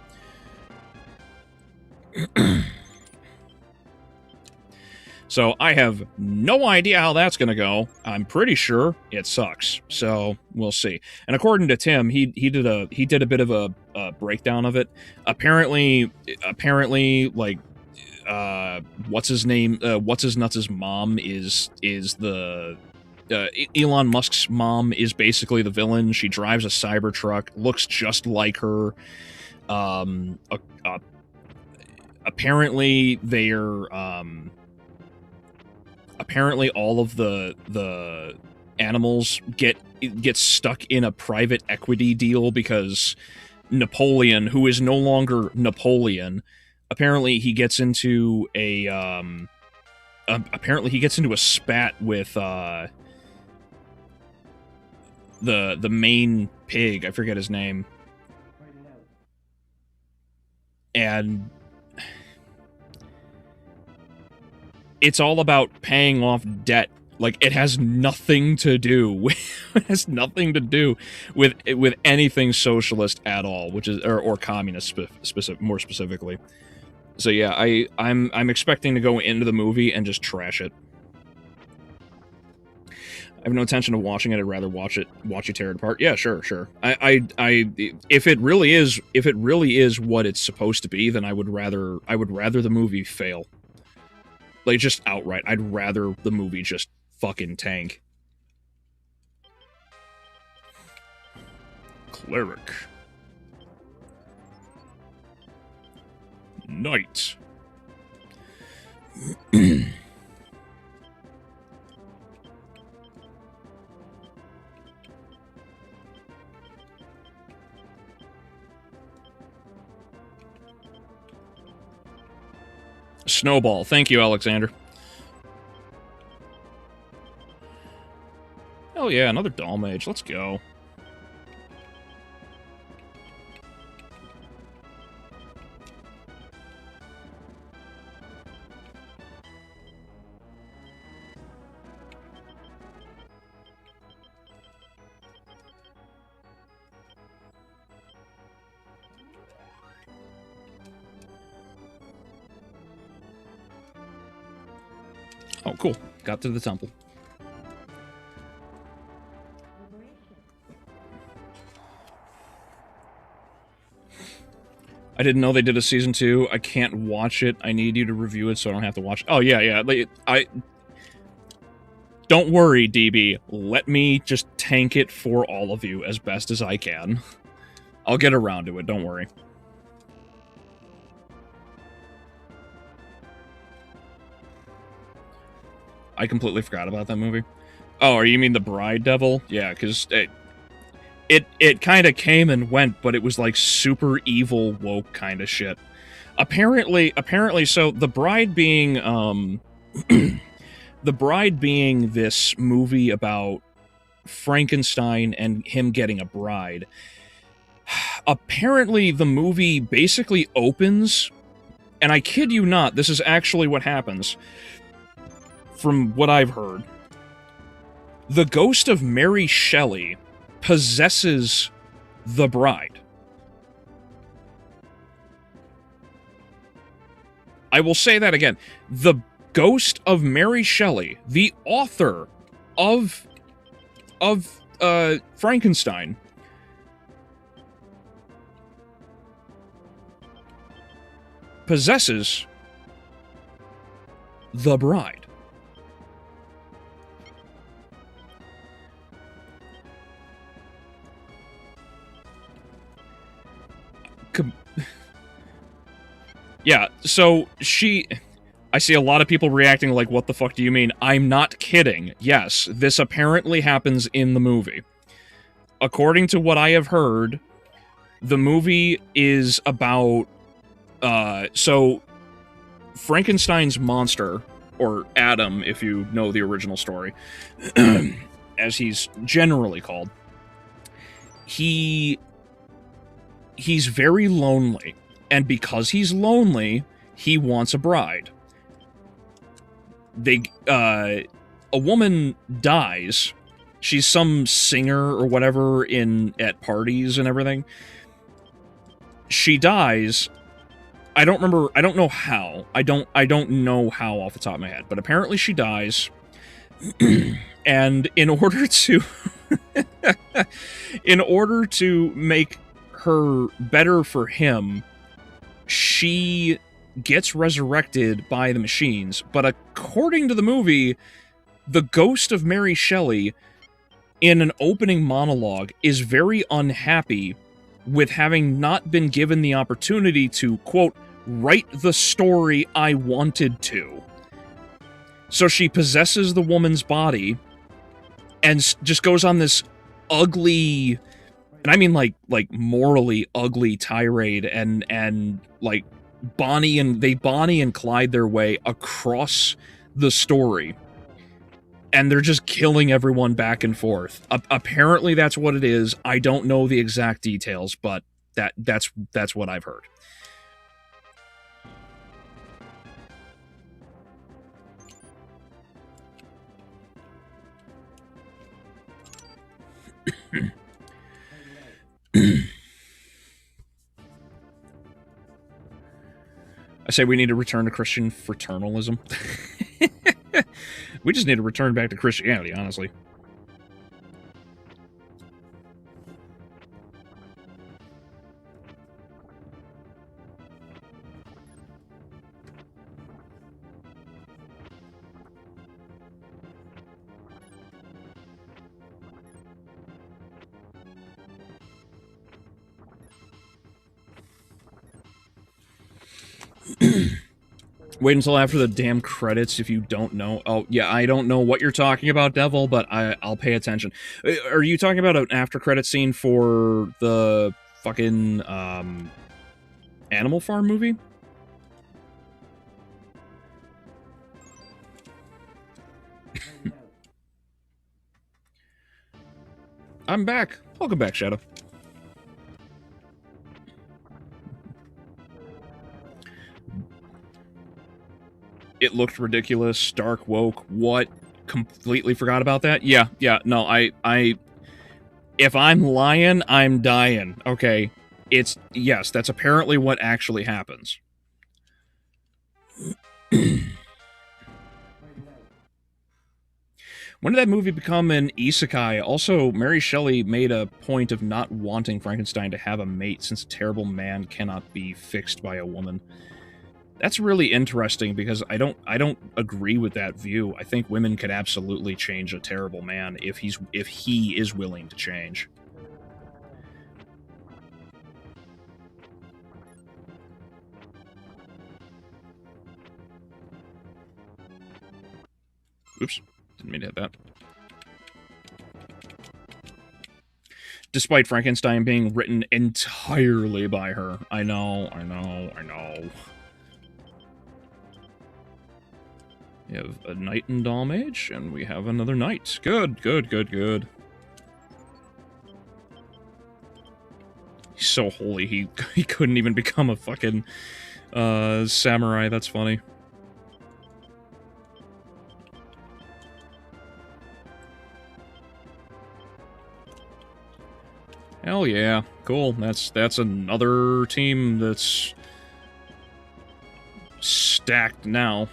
So I have no idea how that's going to go. I'm pretty sure it sucks. So we'll see. And according to Tim, he did a bit of a breakdown of it. Apparently, like, what's his name? What's his nuts' mom is the Elon Musk's mom is basically the villain. She drives a Cybertruck, looks just like her. Apparently they're apparently all of the animals get stuck in a private equity deal because Napoleon, who is no longer Napoleon, apparently he gets into a spat with the main pig. I forget his name. And it's all about paying off debt. Like, it has nothing to do with, with anything socialist at all, which is or communist more specifically. So yeah, I'm expecting to go into the movie and just trash it. I have no intention of watching it. I'd rather watch you tear it apart. Yeah, sure. If it really is what it's supposed to be, then I would rather the movie fail. Like, just outright. I'd rather the movie just fucking tank. Cleric. Knight. Snowball. Thank you, Alexander. Oh yeah, another doll mage. Let's go. Oh, cool. Got to the temple. I didn't know they did a season 2. I can't watch it. I need you to review it so I don't have to watch it. Oh, yeah. Don't worry, DB. Let me just tank it for all of you as best as I can. I'll get around to it, don't worry. I completely forgot about that movie. Oh, you mean The Bride Devil? Yeah, because it kind of came and went, but it was like super evil woke kind of shit. Apparently, so The Bride being The Bride being this movie about Frankenstein and him getting a bride. Apparently, the movie basically opens, and I kid you not, this is actually what happens. From what I've heard, the ghost of Mary Shelley possesses the bride. I will say that again. The ghost of Mary Shelley, the author of Frankenstein, possesses the bride. Yeah, so I see a lot of people reacting like, what the fuck do you mean? I'm not kidding. Yes, this apparently happens in the movie. According to what I have heard, the movie is about, so Frankenstein's monster, or Adam, if you know the original story, as he's generally called, he's very lonely. And because he's lonely, he wants a bride. A woman dies. She's some singer or whatever at parties and everything. She dies. I don't remember. I don't know how. I don't know how off the top of my head. But apparently she dies. And in order to make her better for him, she gets resurrected by the machines, but according to the movie, the ghost of Mary Shelley, in an opening monologue, is very unhappy with having not been given the opportunity to, quote, write the story I wanted to. So she possesses the woman's body and just goes on this ugly, and I mean like morally ugly tirade, and like Bonnie and Clyde their way across the story, and they're just killing everyone back and forth. Apparently that's what it is. I don't know the exact details, but that's what I've heard. I say we need to return to Christian fraternalism. We just need to return back to Christianity, honestly. Wait until after the damn credits if you don't know. Oh, yeah, I don't know what you're talking about, Devil, but I'll pay attention. Are you talking about an after-credit scene for the fucking, Animal Farm movie? I'm back. Welcome back, Shadow. It looked ridiculous. Dark woke. What? Completely forgot about that? Yeah, no, if I'm lying, I'm dying. Okay. Yes, that's apparently what actually happens. When did that movie become an isekai? Also, Mary Shelley made a point of not wanting Frankenstein to have a mate since a terrible man cannot be fixed by a woman. That's really interesting because I don't agree with that view. I think women could absolutely change a terrible man if he is willing to change. Oops. Didn't mean to hit that. Despite Frankenstein being written entirely by her. I know. We have a knight and doll mage, and we have another knight. Good. He's so holy, he couldn't even become a fucking samurai. That's funny. Hell yeah. Cool. That's another team that's stacked now.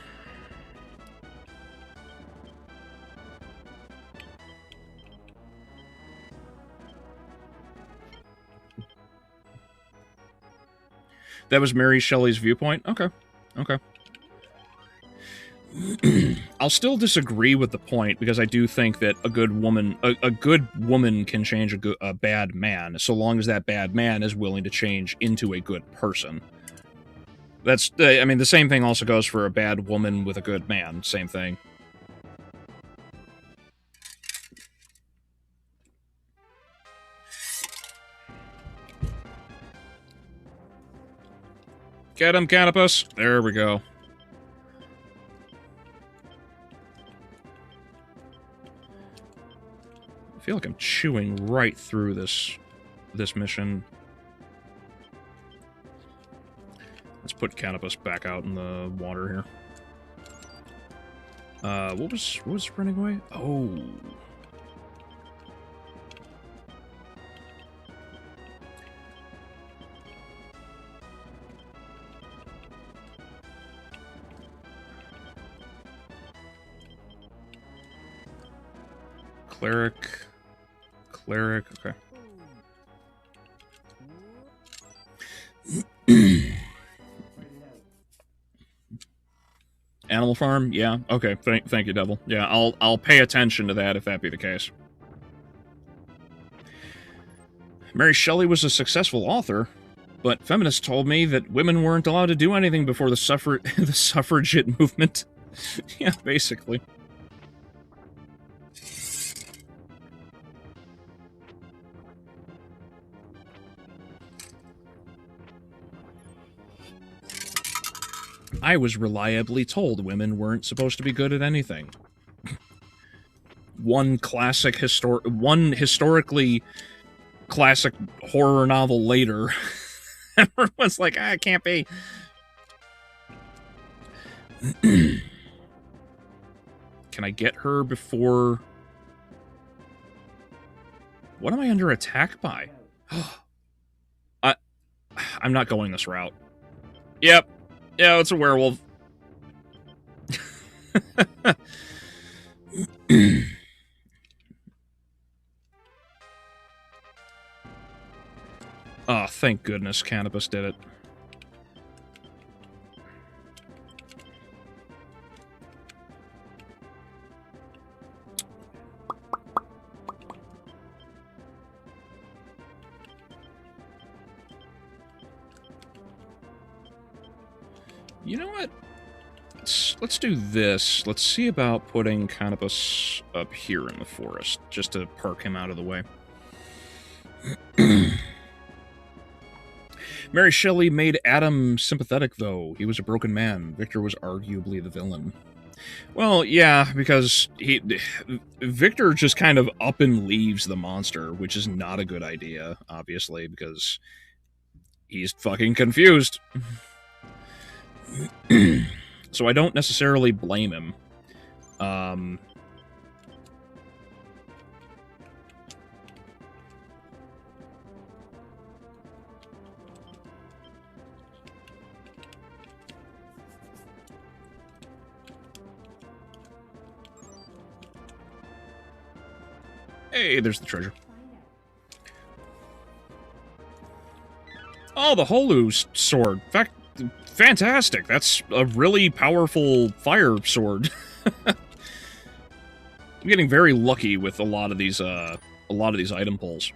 That was Mary Shelley's viewpoint? Okay. I'll still disagree with the point because I do think that a good woman can change a bad man so long as that bad man is willing to change into a good person. That's I mean the same thing also goes for a bad woman with a good man. Same thing. Get him, Canopus. There we go. I feel like I'm chewing right through this mission. Let's put Canopus back out in the water here. What was running away? Oh. Cleric, okay. Animal Farm? Yeah, okay, thank you, Devil. Yeah, I'll pay attention to that if that be the case. Mary Shelley was a successful author, but feminists told me that women weren't allowed to do anything before the suffragette movement. Yeah, basically. I was reliably told women weren't supposed to be good at anything. One historically classic horror novel later, everyone's like, it can't be. Can I get her before... What am I under attack by? I'm not going this route. Yep. Yeah, it's a werewolf. Oh, thank goodness Canopus did it. You know what? Let's do this. Let's see about putting Canopus up here in the forest, just to park him out of the way. Mary Shelley made Adam sympathetic, though. He was a broken man. Victor was arguably the villain. Well, yeah, because Victor just kind of up and leaves the monster, which is not a good idea, obviously, because he's fucking confused. So I don't necessarily blame him. Hey, there's the treasure. Oh, the Holu's sword. In fact, fantastic. That's a really powerful fire sword. I'm getting very lucky with a lot of these item pulls.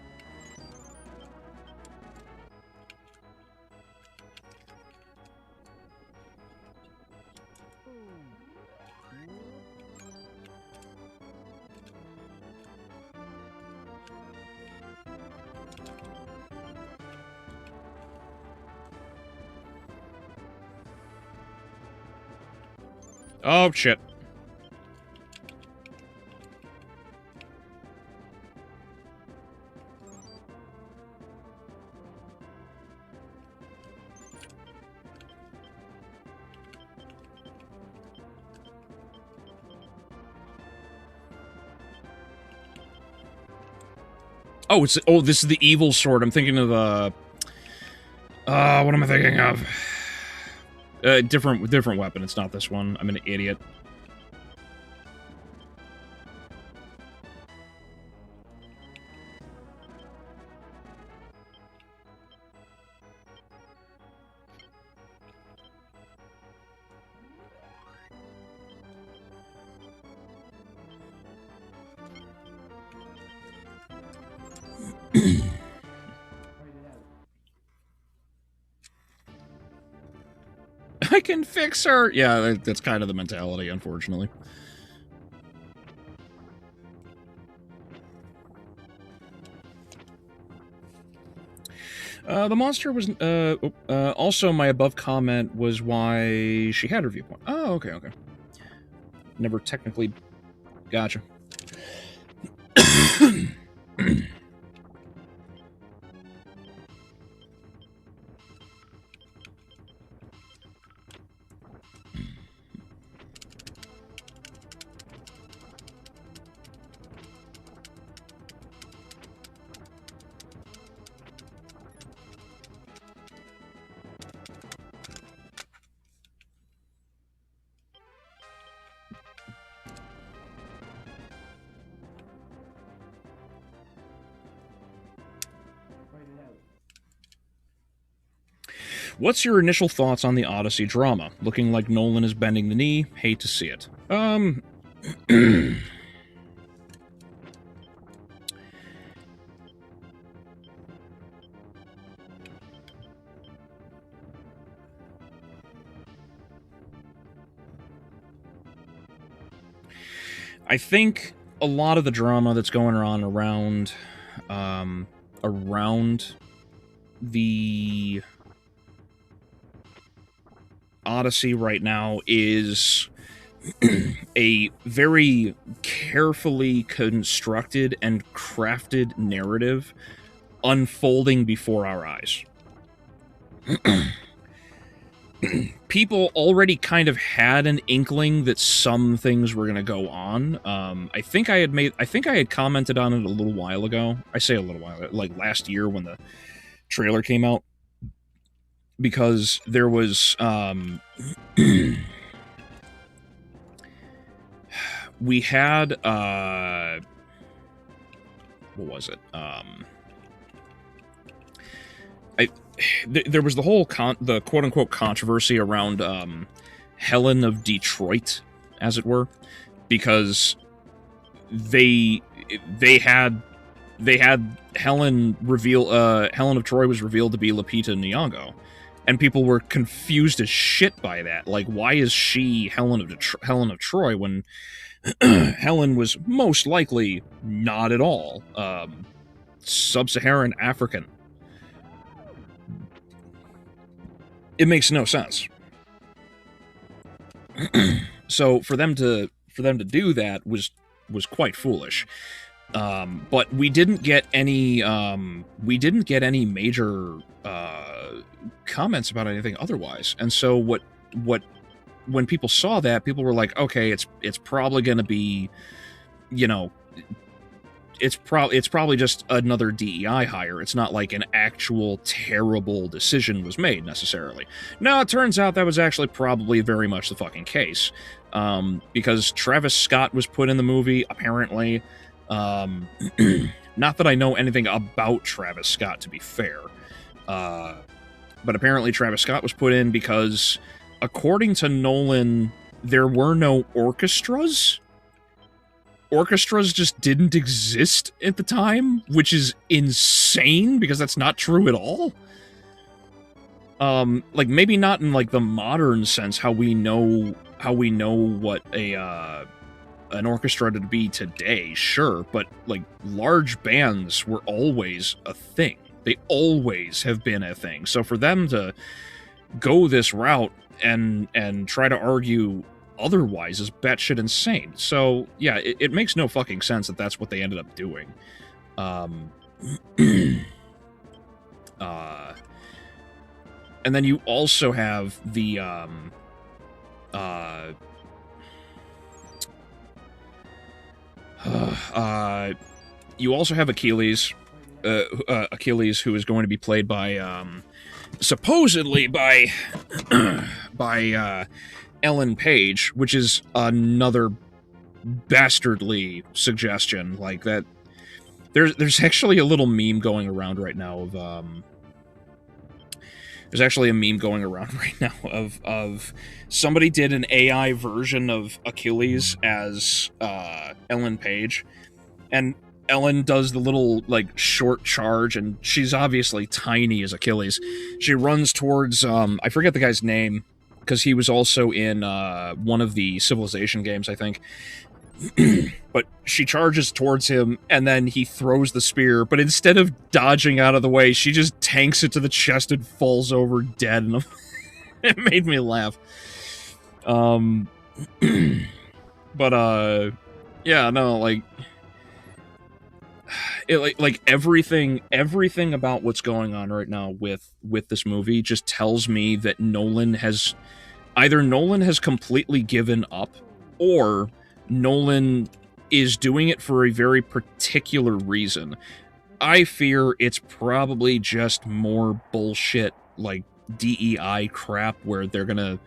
Oh, shit. Oh, this is the evil sword. I'm thinking of what am I thinking of? Different weapon. It's not this one. I'm an idiot. I can fix her! Yeah, that's kind of the mentality, unfortunately. The monster was, also my above comment was why she had her viewpoint. Oh, okay. Never technically... Gotcha. What's your initial thoughts on the Odyssey drama? Looking like Nolan is bending the knee. Hate to see it. I think a lot of the drama that's going on around the Odyssey right now is a very carefully constructed and crafted narrative unfolding before our eyes. People already kind of had an inkling that some things were going to go on. I think I had commented on it a little while ago. I say a little while, like last year when the trailer came out, because there was we had what was it? There was the whole the quote-unquote controversy around Helen of Detroit, as it were, because they had Helen of Troy was revealed to be Lupita Nyong'o, and people were confused as shit by that. Like, why is she Helen of Troy when Helen was most likely not at all sub-Saharan African? It makes no sense. So for them to do that was quite foolish. But we didn't get any major comments about anything otherwise. And so when people saw that, people were like, okay, it's probably going to be, you know, it's probably just another DEI hire. It's not like an actual terrible decision was made necessarily. No, it turns out that was actually probably very much the fucking case. Because Travis Scott was put in the movie, apparently. Not that I know anything about Travis Scott, to be fair. But apparently Travis Scott was put in because, according to Nolan, there were no orchestras. Orchestras just didn't exist at the time, which is insane, because that's not true at all. Like, maybe not in, like, the modern sense, how we know what an orchestra to be today, sure, but, like, large bands were always a thing. They always have been a thing. So for them to go this route and try to argue otherwise is batshit insane. So, yeah, it makes no fucking sense that that's what they ended up doing. And then you also have the, you also have Achilles, Achilles, who is going to be played by, supposedly by, by, Ellen Page, which is another bastardly suggestion. Like, that, there's actually a little meme going around right now of, there's actually a meme going around right now of somebody did an AI version of Achilles as Ellen Page, and Ellen does the little, like, short charge, and she's obviously tiny as Achilles. She runs towards, I forget the guy's name, because he was also in one of the Civilization games, I think. But she charges towards him, and then he throws the spear, but instead of dodging out of the way, she just tanks it to the chest and falls over dead. And it made me laugh. But, yeah, no, like, like everything about what's going on right now with this movie just tells me that Nolan has completely given up, or Nolan is doing it for a very particular reason. I fear it's probably just more bullshit, like DEI crap, where they're gonna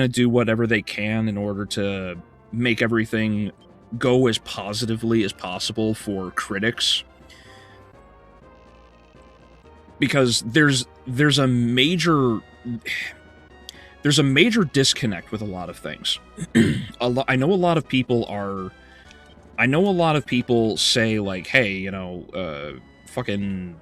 do whatever they can in order to make everything go as positively as possible for critics. Because there's a major disconnect with a lot of things. I know a lot of people say, like, hey, you know, fucking,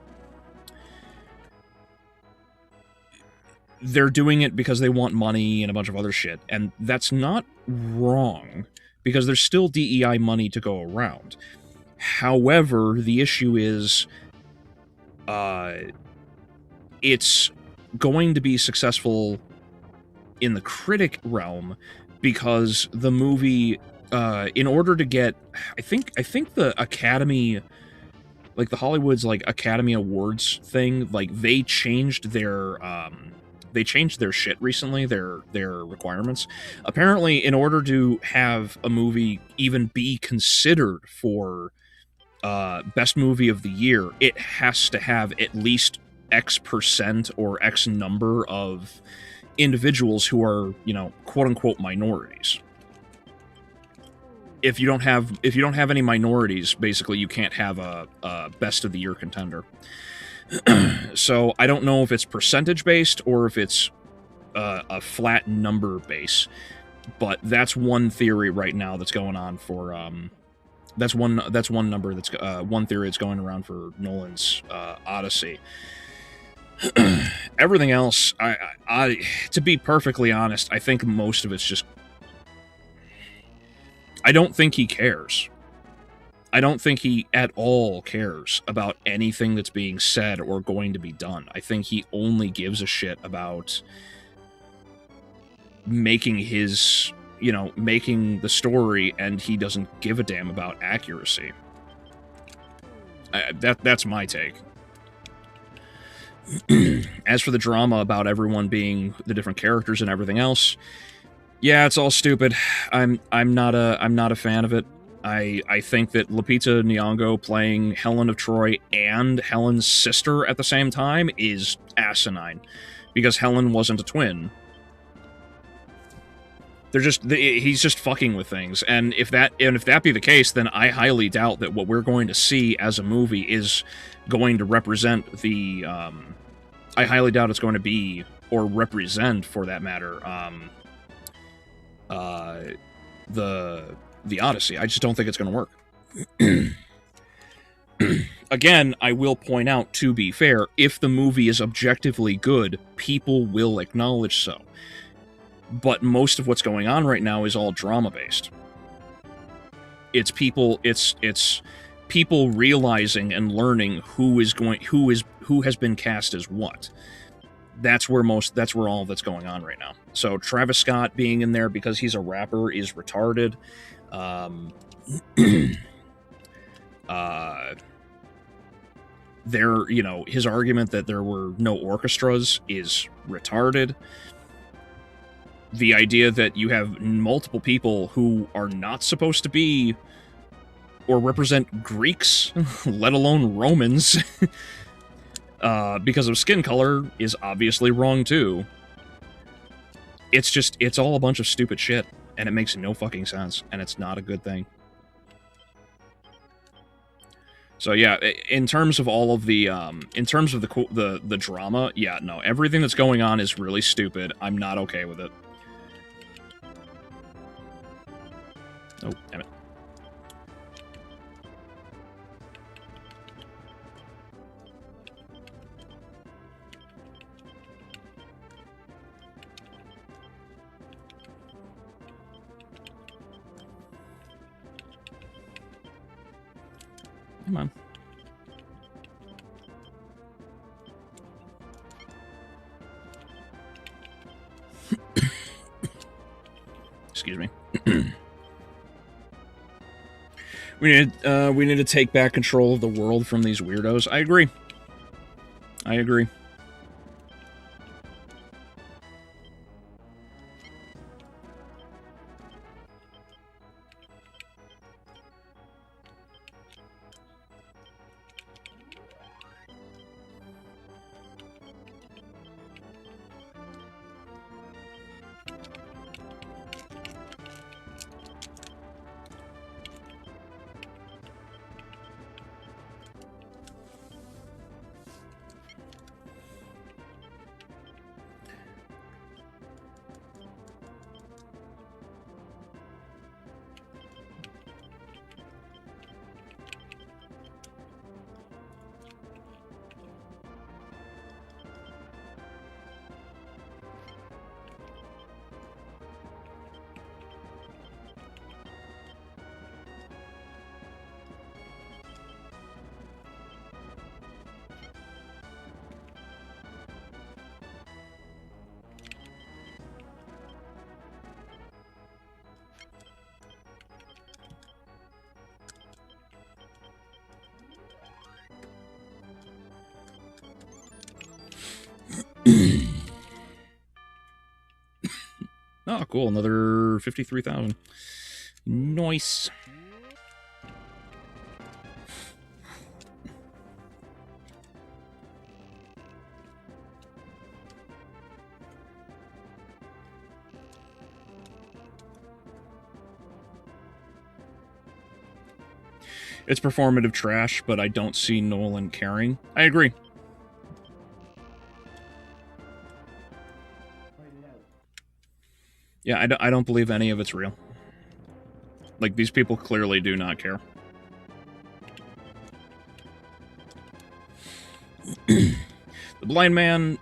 they're doing it because they want money and a bunch of other shit, and that's not wrong, because there's still DEI money to go around. However, the issue is, it's going to be successful in the critic realm because the movie, in order to get, I think the Academy, like the Hollywood's like Academy Awards thing, like they changed their shit recently, their requirements. Apparently, in order to have a movie even be considered for best movie of the year, it has to have at least X% or X number of individuals who are, you know, quote unquote minorities. If you don't have any minorities, basically you can't have a best of the year contender. So I don't know if it's percentage based or if it's a flat number base, but that's one theory right now that's going on for that's one number that's one theory that's going around for Nolan's Odyssey. Everything else, I to be perfectly honest, I think most of it's just, I don't think he cares. I don't think he at all cares about anything that's being said or going to be done. I think he only gives a shit about making his, making the story, and he doesn't give a damn about accuracy. That's my take. As for the drama about everyone being the different characters and everything else, yeah, it's all stupid. I'm not a fan of it. I think that Lupita Nyong'o playing Helen of Troy and Helen's sister at the same time is asinine, because Helen wasn't a twin. He's just fucking with things, and if that be the case, then I highly doubt that what we're going to see as a movie is going to represent the. I highly doubt it's going to be, or represent, for that matter, the Odyssey. I just don't think it's going to work. Again, I will point out, to be fair, if the movie is objectively good, people will acknowledge so. But most of what's going on right now is all drama-based. It's people realizing and learning who has been cast as what. That's where all that's going on right now. So Travis Scott being in there because he's a rapper is retarded. His argument that there were no orchestras is retarded. The idea that you have multiple people who are not supposed to be or represent Greeks, let alone Romans, because of skin color is obviously wrong too. It's all a bunch of stupid shit, and it makes no fucking sense, and it's not a good thing. So yeah, in terms of all of the, the drama, yeah, no, everything that's going on is really stupid. I'm not okay with it. Oh, damn it. Come on. Excuse me. We need to take back control of the world from these weirdos. I agree. I agree. Oh, cool. Another 53,000. Nice. It's performative trash, but I don't see Nolan caring. I agree. Yeah, I don't believe any of it's real. Like, these people clearly do not care. The blind man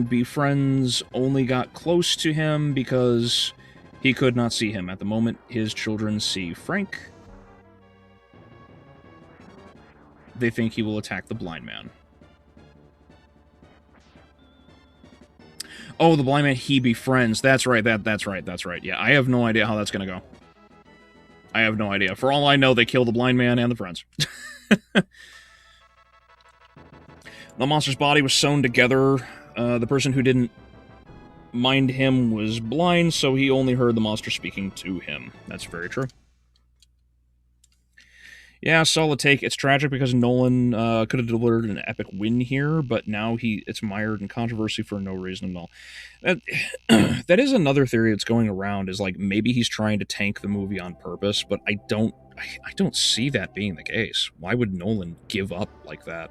befriends only got close to him because he could not see him. At the moment, his children see Frank. They think he will attack the blind man. Oh, the blind man he befriends. That's right. That's right. Yeah, I have no idea how that's gonna go. I have no idea. For all I know, they kill the blind man and the friends. The monster's body was sewn together. The person who didn't mind him was blind, so he only heard the monster speaking to him. That's very true. Yeah, solid take. It's tragic because Nolan could have delivered an epic win here, but now it's mired in controversy for no reason at all. That is another theory that's going around, is like maybe he's trying to tank the movie on purpose, but I don't see that being the case. Why would Nolan give up like that?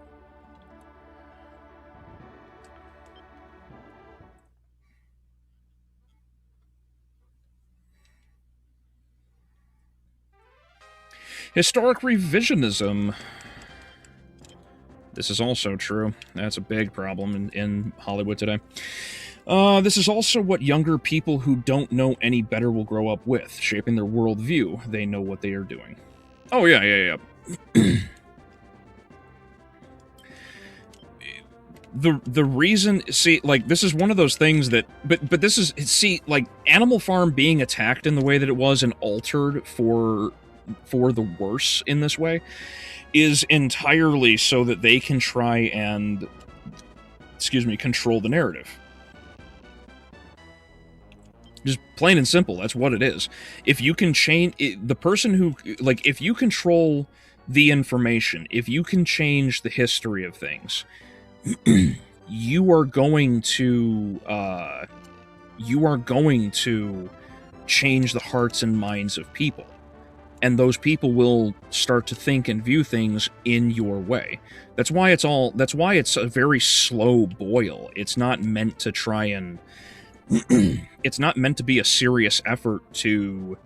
Historic revisionism. This is also true. That's a big problem in Hollywood today. This is also what younger people who don't know any better will grow up with, shaping their worldview. They know what they are doing. Oh, yeah. The reason, see, like, this is one of those things that, but this is, see, like, Animal Farm being attacked in the way that it was and altered for the worse in this way is entirely so that they can try and, control the narrative. Just plain and simple, that's what it is. If you can change, the person who, like, if you control the information, if you can change the history of things, you are going to change the hearts and minds of people. And those people will start to think and view things in your way. That's why it's a very slow boil. It's not meant to try and it's not meant to be a serious effort to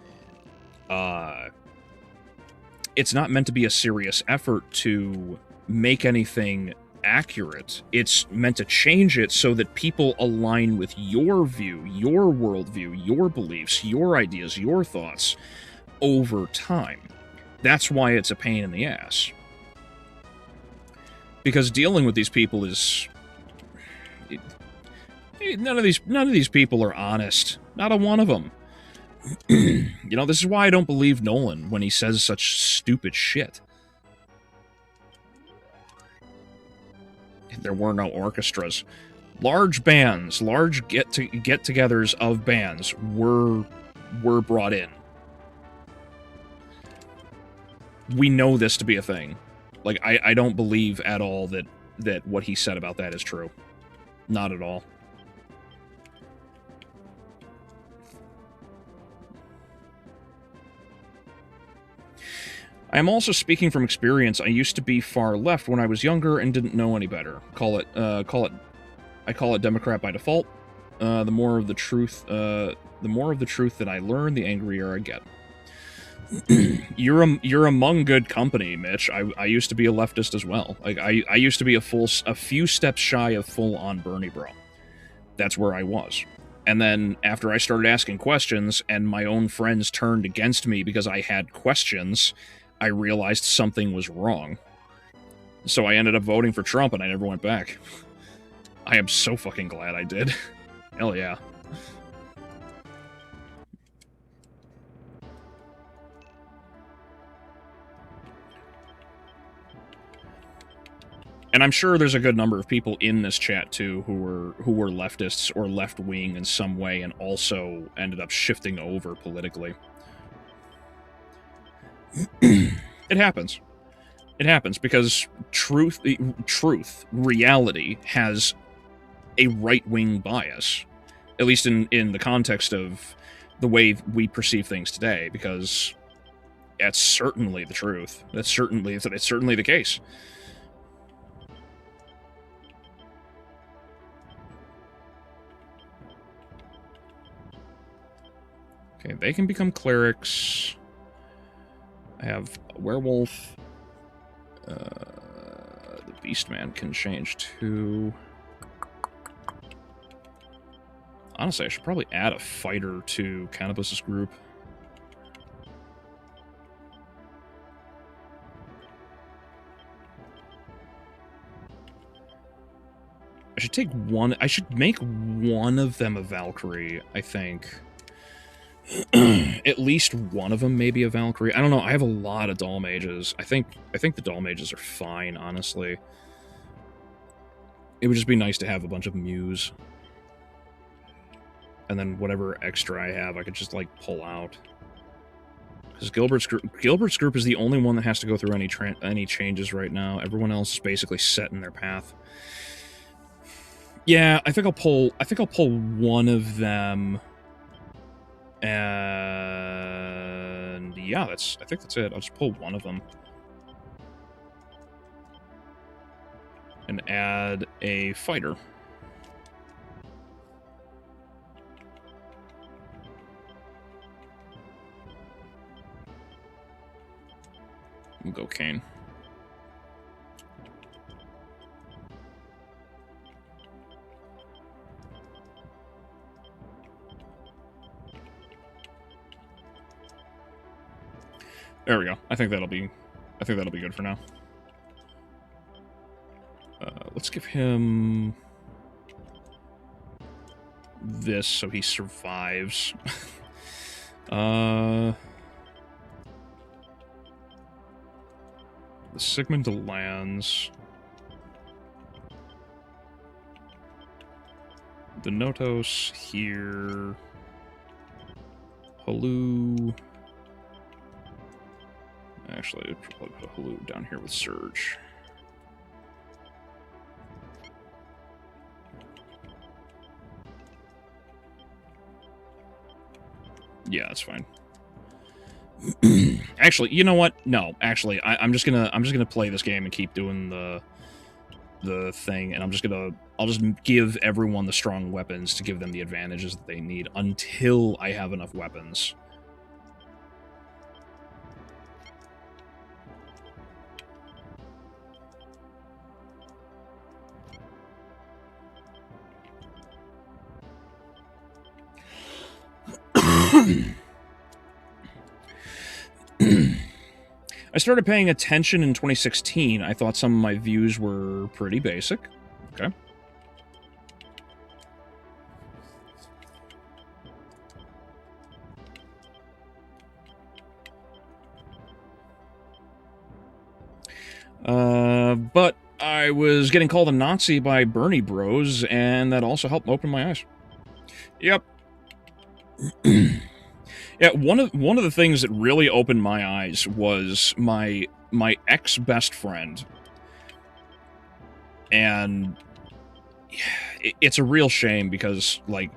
make anything accurate. It's meant to change it so that people align with your view, your worldview, your beliefs, your ideas, your thoughts over time. That's why it's a pain in the ass. Because dealing with these people is... None of these people are honest. Not a one of them. You know, this is why I don't believe Nolan when he says such stupid shit. There were no orchestras. Large bands, large get-togethers of bands were brought in. We know this to be a thing. Like, I don't believe at all that what he said about that is true. Not at all. I am also speaking from experience. I used to be far left when I was younger and didn't know any better. I call it Democrat by default. The more of the truth that I learn, the angrier I get. You're among good company, Mitch. I used to be a leftist as well. Like I used to be a few steps shy of full-on Bernie bro. That's where I was. And then after I started asking questions and my own friends turned against me because I had questions, I realized something was wrong. So I ended up voting for Trump and I never went back. I am so fucking glad I did. Hell yeah. And I'm sure there's a good number of people in this chat too who were leftists or left-wing in some way and also ended up shifting over politically. It happens. It happens because truth, reality has a right-wing bias, at least in the context of the way we perceive things today, because that's certainly the truth. It's certainly the case. Okay, they can become clerics. I have a werewolf. The Beastman can change to... Honestly, I should probably add a fighter to Cannabis's group. I should take one. I should make one of them a Valkyrie, I think. At least one of them maybe a Valkyrie. I don't know. I have a lot of doll mages. I think the doll mages are fine, honestly. It would just be nice to have a bunch of Mews. And then whatever extra I have, I could just, like, pull out. Because Gilbert's group is the only one that has to go through any changes right now. Everyone else is basically set in their path. Yeah, I think I'll pull one of them. And yeah, I think that's it. I'll just pull one of them. And add a fighter. We'll go Kane. There we go. I think that'll be good for now. Let's give him this so he survives. The Sigmund lands. The Notos here. Halu. Actually, I'd probably put Halu down here with Surge. Yeah, that's fine. Actually, you know what? No, actually, I'm just gonna play this game and keep doing the thing, and I'll just give everyone the strong weapons to give them the advantages that they need until I have enough weapons. I started paying attention in 2016. I thought some of my views were pretty basic. Okay. But I was getting called a Nazi by Bernie Bros, and that also helped open my eyes. Yep. Yeah, one of the things that really opened my eyes was my ex-best friend. And it's a real shame because, like,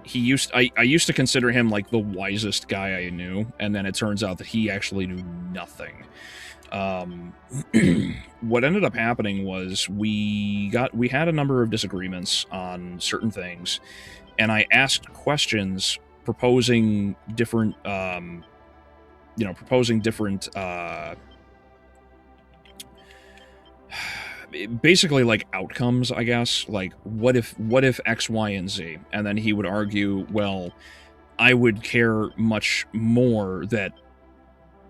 I used to consider him, like, the wisest guy I knew, and then it turns out that he actually knew nothing. What ended up happening was we had a number of disagreements on certain things, and I asked questions proposing different, basically, like, outcomes, I guess. Like, what if X, Y, and Z? And then he would argue, well, I would care much more that,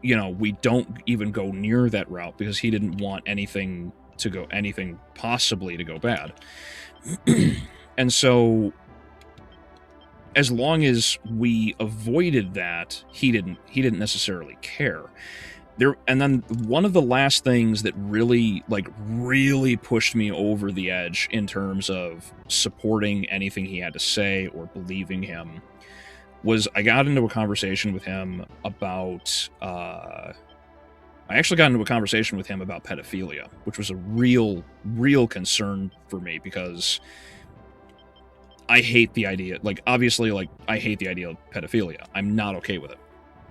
you know, we don't even go near that route because he didn't want anything possibly to go bad. And so, as long as we avoided that, he didn't necessarily care. And then one of the last things that really pushed me over the edge in terms of supporting anything he had to say or believing him was I got into a conversation with him about pedophilia, which was a real concern for me because I hate the idea. Like, obviously, like, I hate the idea of pedophilia. I'm not okay with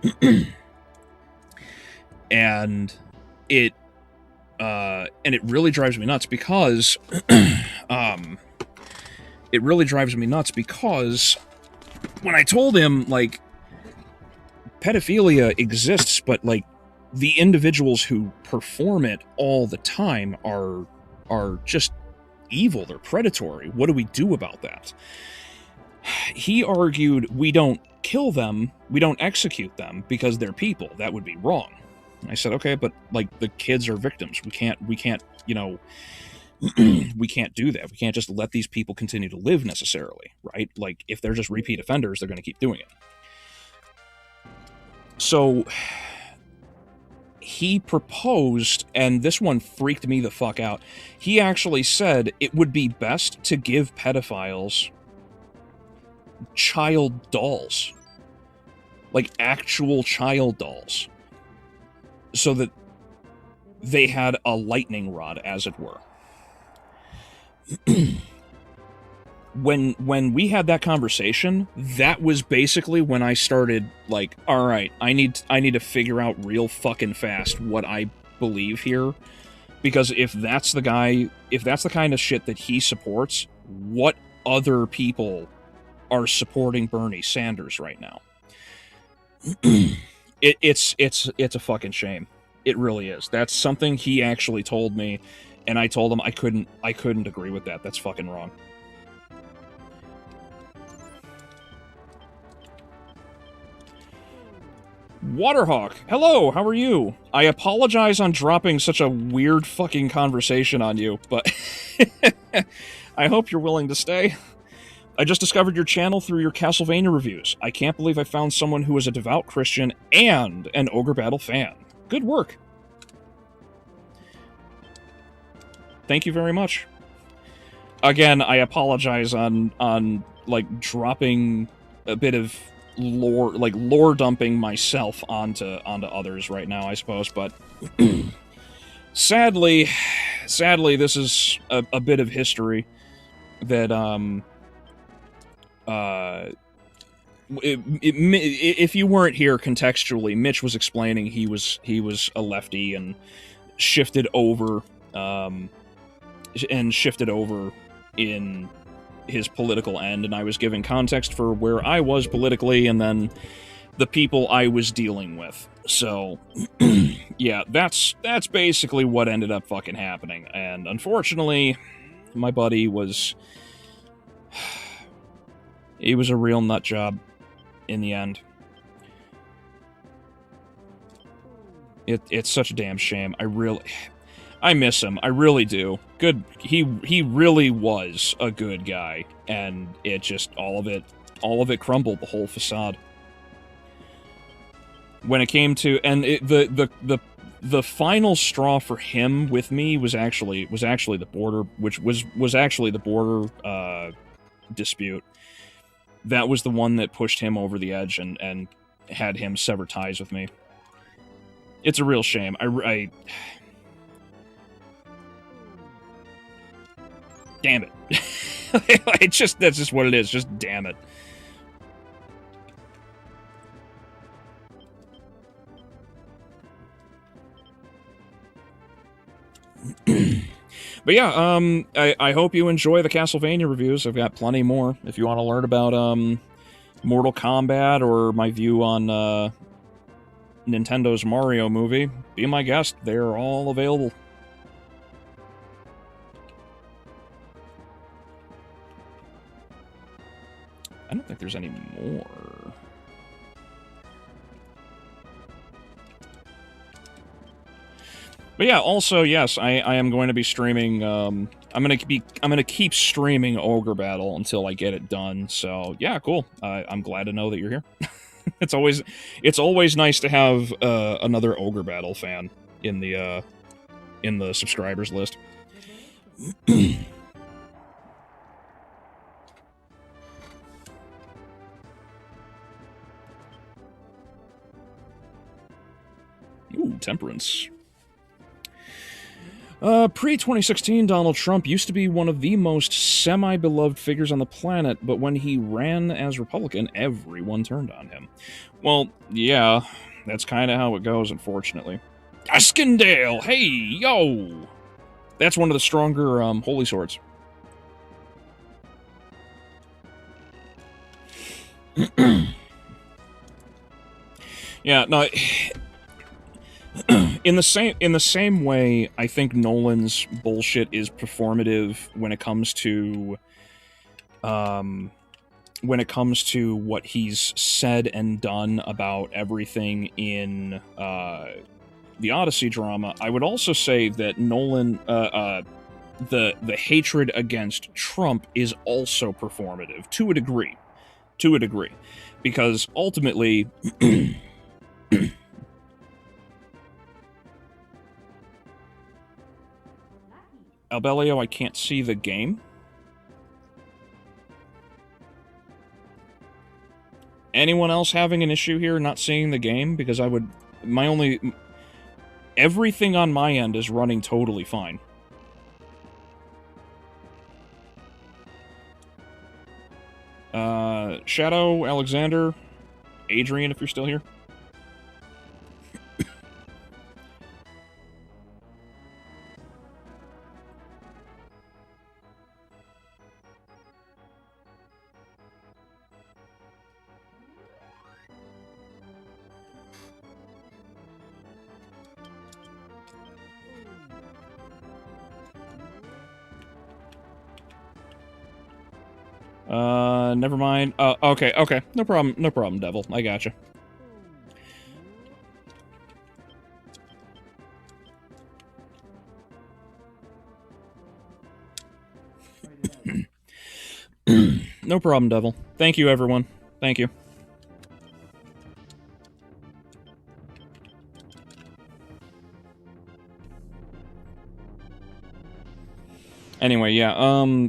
it. And it really drives me nuts because when I told him, like, pedophilia exists, but, like, the individuals who perform it all the time are just evil. They're predatory. What do we do about that? He argued, we don't kill them, we don't execute them because they're people. That would be wrong. I said, okay, but, like, the kids are victims. We can't, you know, we can't do that. We can't just let these people continue to live necessarily, right? Like, if they're just repeat offenders, they're going to keep doing it. So he proposed, and this one freaked me the fuck out. He actually said it would be best to give pedophiles child dolls. Like, actual child dolls. So that they had a lightning rod, as it were. When we had that conversation, that was basically when I started, like, alright, I need to figure out real fucking fast what I believe here. Because if that's the kind of shit that he supports, what other people are supporting Bernie Sanders right now? It's a fucking shame. It really is. That's something he actually told me, and I told him I couldn't agree with that. That's fucking wrong. Waterhawk, hello, how are you? I apologize on dropping such a weird fucking conversation on you, but I hope you're willing to stay. I just discovered your channel through your Castlevania reviews. I can't believe I found someone who is a devout Christian and an Ogre Battle fan. Good work. Thank you very much. Again, I apologize on like dropping a bit of lore dumping myself onto others right now, I suppose, but sadly this is a bit of history that if you weren't here contextually, Mitch was explaining he was a lefty and shifted over in his political end, and I was giving context for where I was politically and then the people I was dealing with. So yeah, that's basically what ended up fucking happening, and unfortunately my buddy was he was a real nut job in the end. It's such a damn shame. I miss him. I really do. Good. He really was a good guy, and it just all of it crumbled, the whole facade. When it came to, and the final straw for him with me was actually the border, which was actually the border dispute. That was the one that pushed him over the edge and had him sever ties with me. It's a real shame. Damn it. That's just what it is. Just damn it. But yeah, I hope you enjoy the Castlevania reviews. I've got plenty more. If you want to learn about Mortal Kombat or my view on Nintendo's Mario movie, be my guest. They're all available. I don't think there's any more. But yeah, also, yes, I am going to be streaming, I'm gonna keep streaming Ogre Battle until I get it done, so yeah, cool. I'm glad to know that you're here. It's always nice to have another Ogre Battle fan in the subscribers list. Ooh, temperance. Pre-2016, Donald Trump used to be one of the most semi-beloved figures on the planet, but when he ran as Republican, everyone turned on him. Well, yeah, that's kind of how it goes, unfortunately. Askendale! Hey, yo! That's one of the stronger, holy swords. Yeah, no... In the same way, I think Nolan's bullshit is performative when it comes to what he's said and done about everything in the Odyssey drama. I would also say that Nolan, the hatred against Trump is also performative to a degree. To a degree. Because ultimately Albeleo, I can't see the game. Anyone else having an issue here not seeing the game? Because I would... Everything on my end is running totally fine. Shadow, Alexander, Adrian, if you're still here. Never mind. Okay. No problem, Devil. I gotcha. No problem, Devil. Thank you, everyone. Thank you. Anyway, yeah,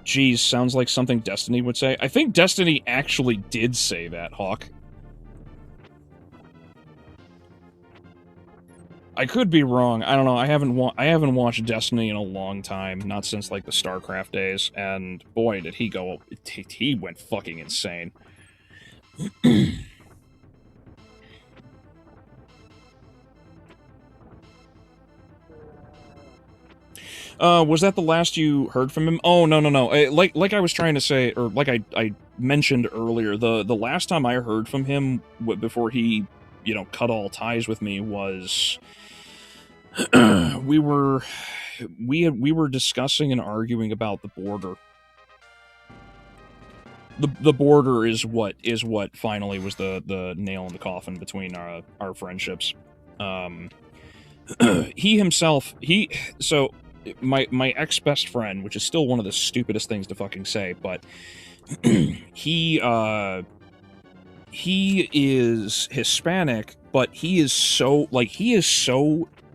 geez, sounds like something Destiny would say. I think Destiny actually did say that, Hawk. I could be wrong. I don't know. I haven't watched Destiny in a long time, not since like the StarCraft days, and boy, did he go... He went fucking insane. Was that the last you heard from him? Oh, no. Like I was trying to say, or like I mentioned earlier, the last time I heard from him before he, you know, cut all ties with me was we were discussing and arguing about the border. The border is what finally was the nail in the coffin between our friendships. He himself, so my ex-best friend, which is still one of the stupidest things to fucking say, but he is Hispanic, but he is so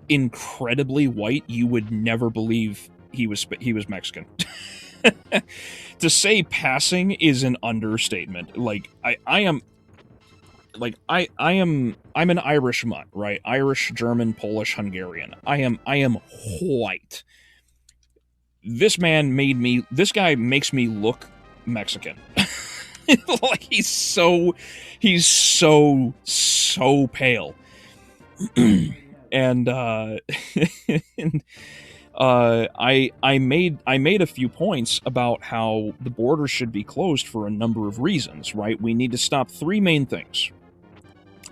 incredibly white, you would never believe he was Mexican. To say passing is an understatement. Like, I'm an Irish mutt, right? Irish, German, Polish, Hungarian. I am white. This guy makes me look Mexican. Like, he's so pale. And I made a few points about how the border should be closed for a number of reasons, right? We need to stop three main things.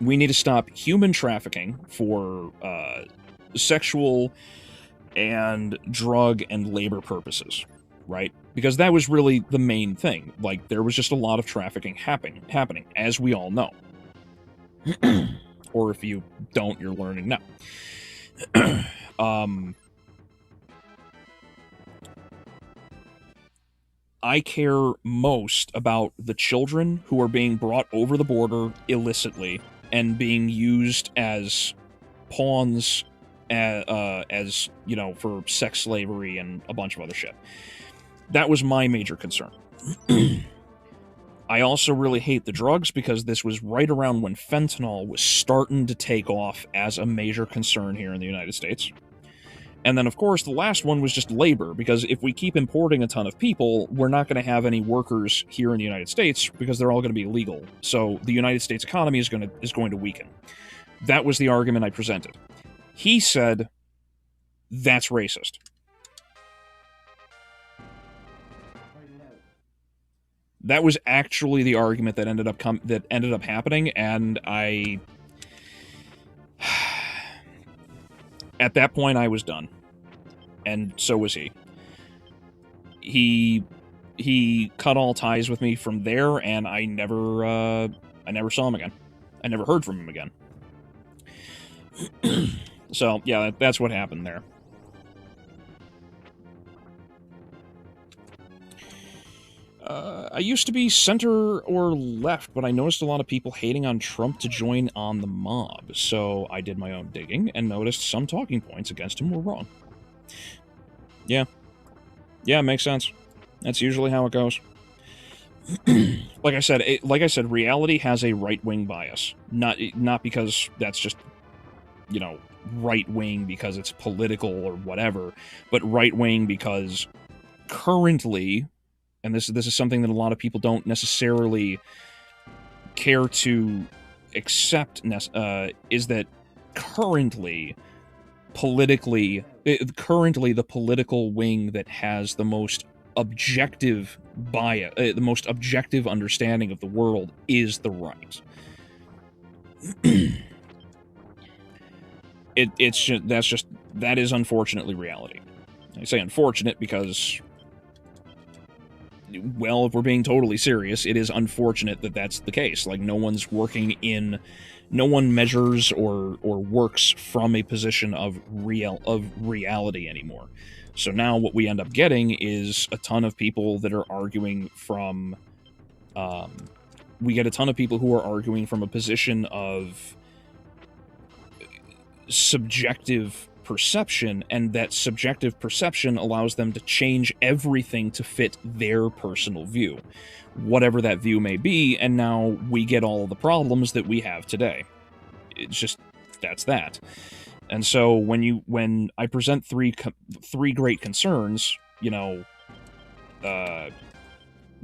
We need to stop human trafficking for sexual and drug and labor purposes, right? Because that was really the main thing. Like, there was just a lot of trafficking happening, as we all know. Or if you don't, you're learning now. I care most about the children who are being brought over the border illicitly and being used as pawns, as you know, for sex slavery and a bunch of other shit. That was my major concern. I also really hate the drugs because this was right around when fentanyl was starting to take off as a major concern here in the United States. And then, of course, the last one was just labor, because if we keep importing a ton of people, we're not going to have any workers here in the United States because they're all going to be illegal. So the United States economy is going to weaken. That was the argument I presented. He said, that's racist. That was actually the argument that ended up happening, and at that point, I was done. And so was he. He cut all ties with me from there, and I never saw him again. I never heard from him again. So, yeah, that's what happened there. I used to be center or left, but I noticed a lot of people hating on Trump to join on the mob, so I did my own digging and noticed some talking points against him were wrong. Yeah. Yeah, makes sense. That's usually how it goes. like I said, reality has a right-wing bias. Not because that's just, you know, right-wing because it's political or whatever, but right-wing because currently, and this is something that a lot of people don't necessarily care to accept, is that currently the political wing that has the most objective bias, the most objective understanding of the world is the right. That is unfortunately reality. I say unfortunate because, well, if we're being totally serious, it is unfortunate that that's the case. Like, no one measures or works from a position of reality anymore. So now what we end up getting is a ton of people that are arguing from, we get a ton of people who are arguing from a position of subjective perception, and that subjective perception allows them to change everything to fit their personal view, whatever that view may be, and now we get all of the problems that we have today. It's just, that's that. And so when I present three great concerns, you know,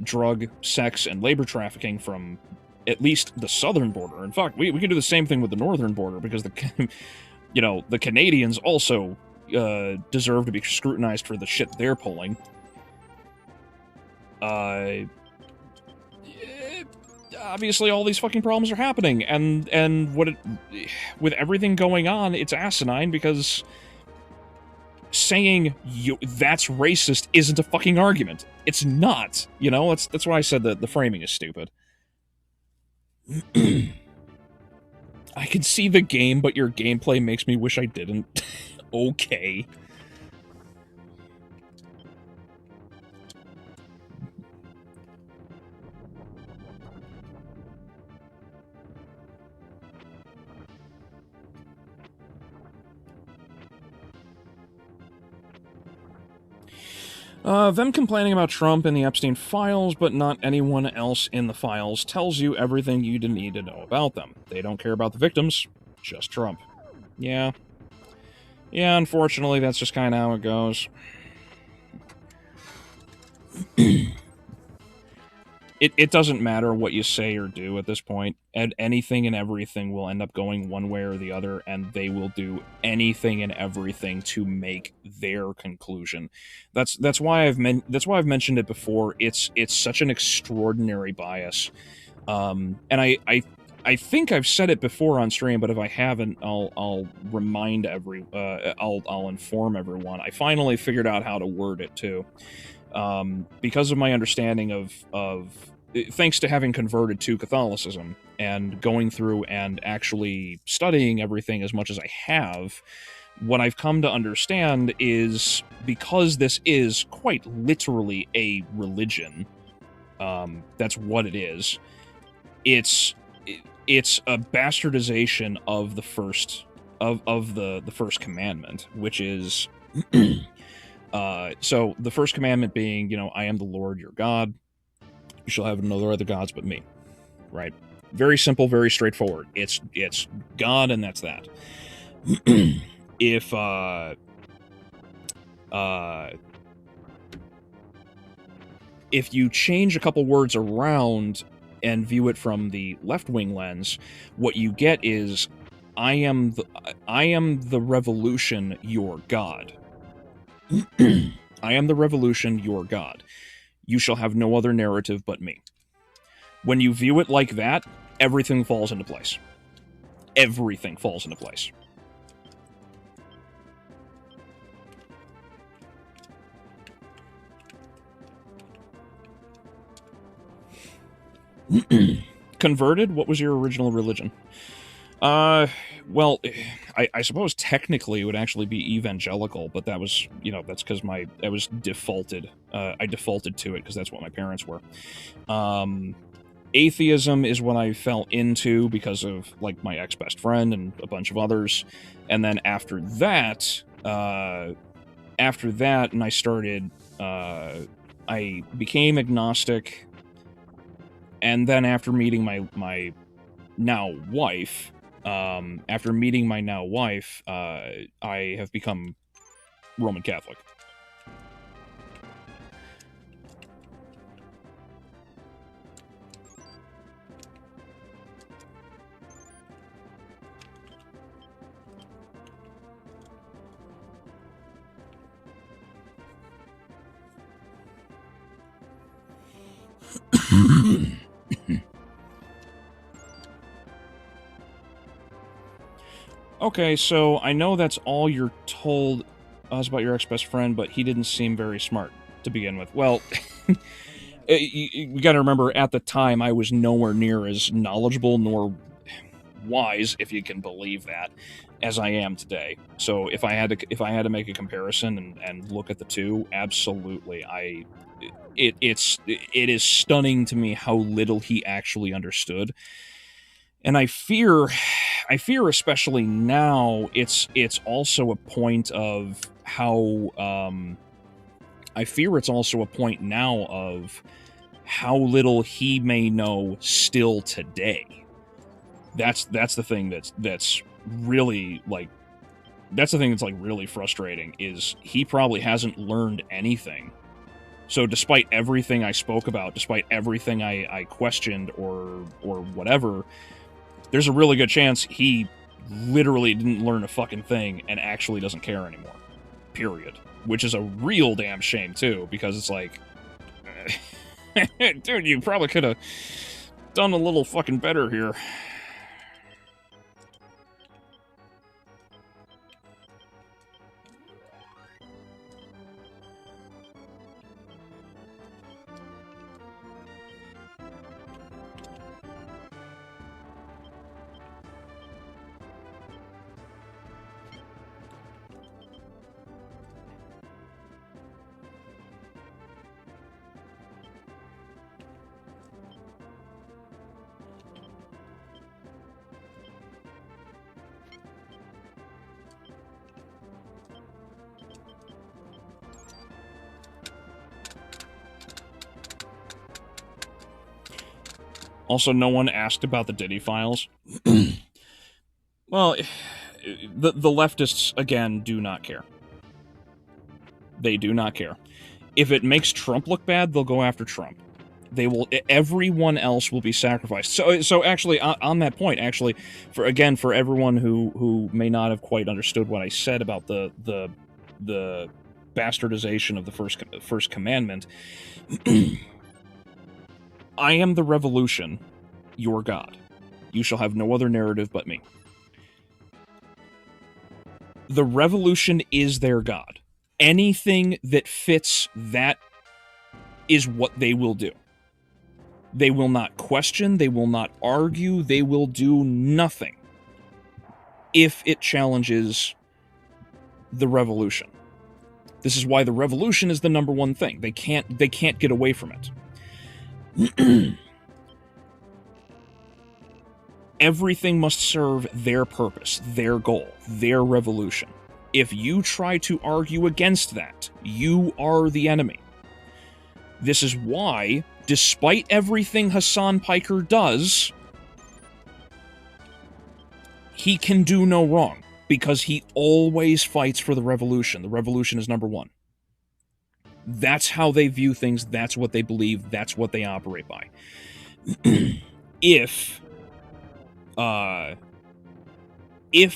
drug, sex, and labor trafficking from at least the southern border. In fact, we can do the same thing with the northern border, because you know, the Canadians also deserve to be scrutinized for the shit they're pulling. Obviously, all these fucking problems are happening, and with everything going on, it's asinine, because saying that's racist isn't a fucking argument. It's not. You know, that's why I said that the framing is stupid. I can see the game, but your gameplay makes me wish I didn't. Okay. Them complaining about Trump and the Epstein files, but not anyone else in the files, tells you everything you need to know about them. They don't care about the victims, just Trump. Yeah. Yeah, unfortunately, that's just kind of how it goes. It doesn't matter what you say or do at this point, and anything and everything will end up going one way or the other, and they will do anything and everything to make their conclusion. That's why I've mentioned it before. It's such an extraordinary bias, and I think I've said it before on stream, but if I haven't, I'll remind I'll inform everyone. I finally figured out how to word it too. Because of my understanding of thanks to having converted to Catholicism and going through and actually studying everything as much as I have, what I've come to understand is, because this is quite literally a religion, that's what it is. It's a bastardization of the first of the first commandment, which is so the first commandment being, you know, I am the Lord your God. You shall have no other gods but me. Right? Very simple, very straightforward. It's God, and that's that. If you change a couple words around and view it from the left-wing lens, what you get is, I am the revolution, your God. I am the revolution, your God. You shall have no other narrative but me. When you view it like that, everything falls into place. Everything falls into place. Converted? What was your original religion? Well, I suppose technically it would actually be evangelical, but that was, you know, that's because I was defaulted. I defaulted to it because that's what my parents were. Atheism is what I fell into because of, like, my ex-best friend and a bunch of others. And then after that, and I started, I became agnostic. And then after meeting my now wife, I have become Roman Catholic. Okay, so I know that's all you're told us about your ex-best friend, but he didn't seem very smart to begin with. Well, you gotta remember, at the time, I was nowhere near as knowledgeable nor wise, if you can believe that, as I am today. So if I had to make a comparison and look at the two, absolutely, it is stunning to me how little he actually understood. And I fear especially now, it's also a point of how I fear it's also a point now of how little he may know still today. That's the thing that's really, like, that's the thing that's, like, really frustrating, is he probably hasn't learned anything. So despite everything I spoke about, despite everything I questioned or whatever, there's a really good chance he literally didn't learn a fucking thing and actually doesn't care anymore. Period. Which is a real damn shame, too, because it's like, dude, you probably could have done a little fucking better here. Also, no one asked about the Diddy files. Well, the leftists, again, do not care. They do not care. If it makes Trump look bad, they'll go after Trump. They will. Everyone else will be sacrificed. So actually, on that point, actually, for everyone who may not have quite understood what I said about the bastardization of the first commandment, I am the revolution, your God. You shall have no other narrative but me. The revolution is their God. Anything that fits that is what they will do. They will not question, they will not argue, they will do nothing if it challenges the revolution. This is why the revolution is the number one thing. They can't get away from it. Everything must serve their purpose, their goal, their revolution. If you try to argue against that, you are the enemy. This is why, despite everything Hassan Piker does, he can do no wrong, because he always fights for the revolution. The revolution is number one. That's how they view things, that's what they believe, that's what they operate by. If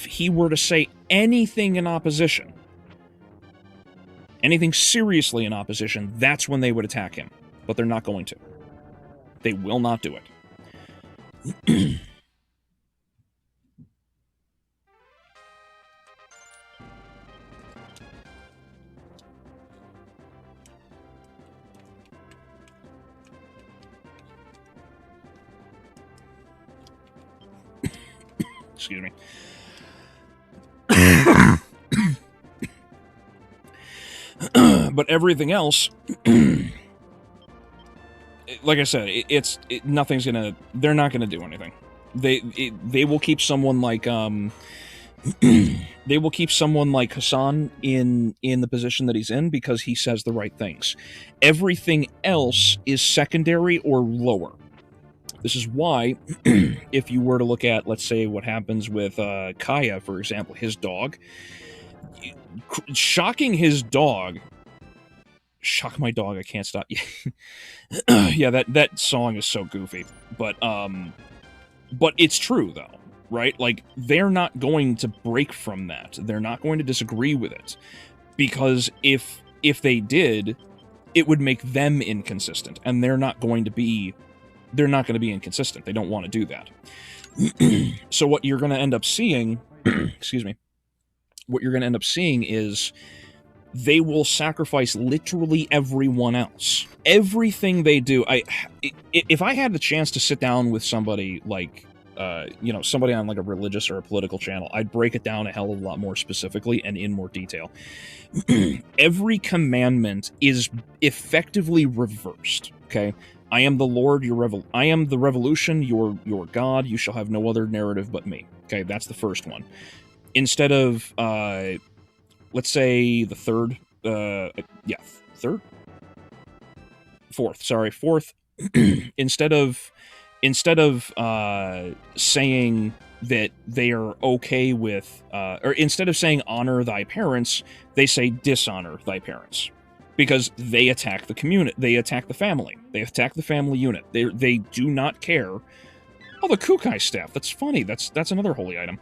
he were to say anything in opposition, anything seriously in opposition, that's when they would attack him. But they're not going to. They will not do it. Excuse me. But everything else, like I said, nothing's gonna. They're not gonna do anything. They will keep someone like they will keep someone like Hassan in the position that he's in because he says the right things. Everything else is secondary or lower. This is why, if you were to look at, let's say, what happens with Kaya, for example, his dog, shocking his dog. Shock my dog, I can't stop. Yeah, that song is so goofy. But it's true, though, right? Like, they're not going to break from that. They're not going to disagree with it. Because if they did, it would make them inconsistent. And they're not going to be inconsistent. They don't want to do that. So what you're going to end up seeing, excuse me, what you're going to end up seeing is they will sacrifice literally everyone else. Everything they do. If I had the chance to sit down with somebody like, somebody on like a religious or a political channel, I'd break it down a hell of a lot more specifically and in more detail. Every commandment is effectively reversed. Okay, I am the Lord, I am the revolution, your God. You shall have no other narrative but me. Okay, that's the first one. Instead of let's say the third, fourth. instead of saying that they are okay with, or instead of saying honor thy parents, they say dishonor thy parents, because they attack the community, they attack the family, they attack the family unit. They do not care. Oh, the Kukai staff. That's funny. That's another holy item.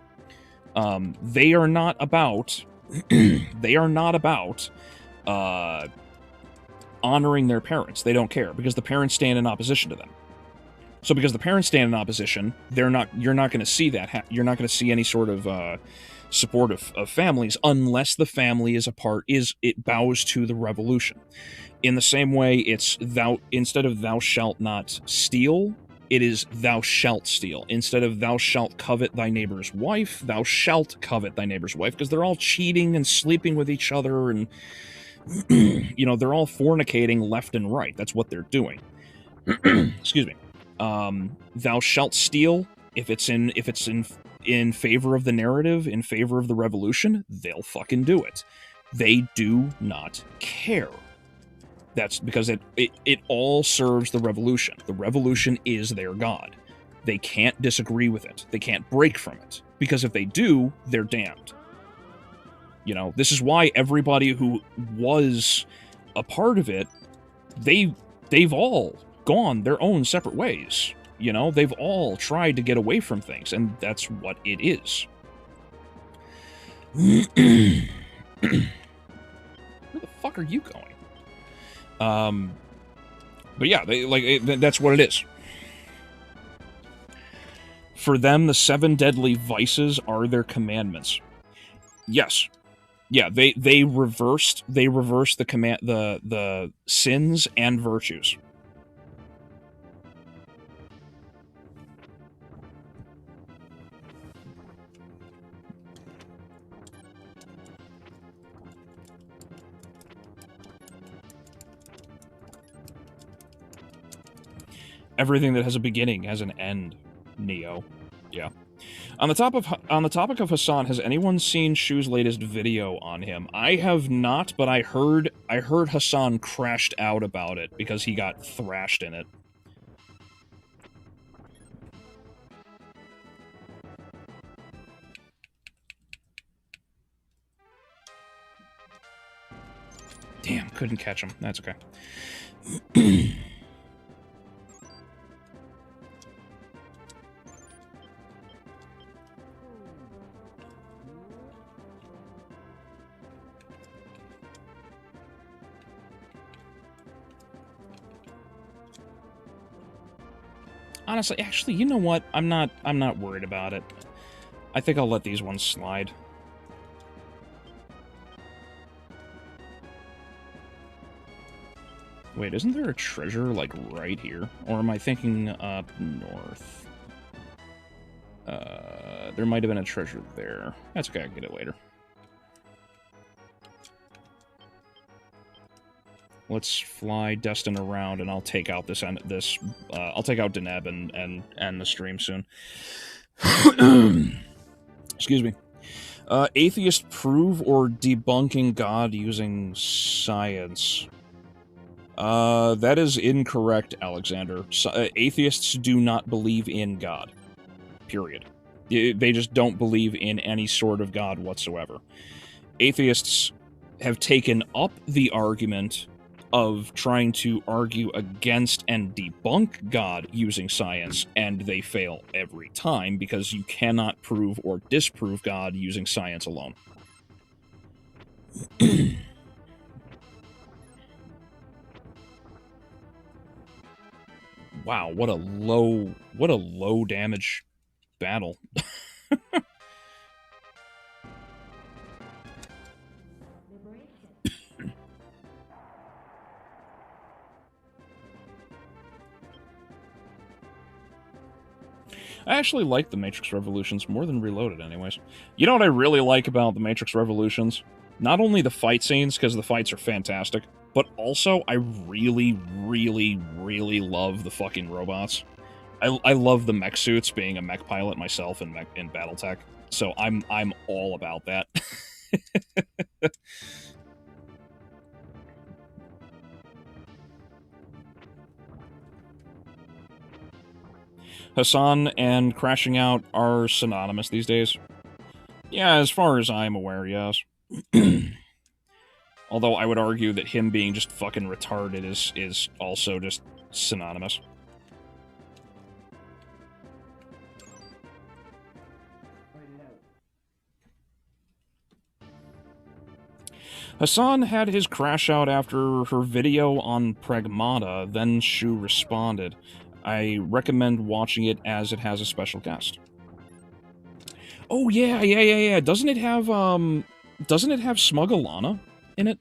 They are not about. They are not about honoring their parents. They don't care because the parents stand in opposition to them. So because the parents stand in opposition, you're not going to see that. You're not going to see any sort of support of families unless the family it bows to the revolution. In the same way, it's instead of thou shalt not steal, it is thou shalt steal. Instead of thou shalt covet thy neighbor's wife, thou shalt covet thy neighbor's wife, because they're all cheating and sleeping with each other, and they're all fornicating left and right. That's what they're doing. Excuse me. Thou shalt steal. If it's in favor of the narrative, in favor of the revolution, they'll fucking do it. They do not care. That's because it all serves the revolution. The revolution is their god. They can't disagree with it. They can't break from it. Because if they do, they're damned. This is why everybody who was a part of it, they've all gone their own separate ways. They've all tried to get away from things, and that's what it is. Where the fuck are you going? But yeah, that's what it is. For them, the 7 deadly vices are their commandments. Yes. Yeah, they reversed the sins and virtues. Everything that has a beginning has an end, Neo. Yeah. On the topic of Hassan, has anyone seen Shu's latest video on him? I have not, but I heard Hassan crashed out about it because he got thrashed in it. Damn, couldn't catch him. That's okay. Honestly, actually, you know what? I'm not worried about it. I think I'll let these ones slide. Wait, isn't there a treasure, like, right here? Or am I thinking up north? There might have been a treasure there. That's okay, I'll get it later. let's fly Destin around, and I'll take out I'll take out Deneb and end the stream soon. Excuse me. Atheists prove or debunking God using science. That is incorrect, Alexander. Atheists do not believe in God. Period. They just don't believe in any sort of God whatsoever. Atheists have taken up the argument of trying to argue against and debunk God using science, and they fail every time because you cannot prove or disprove God using science alone. Wow, what a low damage battle. I actually like the Matrix Revolutions more than Reloaded anyways. You know what I really like about the Matrix Revolutions? Not only the fight scenes, because the fights are fantastic, but also I really, really, really love the fucking robots. I love the mech suits, being a mech pilot myself in BattleTech, so I'm all about that. Hassan and crashing out are synonymous these days. Yeah, as far as I'm aware, yes. Although I would argue that him being just fucking retarded is also just synonymous. Hassan had his crash out after her video on Pragmata, then Shu responded. I recommend watching it as it has a special guest. Oh yeah. Doesn't it have Smuggalana in it?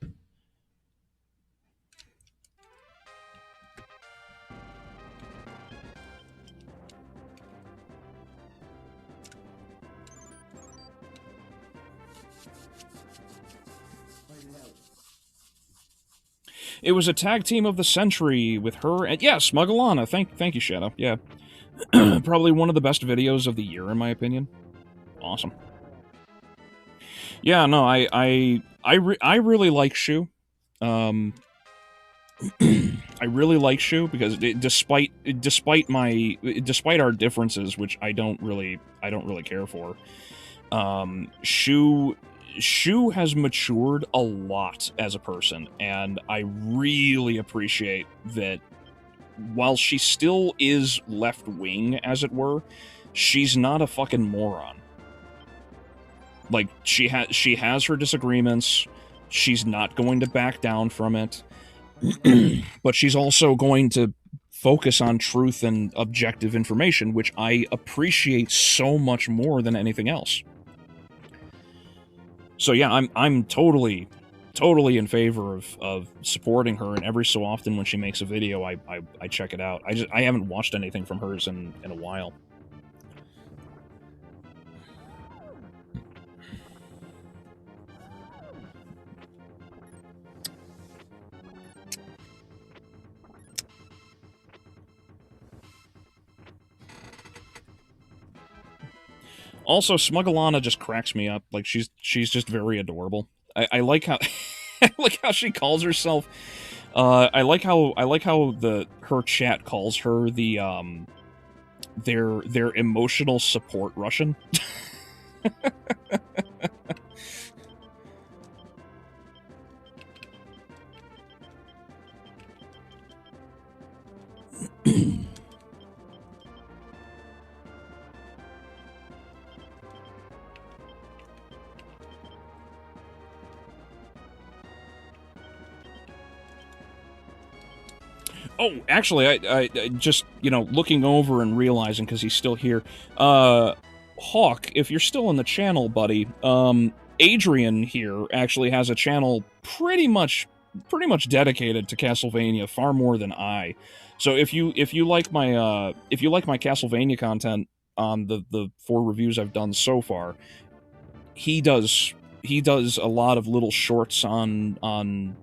It was a tag team of the century with her and yeah, Smuggalana. Thank you, Shadow. Yeah. Probably one of the best videos of the year in my opinion. Awesome. Yeah, no, I really like Shu. I really like Shu because despite our differences, which I don't really care for, Shu has matured a lot as a person, and I really appreciate that. While she still is left-wing, as it were, she's not a fucking moron. Like, she has her disagreements, she's not going to back down from it, but she's also going to focus on truth and objective information, which I appreciate so much more than anything else. So yeah, I'm totally in favor of supporting her, and every so often when she makes a video, I check it out. I haven't watched anything from hers in a while. Also, Smuggalana just cracks me up. Like, she's just very adorable. I like how I like how she calls herself. I like how her chat calls her the their emotional support Russian. Oh, actually, I just, you know, looking over and realizing, because he's still here, Hawk, if you're still in the channel, buddy, Adrian here actually has a channel pretty much dedicated to Castlevania, far more than I. So if you like my Castlevania content on the 4 reviews I've done so far, he does a lot of little shorts on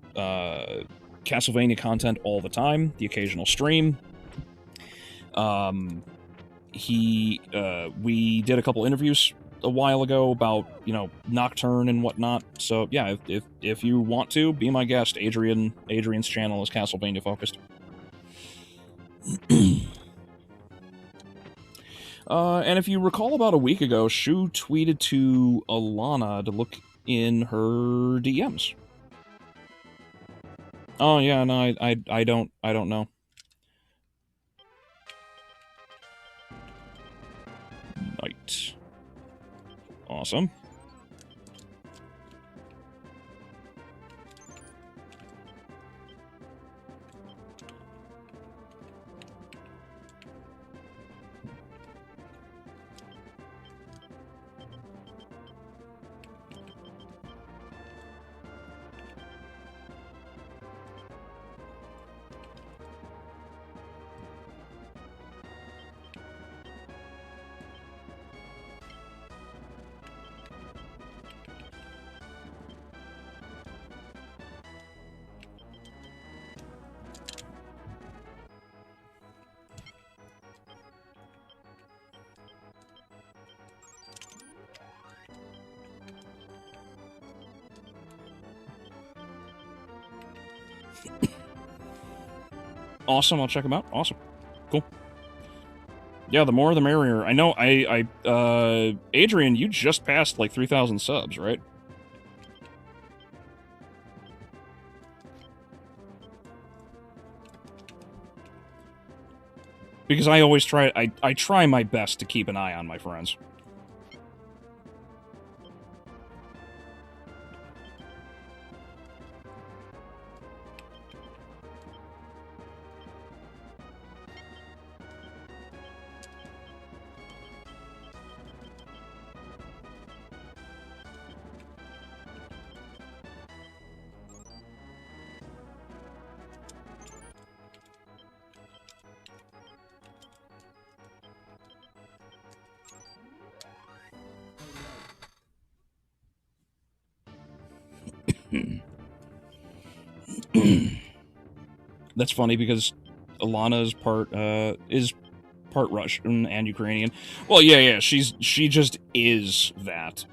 Castlevania content all the time, the occasional stream. We did a couple interviews a while ago about, you know, Nocturne and whatnot. So yeah, if you want to, be my guest. Adrian's channel is Castlevania focused. And if you recall, about a week ago, Shu tweeted to Alana to look in her DMs. Oh yeah, no, I don't know. Right. Awesome. Awesome, I'll check them out. Awesome. Cool. Yeah, the more the merrier. I know, Adrian, you just passed, like, 3,000 subs, right? Because I always try, I try my best to keep an eye on my friends. That's funny because Alana is part Russian and Ukrainian. Well, yeah, she just is that.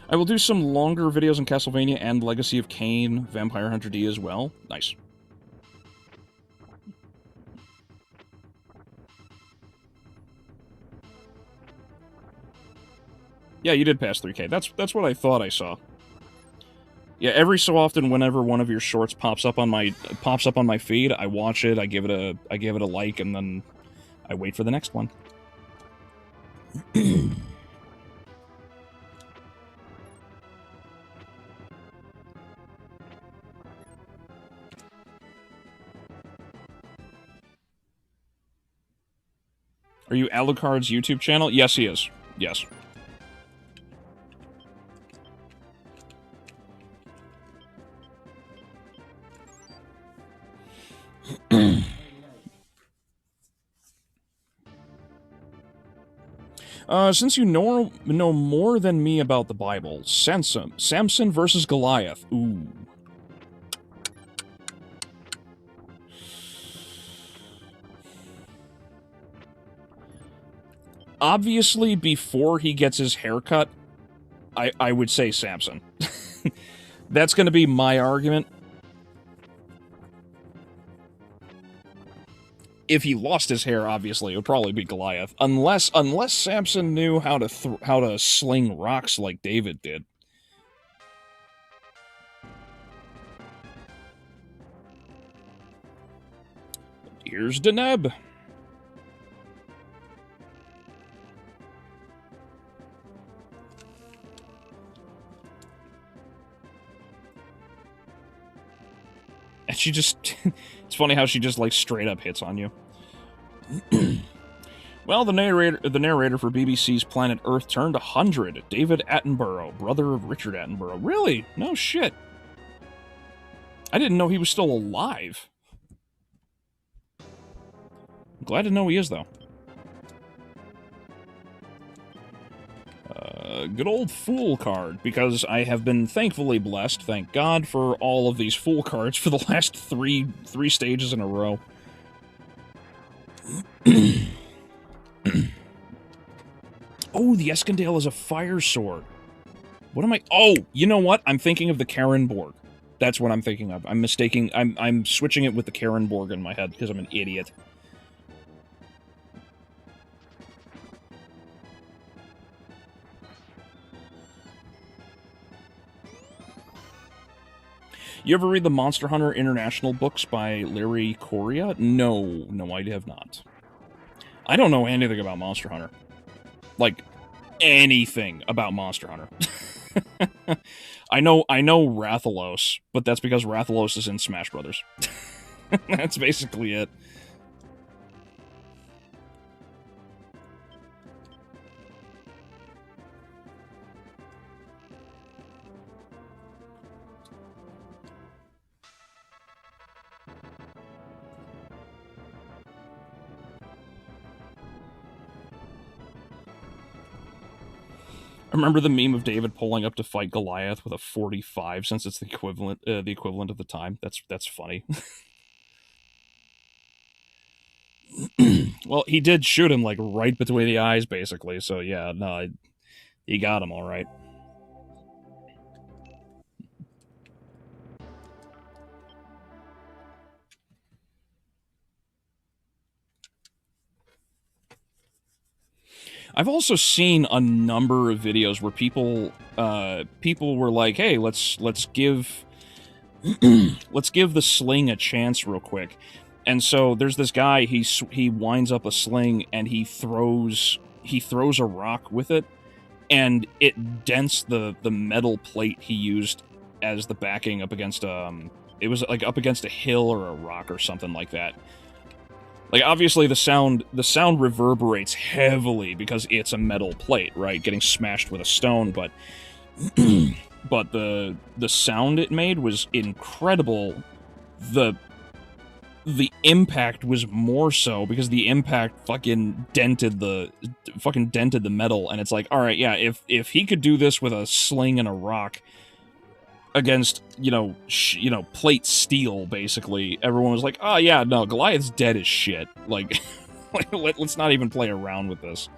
I will do some longer videos on Castlevania and Legacy of Kain, Vampire Hunter D as well. Nice. Yeah, you did pass 3K. That's what I thought I saw. Yeah, every so often, whenever one of your shorts pops up on my feed, I watch it, I give it a like, and then I wait for the next one. Are you Alucard's YouTube channel? Yes, he is. Yes. Since you know more than me about the Bible, Samson versus Goliath. Ooh. Obviously, before he gets his hair cut, I would say Samson. That's going to be my argument. If he lost his hair, obviously, it would probably be Goliath. Unless Samson knew how to sling rocks like David did. Here's Deneb. And she just... It's funny how she just, like, straight up hits on you. Well, the narrator for BBC's Planet Earth turned 100. David Attenborough, brother of Richard Attenborough. Really? No shit. I didn't know he was still alive. I'm glad to know he is, though. good old Fool card, because I have been thankfully blessed, thank God, for all of these Fool cards for the last three stages in a row. Oh, the Eskandale is a fire sword. What am I... Oh, you know what? I'm thinking of the Karenborg. That's what I'm thinking of. I'm mistaking... I'm switching it with the Karenborg in my head, because I'm an idiot. You ever read the Monster Hunter International books by Larry Correia? No, I have not. I don't know anything about Monster Hunter. Like, anything about Monster Hunter. I know Rathalos, but that's because Rathalos is in Smash Brothers. That's basically it. I remember the meme of David pulling up to fight Goliath with a 45, since it's the equivalent of the time. That's funny. Well, he did shoot him, like, right between the eyes, basically, so yeah, no, he got him all right. I've also seen a number of videos where people were like, "Hey, let's give let's give the sling a chance real quick." And so there's this guy. He winds up a sling and he throws a rock with it, and it dents the metal plate he used as the backing up against it was like up against a hill or a rock or something like that. Like, obviously the sound reverberates heavily because it's a metal plate, right? Getting smashed with a stone, but but the sound it made was incredible. The impact was more so because the impact fucking dented the metal, and it's like, all right, yeah, if he could do this with a sling and a rock against, plate steel, basically, everyone was like, oh yeah, no, Goliath's dead as shit. Like, let's not even play around with this.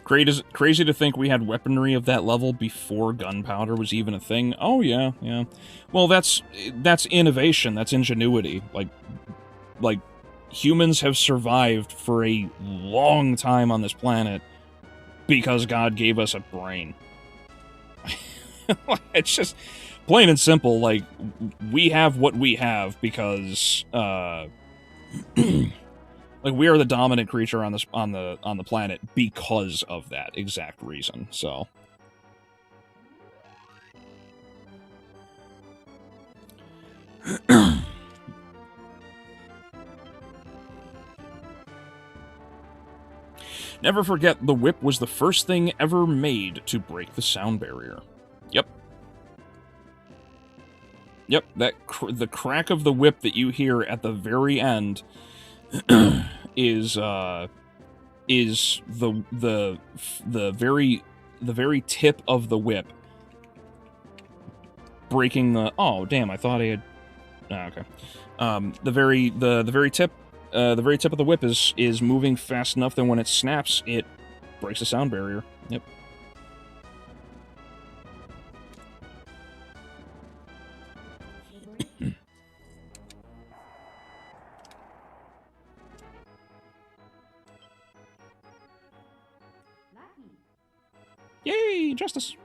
Crazy to think we had weaponry of that level before gunpowder was even a thing. Oh yeah, yeah. Well, that's innovation. That's ingenuity. Like humans have survived for a long time on this planet because God gave us a brain. It's just plain and simple. Like, we have what we have because like, we are the dominant creature on the planet because of that exact reason. So, never forget, the whip was the first thing ever made to break the sound barrier. Yep. Yep, the crack of the whip that you hear at the very end is the very tip of the whip breaking the... Oh, damn, I thought I had... Oh, okay. The very tip of the whip is moving fast enough that when it snaps, it breaks the sound barrier. Yep. Yay, justice.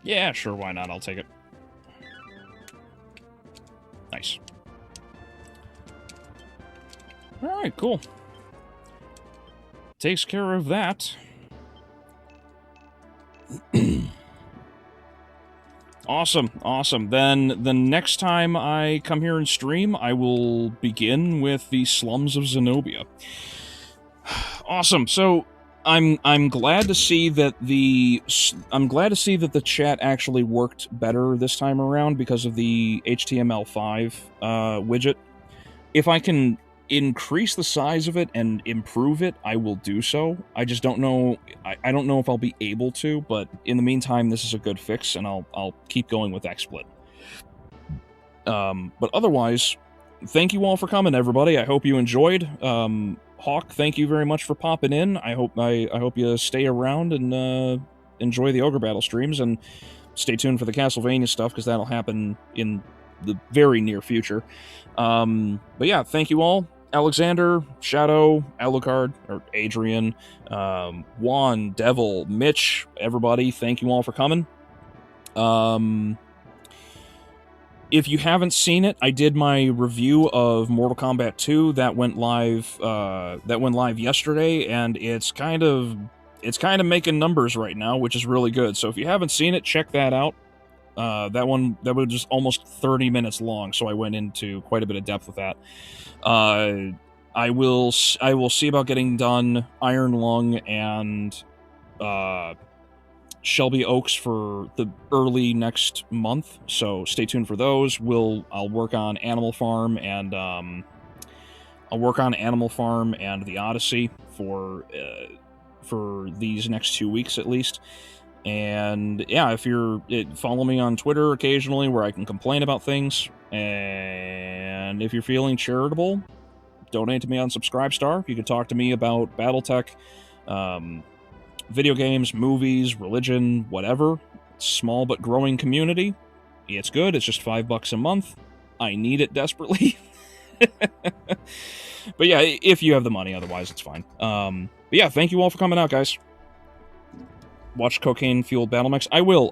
Yeah, sure, why not? I'll take it. Nice. Alright, cool. Takes care of that. Awesome, awesome. Then the next time I come here and stream, I will begin with the slums of Zenobia. Awesome. So I'm glad to see that the chat actually worked better this time around because of the HTML5 widget. If I can increase the size of it and improve it, I will do so. I just don't know. I don't know if I'll be able to, but in the meantime, this is a good fix, and I'll keep going with XSplit. But otherwise, thank you all for coming, everybody. I hope you enjoyed. Hawk, thank you very much for popping in. I hope you stay around and enjoy the Ogre Battle streams, and stay tuned for the Castlevania stuff, because that'll happen in the very near future. But yeah, thank you all. Alexander, Shadow, Alucard, or Adrian, Juan, Devil, Mitch, everybody, thank you all for coming. If you haven't seen it, I did my review of Mortal Kombat 2 that went live yesterday, and it's kind of making numbers right now, which is really good. So if you haven't seen it, check that out. That was just almost 30 minutes long, so I went into quite a bit of depth with that. I will see about getting done Iron Lung and Shelby Oaks for the early next month, so stay tuned for those. I'll work on Animal Farm and the Odyssey for these next 2 weeks at least. And yeah, if follow me on Twitter occasionally, where I can complain about things. And if you're feeling charitable, donate to me on Subscribestar. You can talk to me about BattleTech, video games, movies, religion, whatever. Small but growing community. It's good. It's just $5 a month. I need it desperately. But yeah, if you have the money, otherwise it's fine. But yeah, thank you all for coming out, guys. Watch Cocaine Fueled Battle Mix. I will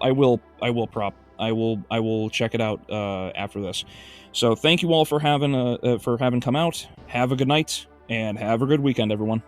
check it out after this. So thank you all for having come out. Have a good night and have a good weekend, everyone.